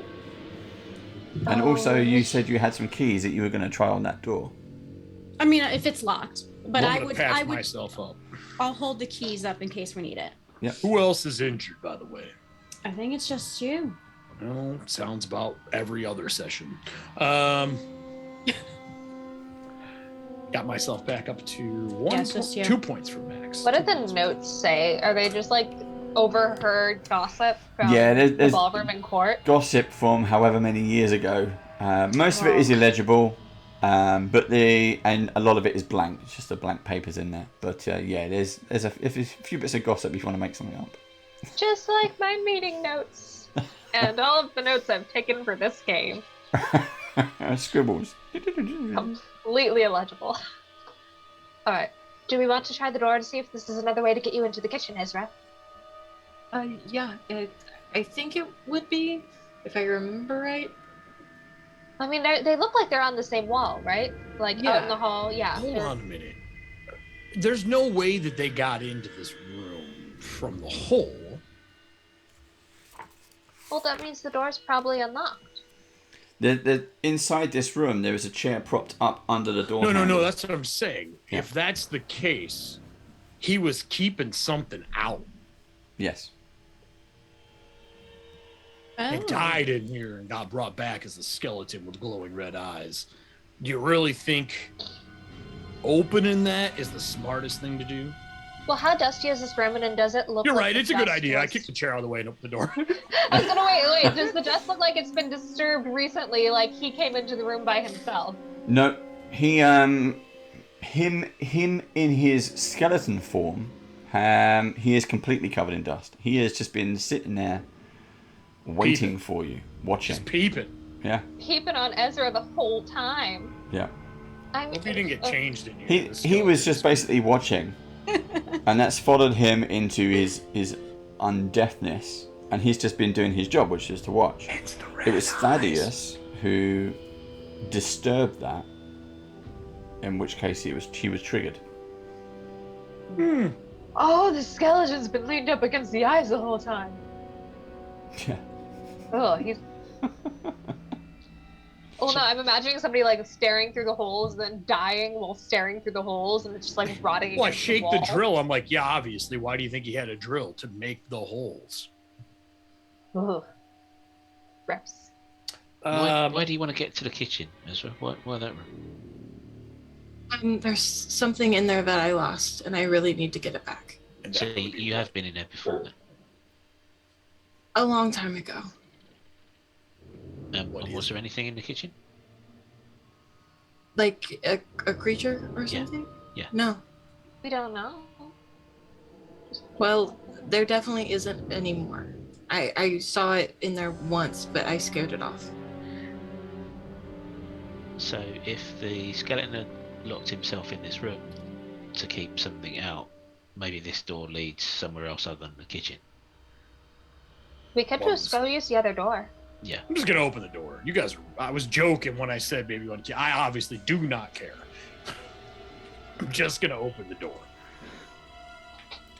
And also, you said you had some keys that you were going to try on that door. I mean, if it's locked, but I'm I gonna would, patch I would, myself up. I'll hold the keys up in case we need it. Who else is injured, by the way? I think it's just you. Well, sounds about every other session. Got myself back up to Yeah, it's just you. 2 points from max. What did the notes say? Are they just like overheard gossip from Yeah, the there's ballroom and court? gossip from however many years ago. Most of it is illegible, but and a lot of it is blank. It's just the blank papers in there. But yeah, there's a few bits of gossip if you want to make something up. Just like my meeting notes. And all of the notes I've taken for this game. Scribbles. Completely illegible. Alright. Do we want to try the door to see if this is another way to get you into the kitchen, Ezra? Yeah, I think it would be, if I remember right. I mean, they look like they're on the same wall, right? Like out in the hall, yeah. Hold on a minute. There's no way that they got into this room from the hole. Well, that means the door's probably unlocked. Inside this room, there is a chair propped up under the door. No, that's what I'm saying. Yeah. If that's the case, he was keeping something out. Yes. He died in here and got brought back as a skeleton with glowing red eyes. Do you really think opening that is the smartest thing to do? Well, how dusty is this room, and does it look You're like right, the it's a good dust idea. I was- kicked the chair out of the way and opened the door. I was gonna wait. Does the dust look like it's been disturbed recently? Like he came into the room by himself? No, him in his skeleton form, he is completely covered in dust. He has just been sitting there, waiting for you, watching. Just peeping. Yeah, Keeping on Ezra the whole time. yeah. I mean, Hope he didn't get changed in here. He was just basically watching, and that's followed him into his undeathness, and he's just been doing his job, which is to watch. It was Thaddeus who disturbed that, in which case he was triggered. Oh, the skeleton's been leaned up against the eyes the whole time. Yeah. Oh, he's. Well, no, I'm imagining somebody like staring through the holes, then dying while staring through the holes, and it's just like rotting. Well, I against shake the the wall. drill. I'm like, yeah, obviously. Why do you think he had a drill? To make the holes. Ugh. Reps. Why do you want to get to the kitchen, Ezra? Why that room? There's something in there that I lost, and I really need to get it back. And So that would be you have been in there before then. A long time ago. What Was is there anything in the kitchen? Like a creature or Yeah. something? Yeah. No. We don't know. Well, there definitely isn't anymore. I saw it in there once, but I scared it off. So if the skeleton had locked himself in this room to keep something out, maybe this door leads somewhere else other than the kitchen. We could just go use the other door. Yeah. I'm just gonna open the door. You guys, I was joking when I said maybe one. I obviously do not care. I'm just gonna open the door.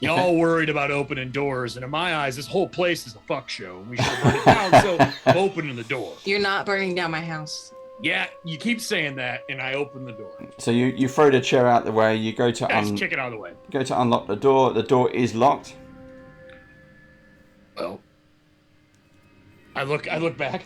Y'all worried about opening doors, and in my eyes, this whole place is a fuck show. And we should burn it down. So I'm opening the door. You're not burning down my house. Yeah, you keep saying that, and I open the door. So you throw the chair out the way. You go to Guys, kick it out of the way. go to unlock the door. The door is locked. Well, I look back.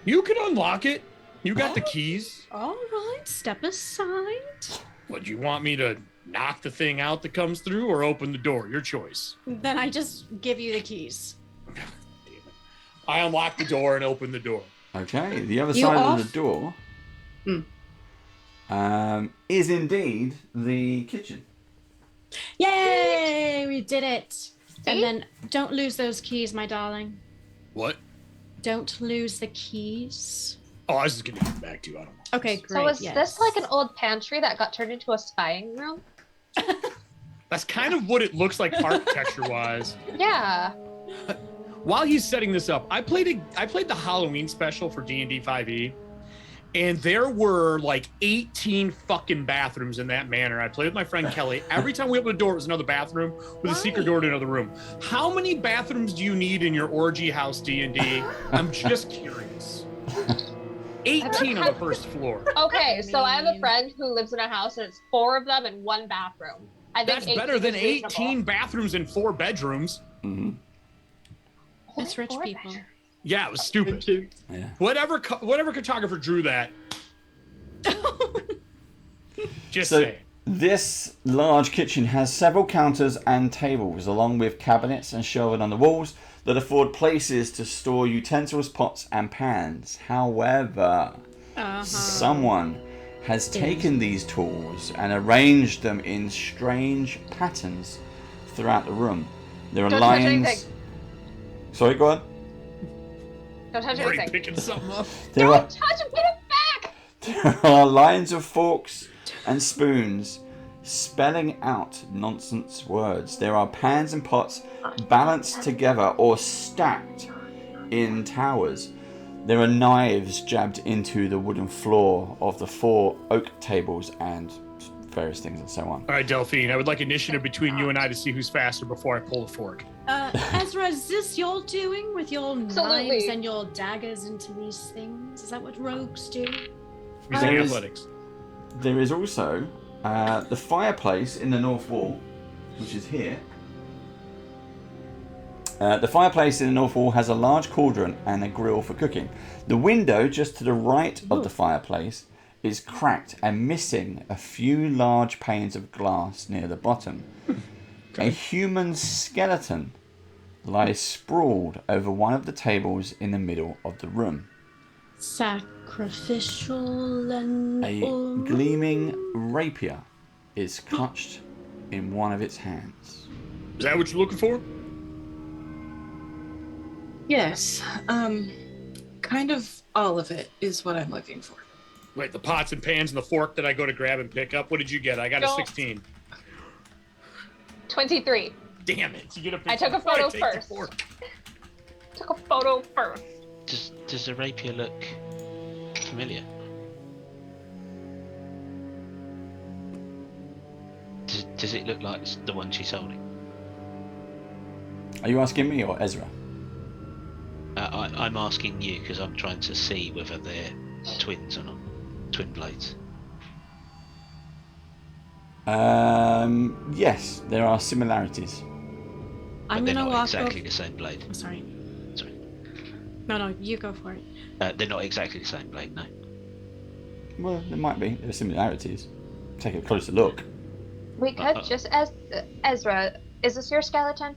You can unlock it. You got the keys. All right, step aside. What, you want me to knock the thing out that comes through or open the door? Your choice. Then I just give you the keys. Damn it. I unlock the door and open the door. Okay, the other You side off? of the door is indeed the kitchen. Yay! We did it. See? And then don't lose those keys, my darling. What? Don't lose the keys. Oh, I was just gonna give it back to you. I don't know. Okay, great. So is yes. this like an old pantry that got turned into a spying room? That's kind of what it looks like architecture-wise. Yeah. While he's setting this up, I played the Halloween special for D&D 5e, and there were like 18 fucking bathrooms in that manor. I played with my friend Kelly. Every time we opened a door, it was another bathroom with a secret door to another room. How many bathrooms do you need in your orgy house D&D? I'm just curious. 18 on the first floor. Okay, so I have a friend who lives in a house and it's 4 of them and 1 bathroom. I think That's better than is 18 reasonable. bathrooms and 4 bedrooms. Mm-hmm. It's rich 4 people. bedrooms. Yeah, it was stupid. Yeah. Whatever cartographer drew that. Just So saying. this large kitchen has several counters and tables, along with cabinets and shelving on the walls that afford places to store utensils, pots, and pans. However, someone has taken these tools and arranged them in strange patterns throughout the room. There are Don't touch lines. anything. Sorry, go on. Don't touch Already anything. picking something up. There Don't are, touch it, put it back! there are lines of forks and spoons spelling out nonsense words. There are pans and pots balanced together or stacked in towers. There are knives jabbed into the wooden floor of the 4 oak tables and various things and so on. All right, Delphine, I would like initiative between you and I to see who's faster before I pull the fork. Ezra, is this your doing with your Absolutely. knives and your daggers into these things? Is that what rogues do? Using There is- athletics. There is also the fireplace in the north wall, which is here. The fireplace in the north wall has a large cauldron and a grill for cooking. The window just to the right of the fireplace is cracked and missing a few large panes of glass near the bottom. A human skeleton lies sprawled over one of the tables in the middle of the room. Sacrificial and A gleaming rapier is clutched in one of its hands. Is that what you're looking for? Yes. Kind of all of it is what I'm looking for. Wait, the pots and pans and the fork that I go to grab and pick up. What did you get? I got a Don't. 16. 23. Damn it! You get a I took a before photo take the first. fork. Took a photo first. Does the rapier look familiar? Does it look like the one she's holding? Are you asking me or Ezra? I'm asking you because I'm trying to see whether they're twins or not. Twin blades. Yes, there are similarities. But I'm they're gonna not walk exactly over. the same blade. I'm sorry. Sorry. No, you go for it. They're not exactly the same blade, no. Well, there might be. There are similarities. Take a closer look. We could just Ezra, is this your skeleton?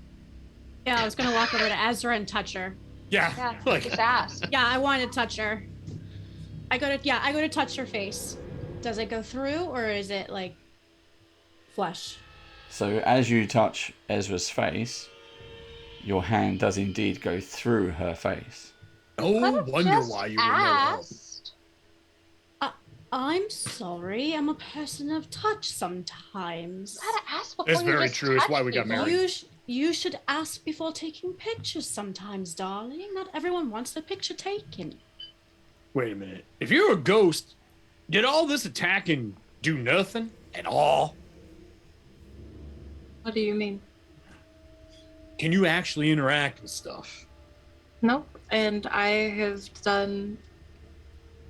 Yeah, I was gonna walk over to Ezra and touch her. Yeah. Yeah, Like, just ask. Yeah, I want to touch her. I go to touch her face. Does it go through or is it like flesh? So as you touch Ezra's face, your hand does indeed go through her face. no Could've wonder just why you were no help. asked. I'm sorry. I'm a person of touch sometimes. You gotta ask before That's you very just true. It's touch why we got people. married. You should ask before taking pictures sometimes, darling. Not everyone wants their picture taken. Wait a minute. If you're a ghost, did all this attacking do nothing at all? What do you mean? Can you actually interact with stuff? Nope. And I have done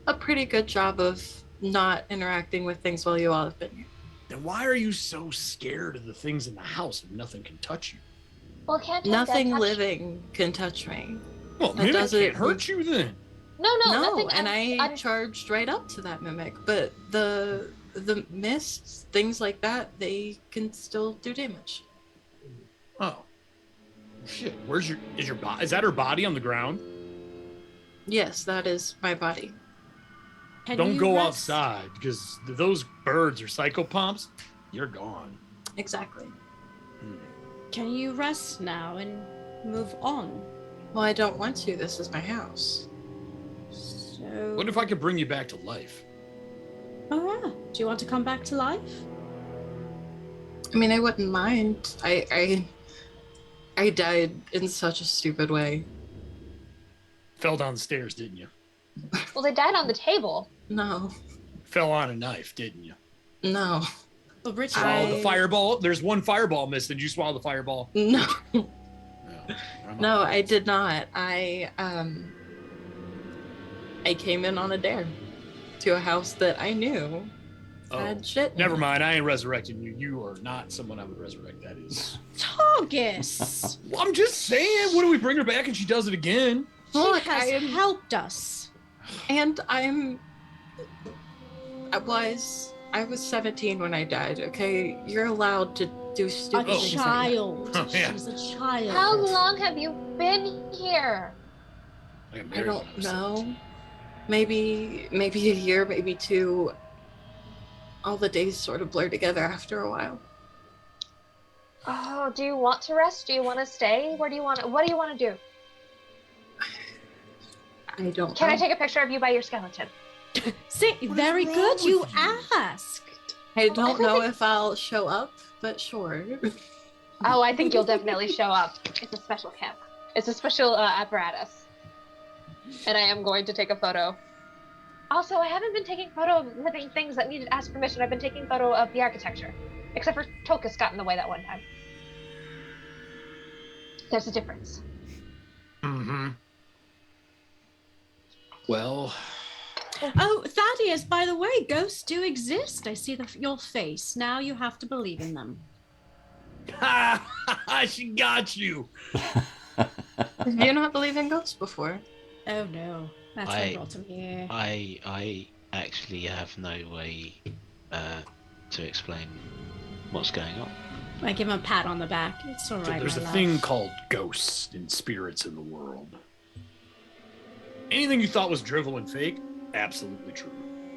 a pretty good job of not interacting with things while you all have been here. Then why are you so scared of the things in the house if nothing can touch you? Well, can't Nothing touch... living can touch me. Well, That maybe it doesn't- can't hurt you then. No, No, nothing. and I charged right up to that mimic, but the mists, things like that, they can still do damage. Oh. Shit, is that her body on the ground? Yes, that is my body. Can Don't you go rest? outside, because those birds are psychopomps. You're gone. Exactly. Can you rest now and move on? Well, I don't want to. This is my house. So. What if I could bring you back to life? Oh yeah. Do you want to come back to life? I mean, I wouldn't mind. I died in such a stupid way. Fell down the stairs, didn't you? Well, they died on the table. No, Fell on a knife, didn't you? no, The ritual. Swallow the fireball. There's one fireball missed. Did you swallow the fireball? no, No. no, I did not. I came in on a dare to a house that I knew Oh, had shit. in never it. mind. I ain't resurrecting you. You are not someone I would resurrect. That is. Targus. Well, I'm just saying. What do we bring her back and she does it again? She Look, has I am- helped us. And I was 17 when I died. Okay, you're allowed to do A stupid things. like that. child. Oh, yeah. She's a child. How long have you been here? I, got I married when don't was know. Maybe a year, maybe two. All the days sort of blur together after a while. Oh, do you want to rest? Do you want to stay? What do you want to do? I don't Can know. I take a picture of you by your skeleton? See, very wrong good. with You you? asked. I don't know think- if I'll show up, but sure. Oh, I think you'll definitely show up. It's a special camp. It's a special apparatus. And I am going to take a photo. Also, I haven't been taking photo of living things that needed to ask permission. I've been taking photo of the architecture. Except for Tokus got in the way that one time. There's a difference. Mm-hmm. Well, Oh, Thaddeus, by the way, ghosts do exist. I see your face. Now you have to believe in them. she got you. Have you not believed in ghosts before? Oh no. That's what brought him here. I actually have no way to explain what's going on. I give him a pat on the back. It's all So right, there's my a love. thing called ghosts and spirits in the world. Anything you thought was drivel and fake, absolutely true.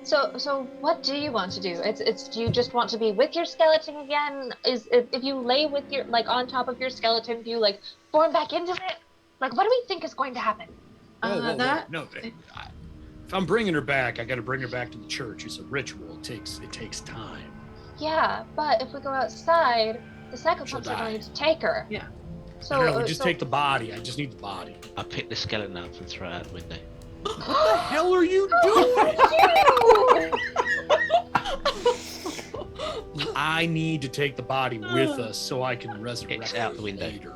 So what do you want to do? It's do you just want to be with your skeleton again? If you lay with your on top of your skeleton, do you form back into it? What do we think is going to happen? Whoa. That No, if I'm bringing her back, I got to bring her back to the church. It's a ritual. It takes time. Yeah, but if we go outside, the psychopaths She'll are die. going to take her. Yeah. So No, we just take the body. I just need the body. I pick the skeleton up and throw it out the window. What the hell are you doing? I need to take the body with us so I can resurrect It's out the her window. later.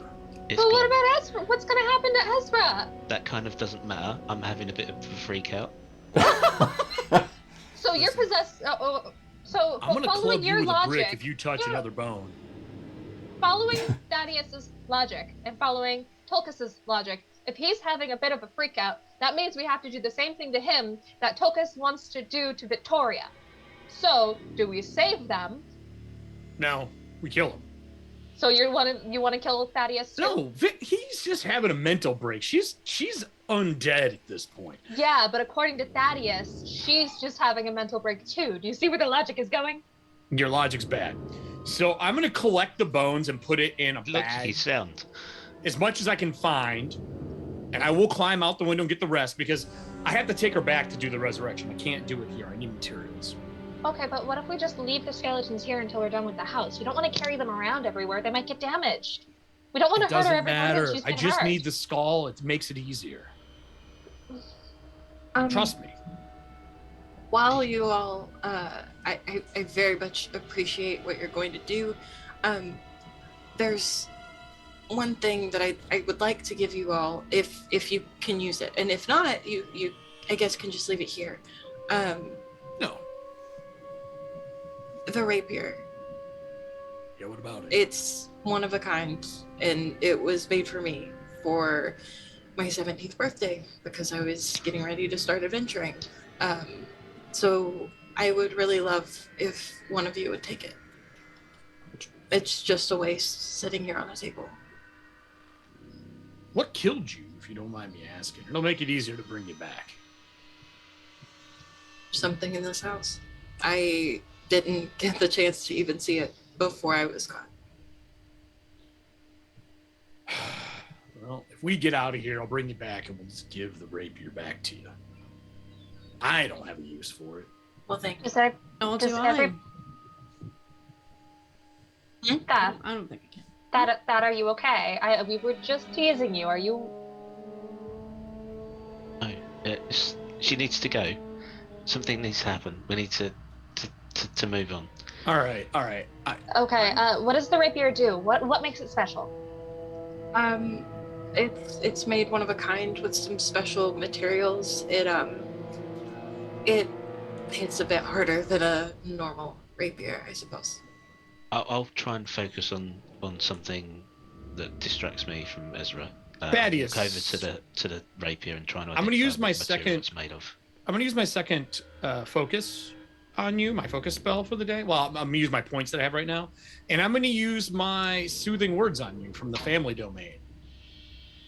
It's But what gone. about Ezra? What's going to happen to Ezra? That kind of doesn't matter. I'm having a bit of a freak out. So you're possessed. So I'm gonna following club you your with a logic, brick if you touch Yeah. another bone. following Thaddeus's logic and following Tulkus's logic, if he's having a bit of a freak out, that means we have to do the same thing to him that Tulkus wants to do to Victoria. So, do we save them? No, we kill him. So you want to kill Thaddeus too? No, he's just having a mental break. She's undead at this point. Yeah, but according to Thaddeus, she's just having a mental break too. Do you see where the logic is going? Your logic's bad. So I'm gonna collect the bones and put it in a Logically bag sound. as much as I can find, and I will climb out the window and get the rest because I have to take her back to do the resurrection. I can't do it here. I need materials. Okay, but what if we just leave the skeletons here until we're done with the house? We don't want to carry them around everywhere. They might get damaged. We don't want It to hurt her doesn't every time matter. that she's I been just hurt. need the skull. It makes it easier. Trust me. While you all, I very much appreciate what you're going to do. There's one thing that I would like to give you all, if you can use it, and if not, you I guess can just leave it here. No. The rapier. Yeah, what about it? It's one of a kind, and it was made for me for my 17th birthday because I was getting ready to start adventuring. So I would really love if one of you would take it. It's just a waste sitting here on the table. What killed you, if you don't mind me asking? It'll make it easier to bring you back. Something in this house. I didn't get the chance to even see it before I was caught. Well, if we get out of here, I'll bring you back and we'll just give the rapier back to you. I don't have a use for it. Well, thank you. Is there, No, does do every... That, I don't think I can. that, are you okay? We were just teasing you. Are you... No, she needs to go. Something needs to happen. We need to move on. All right. Okay, what does the rapier do? What makes it special? It's made one of a kind with some special materials. It hits a bit harder than a normal rapier, I suppose. I'll try and focus on something that distracts me from Ezra. Thaddeus. Look over to the rapier and try and I'm going to use my what material second. it's made of. I'm going to use my second focus on you, my focus spell for the day. Well, I'm going to use my points that I have right now, and I'm going to use my soothing words on you from the family domain.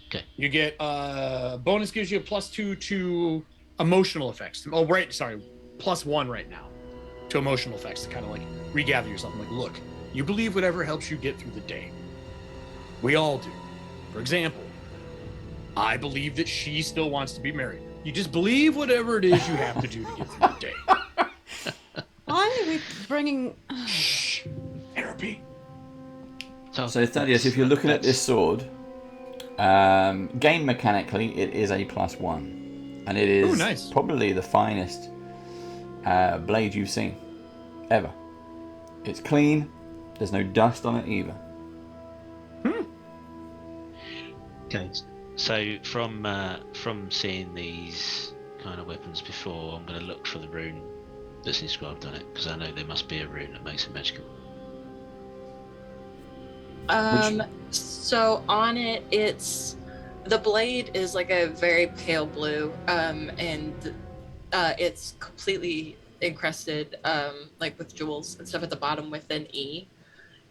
Okay. You get bonus gives you a +2 to emotional effects. Oh, right. Sorry, +1 right now to emotional effects to kind of like regather yourself. Like, look, you believe whatever helps you get through the day. We all do. For example, I believe that she still wants to be married. You just believe whatever it is you have to do to get through the day. Why are we bringing... Shh. Therapy. So Thaddeus, if you're looking at this sword, game mechanically, it is a +1. And it is nice. probably the finest blade you've seen, ever. It's clean. There's no dust on it either. Okay. So from seeing these kind of weapons before, I'm going to look for the rune that's inscribed on it, because I know there must be a rune that makes it magical. So on it, the blade is like a very pale blue, and it's completely encrusted, like with jewels and stuff at the bottom with an E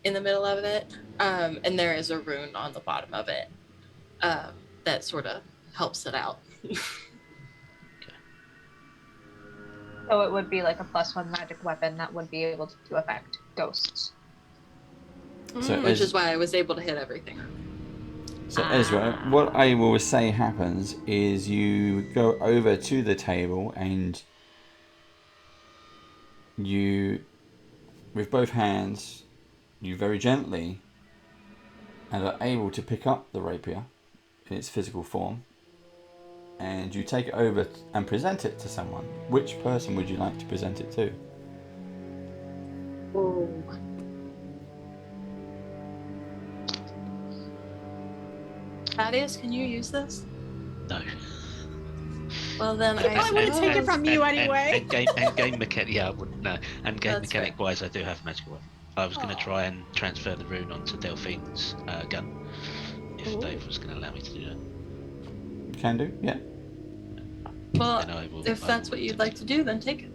in the middle of it, and there is a rune on the bottom of it that sort of helps it out. So it would be like a +1 magic weapon that would be able to affect ghosts. So Which is why I was able to hit everything. So Ezra, what I will say happens is you go over to the table and you, with both hands, you very gently and are able to pick up the rapier in its physical form, and you take it over and present it to someone. Which person would you like to present it to? Oh. Thaddeus, can you use this? No. Well, then I wouldn't take it from you anyway. And game mechanic, yeah, I wouldn't know. And game That's mechanic wise, I do have a magical weapon. I was going to try and transfer the rune onto Delphine's gun, if Dave was going to allow me to do that. You can do, yeah. Well, Then if that's what you'd like to do, then take it.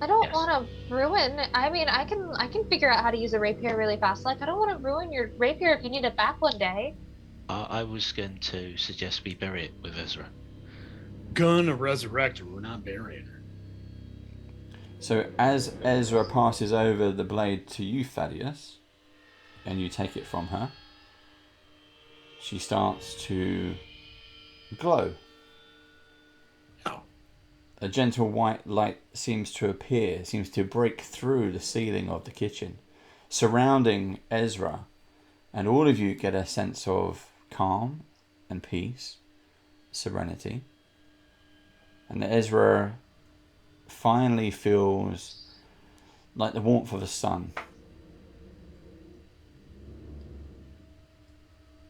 I don't Yes. want to ruin. I mean, I can figure out how to use a rapier really fast. Like, I don't want to ruin your rapier if you need it back one day. I was going to suggest we bury it with Ezra. Gonna resurrect her. We're not burying her. So as Ezra passes over the blade to you, Thaddeus, and you take it from her, she starts to glow. Oh. a gentle white light seems to appear, seems to break through the ceiling of the kitchen, surrounding Ezra, and all of you get a sense of calm and peace, serenity. And Ezra finally feels like the warmth of the sun.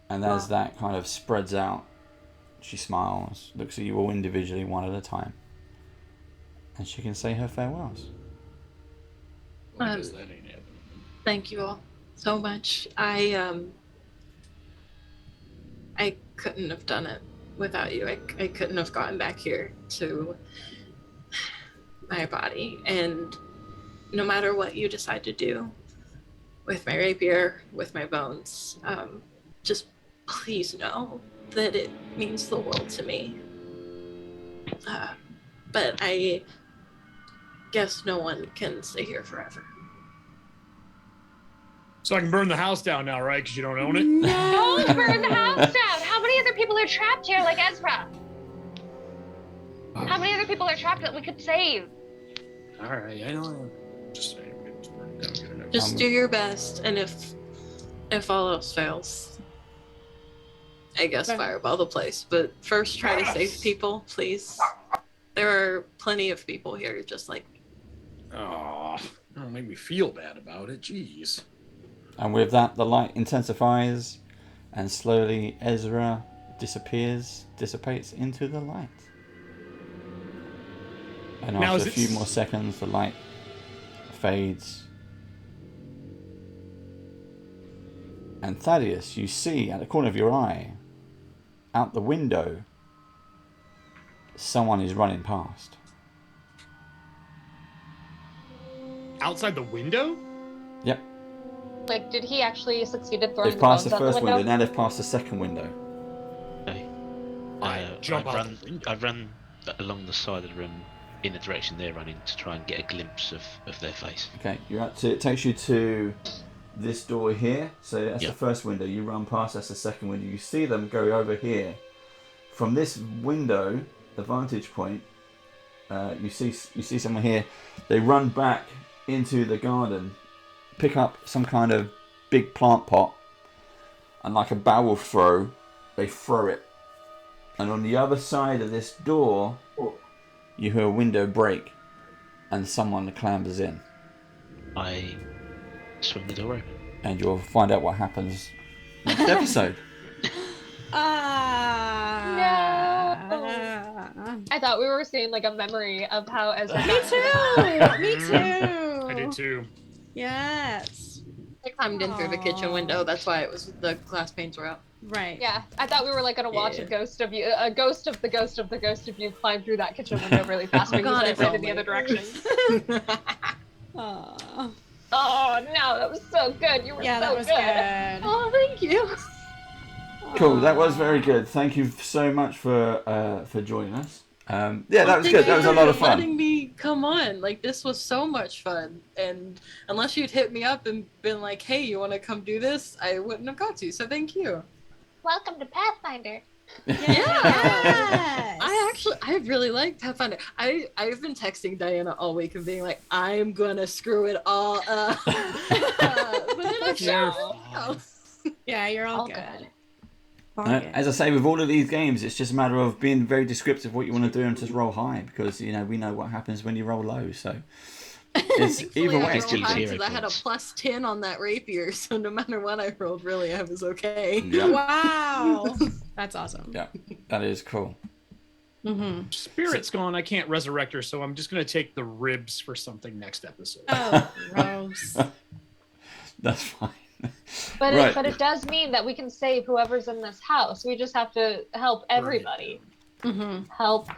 And as that kind of spreads out, she smiles, looks at you all individually, one at a time, and she can say her farewells. Well, I guess that ain't happening. Thank you all so much. I couldn't have done it without you. I couldn't have gotten back here to my body. And no matter what you decide to do with my rapier, with my bones, just please know that it means the world to me. But I guess no one can stay here forever. So I can burn the house down now, right? Because you don't own it? Don't burn the house down. How many other people are trapped here like Ezra? How many other people are trapped that we could save? All right, I know. Just saying, we can just burn it down. Get it next Just time. do your best, and if all else fails, I guess fireball the place. But first, try to save people, please. There are plenty of people here, just like me. Oh, don't make me feel bad about it. Jeez. And with that, the light intensifies, and slowly Ezra dissipates into the light. And Now, after a is few it more seconds, the light fades. And Thaddeus, you see at the corner of your eye, out the window, someone is running past. Outside the window? Yep. Like, did he actually succeed in throwing They've passed bones the out first window? window, now they've passed the second window. Okay. Jump I out run. the window. I run along the side of the room in the direction they're running to try and get a glimpse of their face. Okay, you're up to, it takes you to this door here. So that's Yep. the first window. You run past, that's the second window. You see them go over here. From this window, the vantage point, you see someone here. They run back into the garden, pick up some kind of big plant pot, and like a barrel throw, they throw it. And on the other side of this door, you hear a window break, and someone clambers in. I swing the door open. And you'll find out what happens next episode. I thought we were seeing like a memory of how Ezra Me got too. Me too. I did too. Yes. I climbed in through the kitchen window. That's why it was the glass panes were out. Right. Yeah, I thought we were like gonna watch a ghost of you, a ghost of the ghost of the ghost of you climb through that kitchen window really fast and God, you if guys in the only. other direction. Aw. Oh no, that was so good. You were Yeah, so that was good. Oh, thank you. Cool, that was very good. Thank you so much for joining us. Yeah, that was good. That was a lot of fun. Letting me come on, like this was so much fun. And unless you'd hit me up and been like, "Hey, you want to come do this?" I wouldn't have got to. So thank you. Welcome to Pathfinder. Yes. I really like Pathfinder. I've been texting Diana all week and being like, I'm gonna screw it all up. But then I You're Yeah, you're all All good. good. All good. As I say, with all of these games, it's just a matter of being very descriptive of what you want to do and just roll high, because we know what happens when you roll low. So it's either way. I It's rolled high hero because I had a points. plus 10 on that rapier, so no matter what I rolled, really, I was okay. Yeah, Wow. That's awesome. yeah, that is cool. Mm-hmm. Spirit's gone. I can't resurrect her, so I'm just gonna take the ribs for something next episode. Oh, gross. That's fine. But Right. it does mean that we can save whoever's in this house. We just have to help everybody. Mm-hmm. Help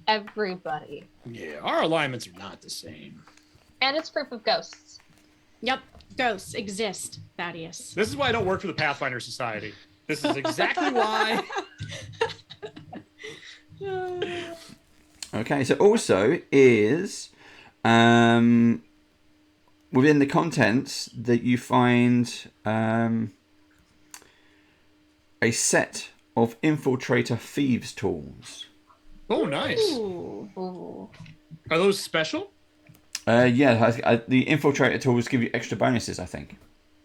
everybody. Yeah, our alignments are not the same. And it's proof of ghosts. Yep. Ghosts exist, Thaddeus. This is why I don't work for the Pathfinder Society. This is exactly why. Okay, so also is within the contents that you find a set of infiltrator thieves tools. Oh, nice. Ooh. Ooh. Are those special? Yeah, the infiltrator tools give you extra bonuses, I think.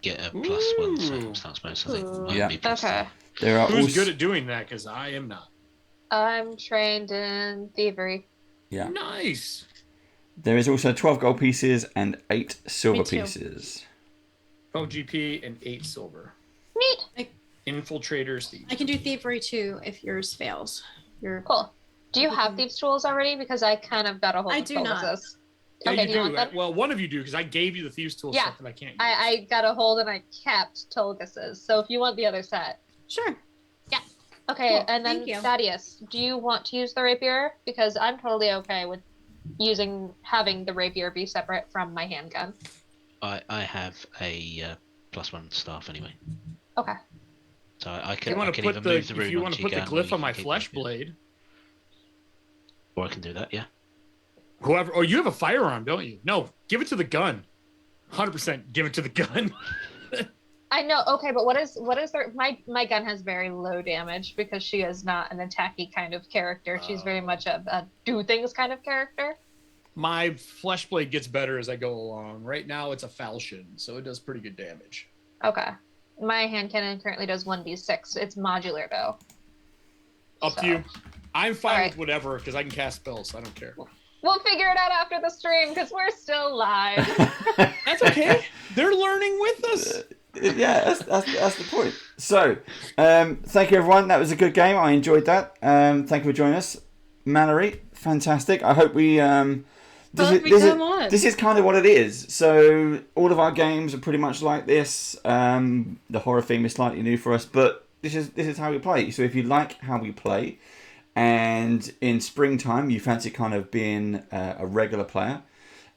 Get a +1 Ooh. circumstance bonus, I think. Ooh. Might Yeah. be +2. Okay. There are Who's also, good at doing that? Because I am not. I'm trained in thievery. yeah. Nice. There is also 12 gold pieces and 8 silver Me too. pieces. 12 GP and 8 silver. Neat. Infiltrators. I can do thievery too if yours fails. You're Cool. Do you have thieves tools already? Because I kind of got a hold I of do not. Pegasus. Yeah, Okay, you do you do. want them? Well, one of you do because I gave you the thieves tool Yeah. stuff that I can't use. I got a hold and I kept Tulgas's. So if you want the other set. sure. Okay, Cool, and then thank you. Thaddeus, do you want to use the rapier? Because I'm totally okay with having the rapier be separate from my handgun. I have a +1 staff anyway. Okay. So I If can, you I want can to either put the move the room if you want onto to put your the gun, or glyph you on my can keep flesh rapier. blade, Or I can do that, yeah. whoever. Oh, you have a firearm, don't you? No, give it to the gun. 100% give it to the gun. I know. Okay, but what is there? My gun has very low damage because she is not an attacky kind of character. She's very much a do things kind of character. My flesh blade gets better as I go along. Right now it's a falchion, so it does pretty good damage. Okay. My hand cannon currently does 1d6. It's modular though. Up So. to you. I'm fine Alright. with whatever because I can cast spells, so I don't care. We'll figure it out after the stream because we're still live. That's okay. They're learning with us. Yeah, that's the point. So, thank you everyone. That was a good game. I enjoyed that. Thank you for joining us, Mallory. Fantastic. I hope we. This is kind of what it is. So all of our games are pretty much like this. The horror theme is slightly new for us, but this is how we play. So if you like how we play, and in springtime you fancy kind of being a regular player.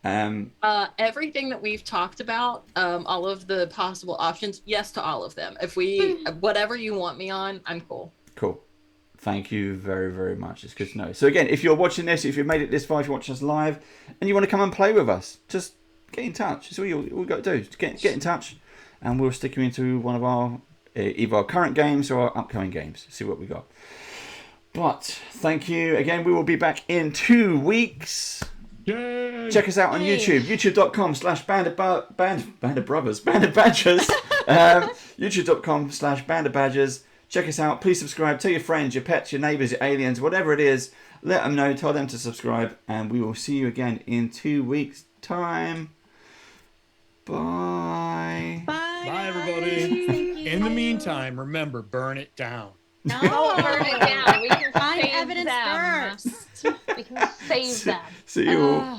Everything that we've talked about, all of the possible options, yes to all of them. If whatever you want me on, I'm cool. Cool. Thank you very, very much. It's good to know. So again, if you're watching this, if you've made it this far, if you're watching us live, and you want to come and play with us, just get in touch. That's all you got to do. Just get in touch, and we'll stick you into one of our either our current games or our upcoming games. See what we got. But thank you again. We will be back in 2 weeks. Yay. Check us out on YouTube, youtube.com/bandofbadgers, youtube.com/bandofbadgers. Check us out. Please subscribe. Tell your friends, your pets, your neighbours, your aliens, whatever it is. Let them know. Tell them to subscribe. And we will see you again in 2 weeks' time. Bye. Bye. Bye, everybody. In the meantime, remember, burn it down. No. Don't burn it down. We can Find save evidence them. first. We can save them. See you all.